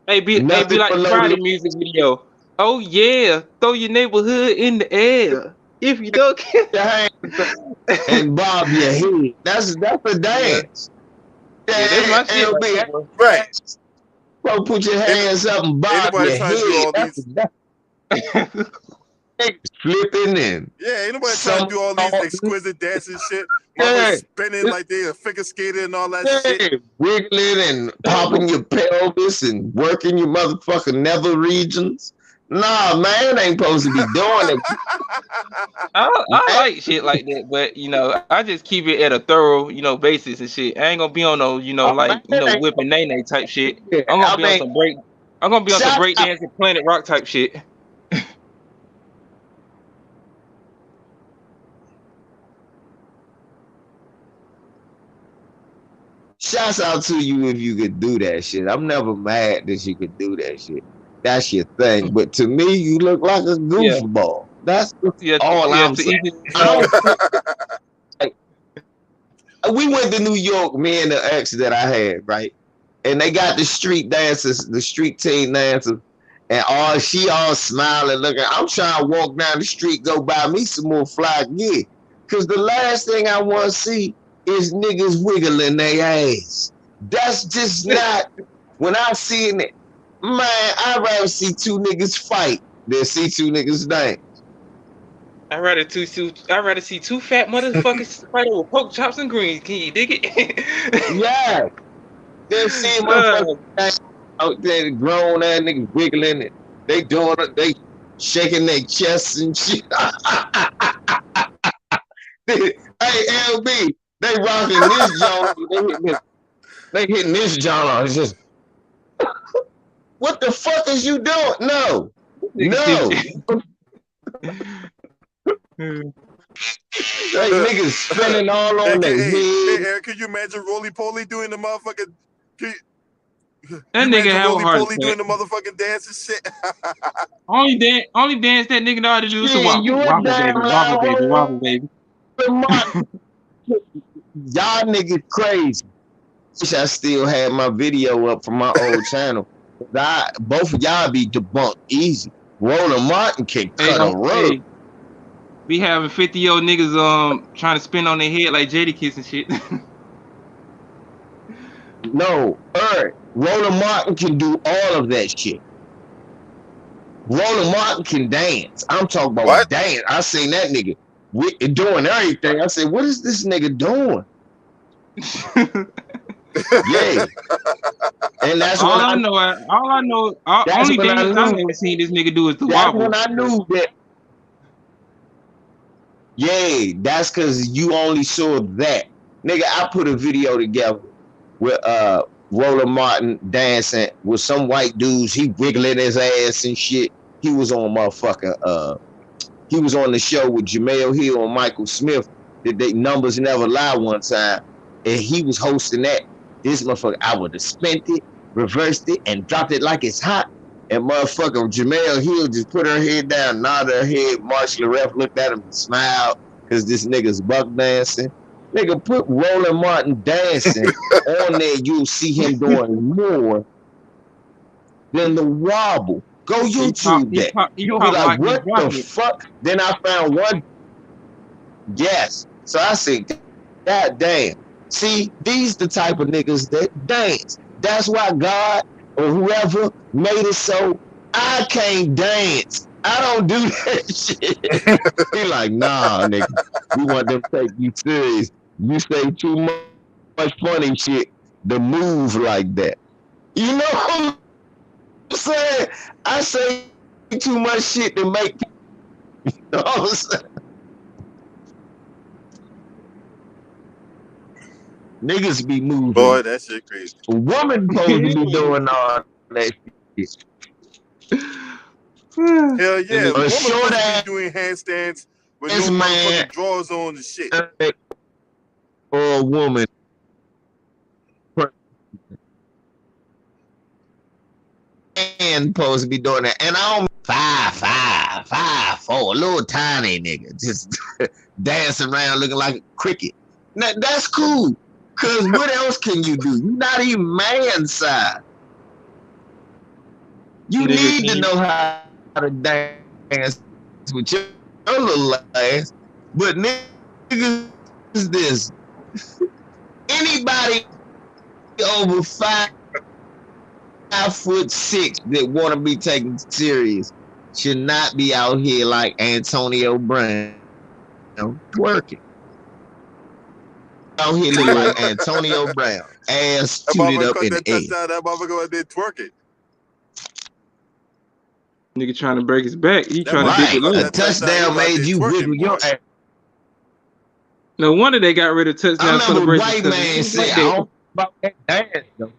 Speaker 5: Hey, be like the Friday music video. Oh yeah, throw your neighborhood in the air. If you don't care,
Speaker 4: your hands and bob your head. That's a dance.
Speaker 5: Yeah, that's my shit.
Speaker 1: Right.
Speaker 4: Bro, put your hands up and bob your head. Flipping in.
Speaker 1: Yeah, ain't nobody trying to do all these exquisite dancing shit. Motherfuckers spinning like they a figure skater and all that shit.
Speaker 4: Wiggling and popping your pelvis and working your motherfucking nether regions. Nah, man, ain't supposed to be doing it.
Speaker 2: I like shit like that, but I just keep it at a thorough, basis and shit. I ain't gonna be on no, whipping nay type shit. I'm gonna be on some break dancing Planet Rock type shit.
Speaker 4: shouts out to you if you could do that shit. I'm never mad that you could do that shit. That's your thing. But to me, you look like a
Speaker 5: Yeah,
Speaker 4: goofball. That's
Speaker 5: yeah,
Speaker 4: all
Speaker 5: yeah.
Speaker 4: I'm
Speaker 5: To
Speaker 4: saying.
Speaker 5: each his
Speaker 4: I
Speaker 5: own.
Speaker 4: don't like, we went to New York, me and the ex that I had, right? And they got the street dancers, the street team dancers, and she all smiling, looking. I'm trying to walk down the street, go buy me some more fly gear. Cause the last thing I want to see is niggas wiggling their ass. That's just not when I see it, man, I'd rather see two niggas fight than see two niggas dance.
Speaker 5: I'd rather see two fat motherfuckers fight over pork chops and greens. Can you dig it?
Speaker 4: Yeah. Then see
Speaker 5: uh,
Speaker 4: motherfuckers out there, grown ass niggas wiggling it. They doing it, they shaking their chests and shit. Hey, LB, they rocking this joint. They hitting this joint. It's just, what the fuck is you doing? No. Like niggas spinning all on their head.
Speaker 1: Hey, Eric, could you imagine Roly Poly doing the motherfucking?
Speaker 5: That nigga have a heart
Speaker 1: Poly doing the motherfucking dance and shit.
Speaker 5: only dance that nigga know how to do is a
Speaker 4: you
Speaker 5: wobble,
Speaker 4: damn
Speaker 5: wobble, baby.
Speaker 4: Y'all niggas crazy. Wish I still had my video up from my old channel. Both of y'all be debunked easy. Roland Martin can cut a rug.
Speaker 5: Be having 50-year-old niggas trying to spin on their head like Jadakiss and shit.
Speaker 4: No, Roland Martin can do all of that shit. Roland Martin can dance. I'm talking about dance. I seen that nigga doing everything. I said, what is this nigga doing? Yeah. And that's
Speaker 5: all I know. Only dance I've ever seen this nigga do is the wobble.
Speaker 4: When I knew that. Yeah, that's because you only saw that. Nigga, I put a video together with Roland Martin dancing with some white dudes. He wiggling his ass and shit. He was on he was on the show with Jamel Hill and Michael Smith. That they Numbers Never Lie one time. And he was hosting that. This motherfucker, I would have spent it, reversed it, and dropped it like it's hot. And motherfucker Jamel Hill just put her head down, nodded her head. Marshall Ref looked at him and smiled because this nigga's buck dancing. Nigga, put Roland Martin dancing on there. You'll see him doing more than the wobble. Go YouTube that. You'll be like, what the fuck? Then I found one. Yes. So I said, God damn. See, these the type of niggas that dance. That's why God or whoever made it so I can't dance. I don't do that shit. He like, nah, nigga. We want them to take you serious. You say too much funny shit to move like that. You know what I'm saying? I say too much shit to make people. You know what I'm saying? Niggas be moving.
Speaker 1: Boy, that shit crazy.
Speaker 4: A woman supposed to be doing all that shit.
Speaker 1: Hell yeah. Woman supposed to be doing handstands with no motherfucking drawers on and shit.
Speaker 4: Or a woman. And supposed to be doing that. And I don't 5'4", a little tiny nigga. Just dancing around looking like a cricket. Now, that's cool. Cause what else can you do? You're not even man size. You need to know how to dance with your little ass. But niggas is this. Anybody over 5'6" that want to be taken serious should not be out here like Antonio Brown twerking. Out here looking like Antonio Brown, ass tooted up in the air.
Speaker 1: That motherfucker out there twerking.
Speaker 5: Nigga trying to break his back. He trying to get
Speaker 4: the touchdown made you wiggle your ass.
Speaker 5: No wonder they got rid of touchdown celebrations.
Speaker 4: White man said, I don't about that dance though.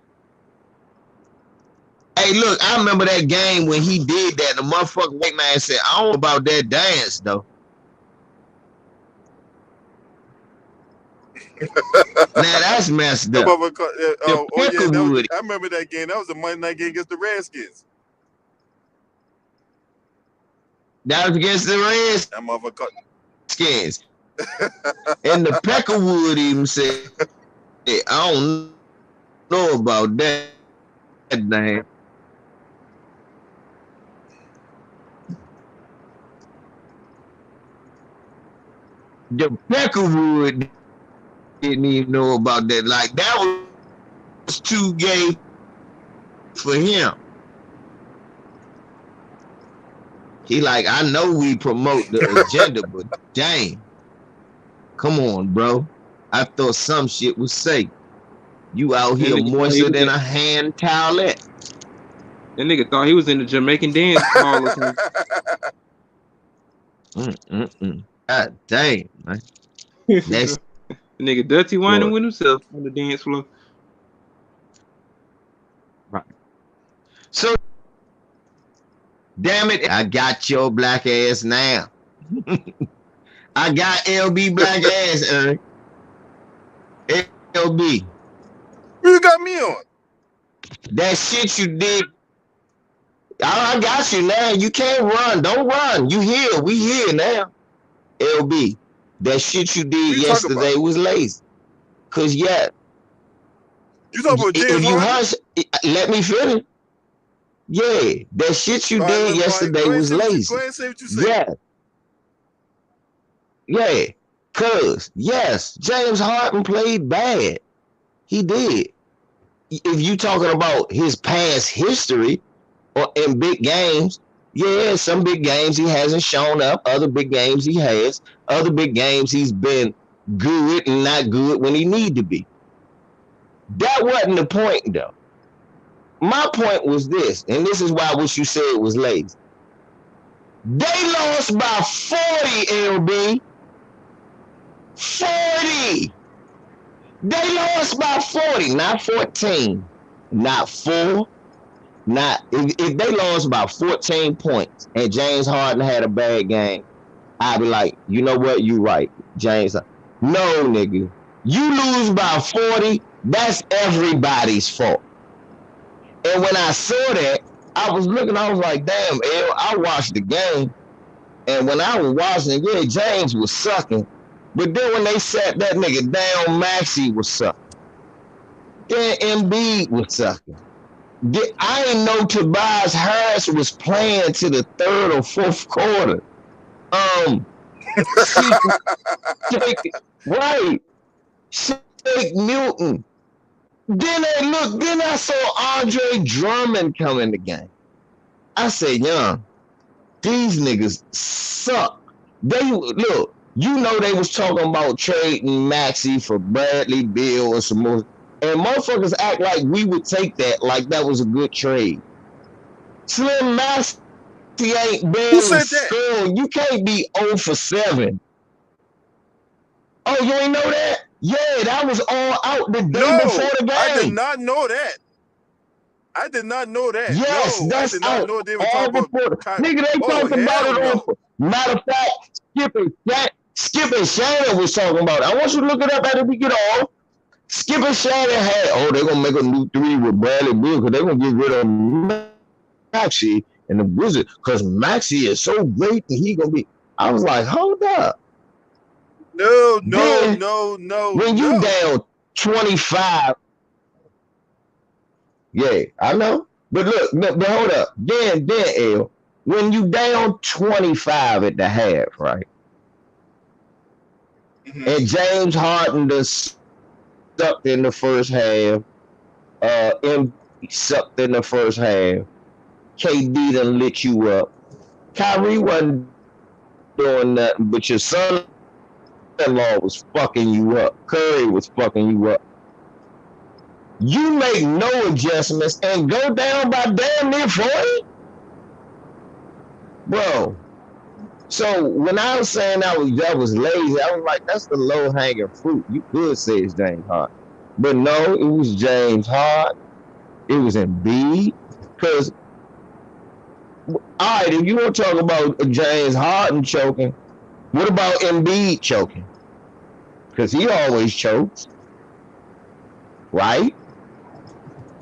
Speaker 4: Hey, look, I remember that game when he did that. The motherfucking white man said, I don't know about that dance though. Now that's messed
Speaker 1: That
Speaker 4: up.
Speaker 1: motherfucker,
Speaker 4: The
Speaker 1: yeah, that was.
Speaker 4: Peckerwood,
Speaker 1: I remember that game. That was a Monday night game against the Redskins.
Speaker 4: that was against the
Speaker 1: That motherfucker.
Speaker 4: Redskins. And the Peckerwood even said, hey, I don't know about that name. The Peckerwood didn't even know about that. Like, that was too gay for him. He like, I know we promote the agenda, but dang. Come on, bro. I thought some shit was safe. You out
Speaker 5: That
Speaker 4: here
Speaker 5: nigga thought
Speaker 4: moister than a hand towelette.
Speaker 5: That nigga thought he was in the Jamaican dance hall or something.
Speaker 4: God dang, man. That's
Speaker 5: The nigga dirty whining
Speaker 4: good.
Speaker 5: with himself on the dance floor.
Speaker 4: Right. So, damn it, I got your black ass now. I got LB black ass, Eric. LB.
Speaker 1: Who you got me on?
Speaker 4: That shit you did. I got you now. You can't run. Don't run. You here. We here now. LB. That shit you
Speaker 1: Who
Speaker 4: did
Speaker 1: you talking
Speaker 4: yesterday
Speaker 1: about?
Speaker 4: was lazy. Cause yeah,
Speaker 1: You talking about James
Speaker 4: if you
Speaker 1: Harden?
Speaker 4: hush, let me finish. Yeah, that shit you
Speaker 1: All right,
Speaker 4: did yesterday was
Speaker 1: go
Speaker 4: lazy.
Speaker 1: ahead and say what you say.
Speaker 4: Yeah, yeah. Cause yes, James Harden played bad. He did. If you talking about his past history or in big games, yeah, some big games he hasn't shown up. Other big games he has. Other big games he's been good and not good when he need to be. That wasn't the point though. My point was this, and this is why what you said was lazy. They lost by 40, LB. 40. They lost by 40, not 14, not 4, not if they lost by 14 points and James Harden had a bad game, I'd be like, you know what, you right, James. No, nigga. You lose by 40, that's everybody's fault. And when I saw that, I was looking, I was like, damn, I watched the game. And when I was watching it, yeah, James was sucking. But then when they sat that nigga down, Maxey was sucking. Then Embiid was sucking. I ain't know Tobias Harris was playing to the third or fourth quarter. Right. Shake Milton. Then I saw Andre Drummond come in the game. I said, young, these niggas suck. Look, you know they was talking about trading Maxey for Bradley Beal or some more. And motherfuckers act like we would take that like that was a good trade. Slim Maxey ain't barely scoring. You can't be 0 for 7. Oh, you ain't know that? Yeah, that was all out the day before the game.
Speaker 1: I did not know that. I did not know that.
Speaker 4: Yes,
Speaker 1: no,
Speaker 4: that's
Speaker 1: I did not
Speaker 4: out
Speaker 1: know they were
Speaker 4: all
Speaker 1: talking
Speaker 4: before.
Speaker 1: about.
Speaker 4: Nigga, they talked about it
Speaker 1: no.
Speaker 4: on. Matter of fact, Skip and Shannon was talking about it. I want you to look it up after we get off. Skip and Shannon had, they're going to make a new 3 with Bradley Beal because they're going to get rid of Maxey and the Wizards because Maxey is so great and he going to be. I was like, hold up.
Speaker 1: No.
Speaker 4: When you down 25, yeah, I know. But look, but hold up. Then, L, when you down 25 at the half, right? Mm-hmm. And James Harden just sucked in the first half. MB sucked in the first half. KD done lit you up. Kyrie wasn't doing nothing, but your son-in-law was fucking you up. Curry was fucking you up. You make no adjustments and go down by damn near 40? Bro. So when I was saying that was lazy, I was like, that's the low-hanging fruit. You could say it's James Harden. But no, it was James Harden. It was Embiid. Because, all right, if you want to talk about James Harden choking, what about Embiid choking? because he always chokes, right?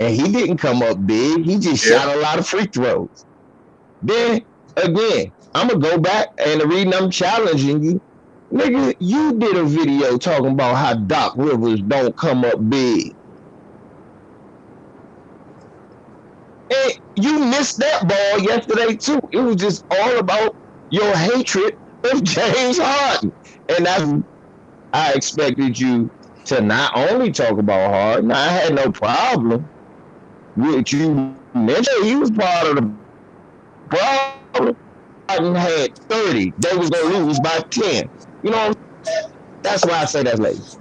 Speaker 4: And he didn't come up big. He just shot a lot of free throws. Then again, I'm gonna go back and the reason I'm challenging you, nigga, you did a video talking about how Doc Rivers don't come up big. And you missed that ball yesterday too. It was just all about your hatred of James Harden. And I expected you to not only talk about Harden, I had no problem with you mentioned he was part of the problem. Harden had 30. They was going to lose by 10. You know, that's why I say that's lazy.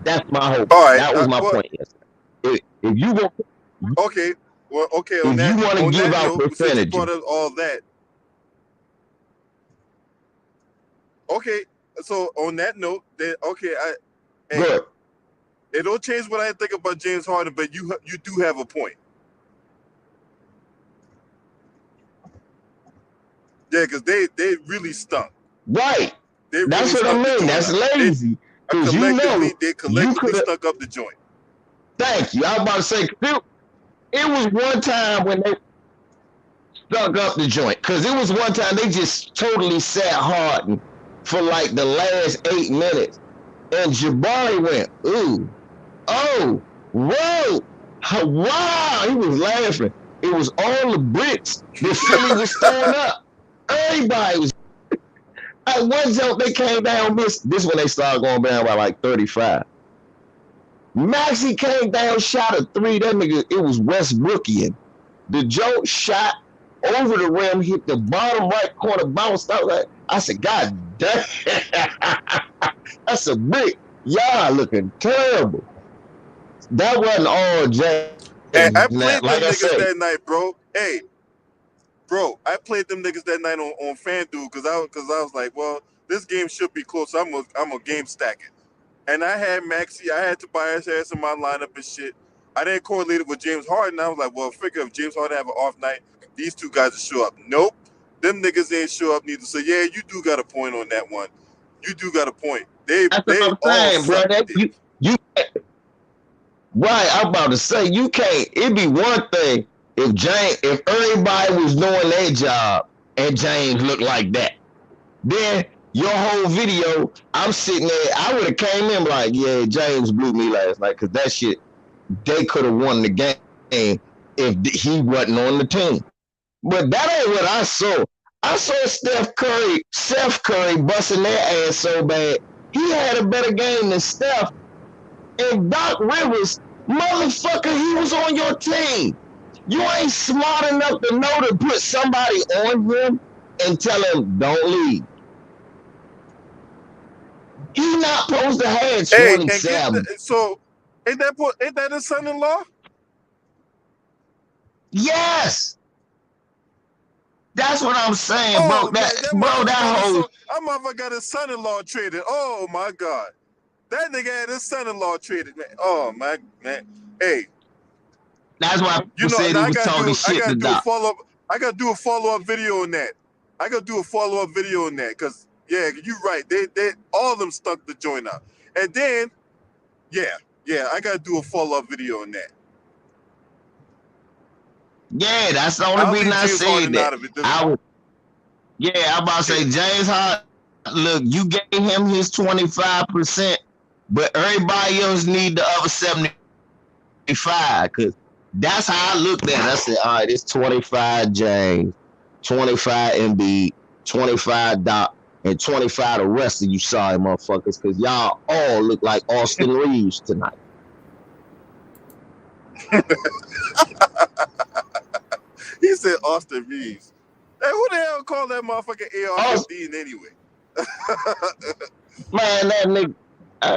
Speaker 4: That's my hope.
Speaker 1: All right,
Speaker 4: that was my point yesterday. If you go...
Speaker 1: Okay, well, okay.
Speaker 4: If you want to give out percentages,
Speaker 1: brought up all that. Okay, so on that note, then
Speaker 4: good.
Speaker 1: It don't change what I think about James Harden, but you do have a point. Yeah, because they really stunk.
Speaker 4: Right. That's
Speaker 1: really
Speaker 4: what I mean. That's lazy. Because
Speaker 1: they collectively stuck up the joint.
Speaker 4: Thank you. I was about to say, it was one time when they stuck up the joint. Because it was one time they just totally sat Harden for like the last 8 minutes. And Jabari went, ooh, oh, whoa, wow. He was laughing. It was all the bricks that Philly was throwing up. Everybody was. At one joke, they came down. This when they started going down by like 35. Maxey came down, shot a 3. That nigga, it was Westbrookian. The joke shot over the rim, hit the bottom right corner, bounced out. I said, God damn. That's a brick. Y'all looking terrible. That wasn't all James.
Speaker 1: Hey, I played them niggas that night, bro. Hey, bro, I played them niggas that night on FanDuel because I was like, well, this game should be close. I'm a game stack it. And I had Maxey, I had Tobias Harris in my lineup and shit. I didn't correlate it with James Harden. I was like, well, figure if James Harden have an off night, these two guys will show up. Nope. Them niggas ain't show up neither. So yeah, you do got a point on that one. You do got a point. That's what I'm saying,
Speaker 4: bro. You right, I'm about to say you can't. It'd be one thing if everybody was doing their job and James looked like that. Then your whole video, I'm sitting there, I would have came in like, yeah, James blew me last night because that shit, they could have won the game if he wasn't on the team. But that ain't what I saw. I saw Seth Curry busting their ass so bad. He had a better game than Steph. And Doc Rivers, motherfucker, he was on your team. You ain't smart enough to know to put somebody on him and tell him, don't leave. He's not supposed to have 27.
Speaker 1: So, ain't that his son-in-law?
Speaker 4: Yes. That's what I'm saying, bro. That
Speaker 1: motherfucker got his son-in-law traded. Oh my God. That nigga had his son-in-law traded, man. Oh my man. Hey.
Speaker 4: That's why people said he was talking shit to Doc.
Speaker 1: I gotta do a follow-up video on that. Because yeah, you're right. They all of them stunk the joint out. And then, yeah, I gotta do a follow-up video on that.
Speaker 4: Yeah, that's the only reason I said that. I'm about to say James Harden. Look, you gave him his 25%, but everybody else need the other 75%. Cause that's how I looked at it. I said, all right, it's 25 James, 25 Embiid, 25 Doc, and 25 the rest of you sorry motherfuckers, cause y'all all look like Austin Reeves tonight.
Speaker 1: He said Austin Reeves. Hey, who the hell called that motherfucker AR-15 anyway?
Speaker 4: Man, that nigga,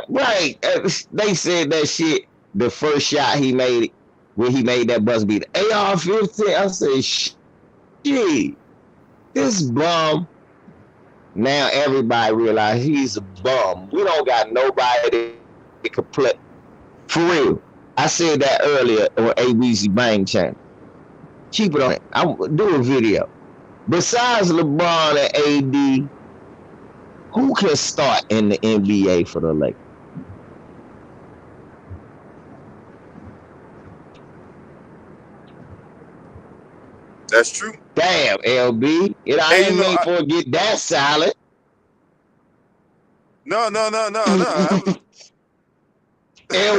Speaker 4: right? They said that shit. The first shot he made, when he made that buzz beat, AR-15. I said, shit, this bum. Now everybody realize he's a bum. We don't got nobody that can play. For real. I said that earlier on ABC Bang Channel. Keep it on it. I'll do a video. Besides LeBron and AD, Who can start in the NBA for the Lakers?
Speaker 1: That's true.
Speaker 4: Damn, LB. I
Speaker 1: And
Speaker 4: ain't made for it get that solid.
Speaker 1: No.
Speaker 4: And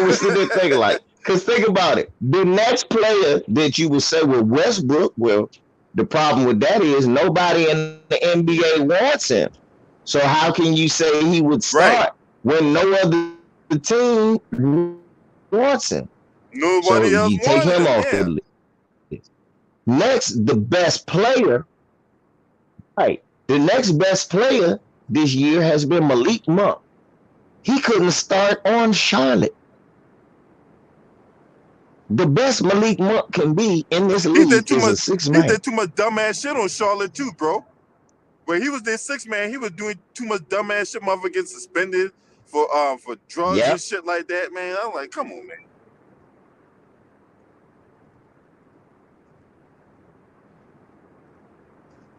Speaker 4: was sitting there thinking like, because think about it. The next player that you would say with Westbrook, well, the problem with that is nobody in the NBA wants him. So how can you say he would start when no other team wants him?
Speaker 1: Nobody
Speaker 4: So
Speaker 1: else
Speaker 4: you take
Speaker 1: wanted
Speaker 4: him
Speaker 1: him.
Speaker 4: off the list. Next, the best player, right? The next best player this year has been Malik Monk. He couldn't start on Charlotte. The best Malik Monk can be in this league is a 6-man.
Speaker 1: He did too much dumbass shit on Charlotte too, bro. When he was their 6-man, he was doing too much dumbass shit. Motherfucker get suspended for drugs and shit like that, man. I'm like, come on, man.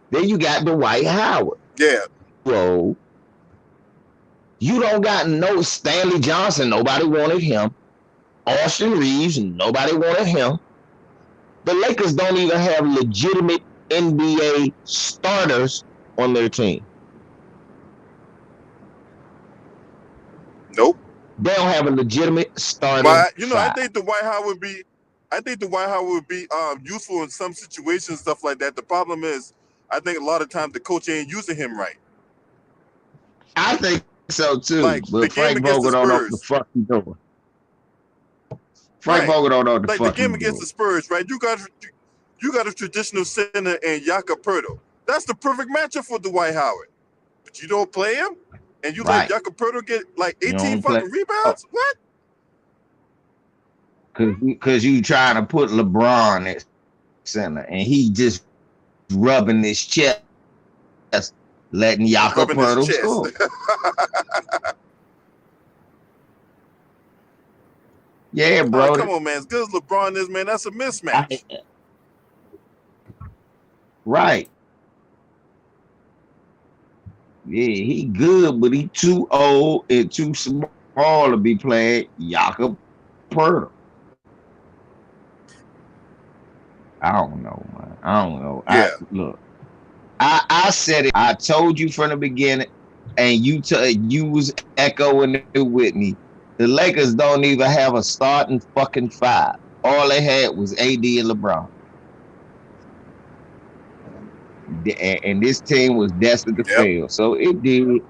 Speaker 4: Then you got Dwight Howard.
Speaker 1: Yeah.
Speaker 4: Bro, you don't got no Stanley Johnson. Nobody wanted him. Austin Reeves. Nobody wanted him. The Lakers don't even have legitimate NBA starters on their team.
Speaker 1: Nope.
Speaker 4: They don't have a legitimate starter.
Speaker 1: But I think Dwight Howard would be useful in some situations, stuff like that. The problem is, I think a lot of times the coach ain't using him right.
Speaker 4: I think so too.
Speaker 1: Like
Speaker 4: but Frank Vogel don't know what the fuck he's doing. Frank Vogel don't know what the fuck he's doing. Like the game against
Speaker 1: the Spurs, right? You got a traditional center in Jakob Poeltl. That's the perfect matchup for Dwight Howard. But you don't play him, and you let Jakob Poeltl get like 18 fucking rebounds. What?
Speaker 4: Because you trying to put LeBron at center, and he just rubbing his chest, letting Jakob Poeltl score. Yeah, bro.
Speaker 1: Come on, man. As good as LeBron is, man, that's a mismatch.
Speaker 4: Right. Yeah, he good, but he too old and too small to be playing Jakob Poeltl. I don't know, man. I don't know.
Speaker 1: Yeah.
Speaker 4: Look, I said it. I told you from the beginning, and you was echoing it with me. The Lakers don't even have a starting fucking 5. All they had was AD and LeBron. And this team was destined to fail. So it did.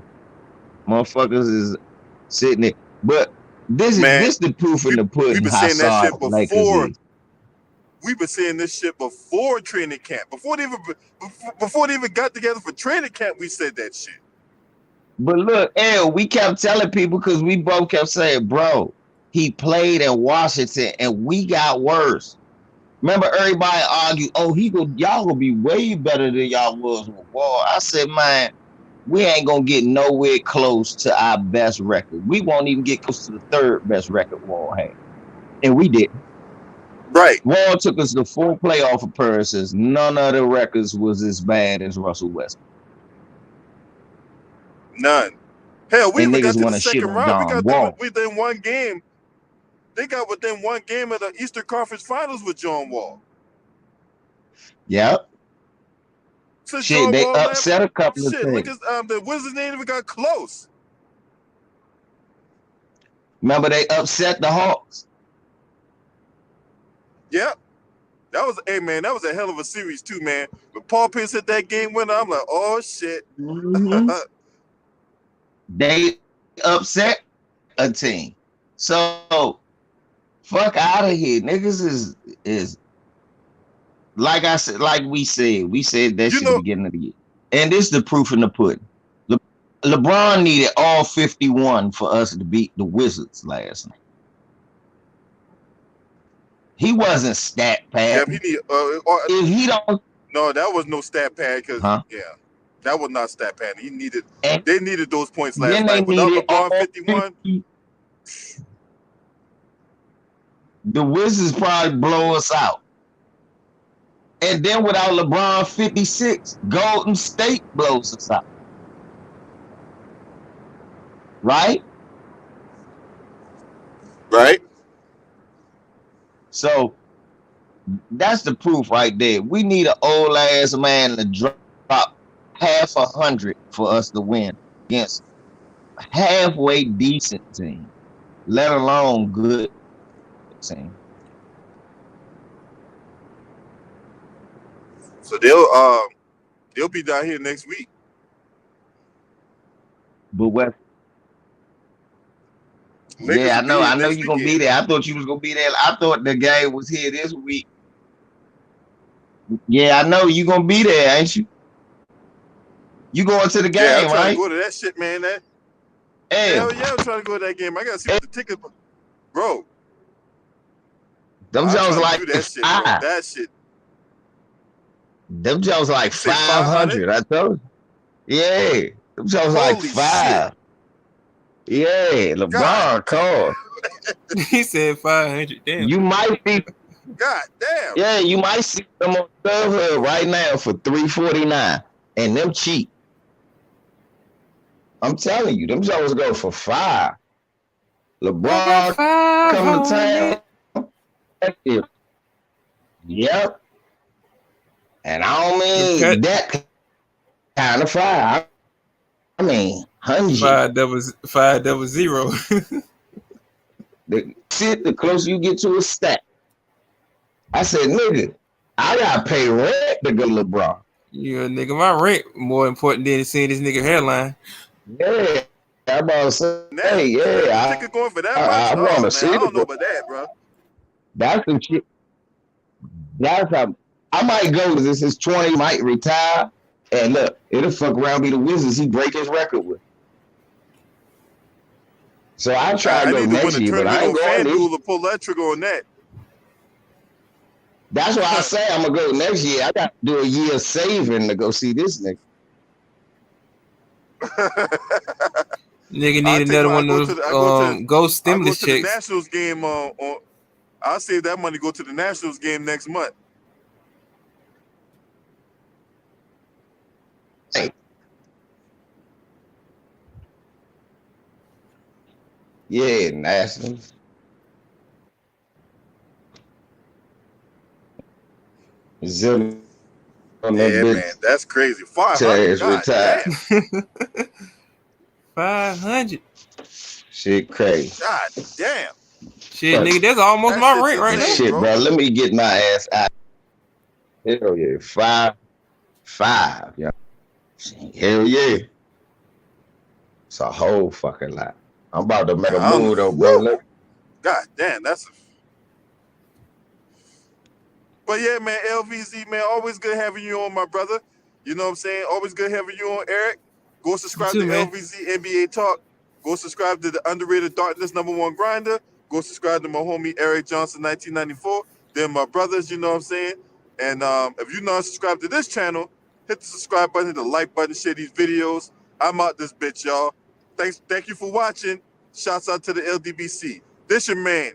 Speaker 4: Motherfuckers is sitting there. But this is the proof in the pudding.
Speaker 1: We've been
Speaker 4: how
Speaker 1: saying that shit before.
Speaker 4: Is.
Speaker 1: We've been saying this shit before training camp. Before they even got together for training camp, we said that shit.
Speaker 4: But look, we kept telling people because we both kept saying, bro, he played in Washington and we got worse. Remember, everybody argued, y'all gonna be way better than y'all was with Wall. I said, man, we ain't gonna get nowhere close to our best record. We won't even get close to the 3rd best record Wall had. And we didn't.
Speaker 1: Right.
Speaker 4: Wall took us to 4 playoff appearances. None of the records was as bad as Russell Westbrook.
Speaker 1: None. Hell, we even got to the second round.
Speaker 4: We got
Speaker 1: within one game. They got within one game of the Eastern Conference Finals with John Wall.
Speaker 4: Yep.
Speaker 1: So
Speaker 4: shit, they upset a couple of things.
Speaker 1: Look at, the Wizards ain't even got close.
Speaker 4: Remember, they upset the Hawks.
Speaker 1: Yep. That was a hell of a series too, man. When Paul Pierce hit that game winner, I'm like, oh shit.
Speaker 4: Mm-hmm. They upset a team. So fuck out of here. Niggas is like I said, like we said that shit at the beginning of the year. And this is the proof in the pudding. LeBron needed all 51 for us to beat the Wizards last night. He wasn't stat pad.
Speaker 1: Yeah,
Speaker 4: if he don't.
Speaker 1: No, that was no stat pad because that was not stat pad. They needed those points last night. Without LeBron 51,
Speaker 4: the Wizards probably blow us out. And then without LeBron 56, Golden State blows us out. right?
Speaker 1: Right?
Speaker 4: So that's the proof right there. We need an old ass man to drop half 100 for us to win against a halfway decent team, let alone good team.
Speaker 1: So they'll be down here next week.
Speaker 4: But what?
Speaker 1: Lakers
Speaker 4: Yeah,
Speaker 1: will be
Speaker 4: I
Speaker 1: here
Speaker 4: know
Speaker 1: next
Speaker 4: you're gonna be
Speaker 1: weekend.
Speaker 4: there. I thought you was gonna be there. I thought the game was here this week. Yeah, I know you gonna be there, ain't you? You going to the
Speaker 1: Yeah, I'm
Speaker 4: game,
Speaker 1: trying to
Speaker 4: right?
Speaker 1: go to that shit, man.
Speaker 4: Hey,
Speaker 1: Hell yeah, I'm trying to go to that game. I gotta see what the ticket, bro.
Speaker 4: them
Speaker 1: I'm
Speaker 4: Jones
Speaker 1: trying to
Speaker 4: like
Speaker 1: do that shit, bro.
Speaker 4: five.
Speaker 1: That shit.
Speaker 4: Them Jones like
Speaker 1: You say 500?
Speaker 4: 500. I told you. Yeah, them Jones like
Speaker 1: Holy shit!
Speaker 4: 5. Yeah,
Speaker 1: God,
Speaker 4: LeBron called.
Speaker 5: He said 500. Damn.
Speaker 4: You might be,
Speaker 1: God damn.
Speaker 4: yeah, you might see them on StubHub right now for $3.49, and them cheap. I'm telling you, them Jones go for 5.
Speaker 5: I got
Speaker 4: LeBron come to
Speaker 5: 500.
Speaker 4: town. Yep. And I don't mean that kind of 5. I mean 100.
Speaker 5: 500.
Speaker 4: The closer you get to a stack. I said, nigga, I gotta pay rent to go to LeBron.
Speaker 5: You a nigga, my rent more important than seeing this nigga hairline.
Speaker 4: Yeah, I'm about to say,
Speaker 1: Now,
Speaker 4: yeah,
Speaker 1: ticket going for that much?
Speaker 4: I want
Speaker 1: Oh
Speaker 4: to
Speaker 1: man,
Speaker 4: see
Speaker 1: I
Speaker 4: it.
Speaker 1: don't know about that, bro.
Speaker 4: That's some shit. That's how I might go. This is 20, might retire, and look, it'll fuck around be the Wizards. He break his record with. So I try to
Speaker 1: I
Speaker 4: go
Speaker 1: need to win
Speaker 4: next
Speaker 1: a
Speaker 4: year, but
Speaker 1: tournament
Speaker 4: I ain't
Speaker 1: on
Speaker 4: going this.
Speaker 1: FanDuel to pull that trigger on that.
Speaker 4: That's why I say I'm gonna go next year. I got to do a year saving to go see this nigga.
Speaker 5: Nigga need another one of those ghost stimulus
Speaker 1: I'll go to the
Speaker 5: checks.
Speaker 1: Nationals game on. I'll save that money, go to the Nationals game next month.
Speaker 4: Hey. Yeah, Nationals. Zim on that
Speaker 1: Yeah,
Speaker 4: bitch.
Speaker 1: man, that's crazy. 500. God
Speaker 4: Retired.
Speaker 1: damn.
Speaker 5: 500.
Speaker 4: Shit crazy.
Speaker 1: God damn.
Speaker 5: Shit, nigga, that's almost
Speaker 1: That
Speaker 5: my
Speaker 1: shit's
Speaker 5: rent right now.
Speaker 1: insane,
Speaker 4: Shit,
Speaker 1: bro.
Speaker 4: bro. Let me get my ass out. Hell yeah. 5. Yeah. Hell yeah. It's a whole fucking lot. I'm about to make a move though, bro.
Speaker 1: Woo. God damn, that's. But yeah, man, LVZ, man, always good having you on, my brother. You know what I'm saying? Always good having you on, Eric. Go subscribe
Speaker 5: You too,
Speaker 1: to
Speaker 5: man.
Speaker 1: LVZ NBA Talk. Go subscribe to the Underrated Darkness #1 Grinder. Go subscribe to my homie Eric Johnson 1994. They're my brothers, you know what I'm saying? And if you're not subscribed to this channel, hit the subscribe button, hit the like button, share these videos. I'm out this bitch, y'all. Thank you for watching. Shouts out to the LDBC. This your man,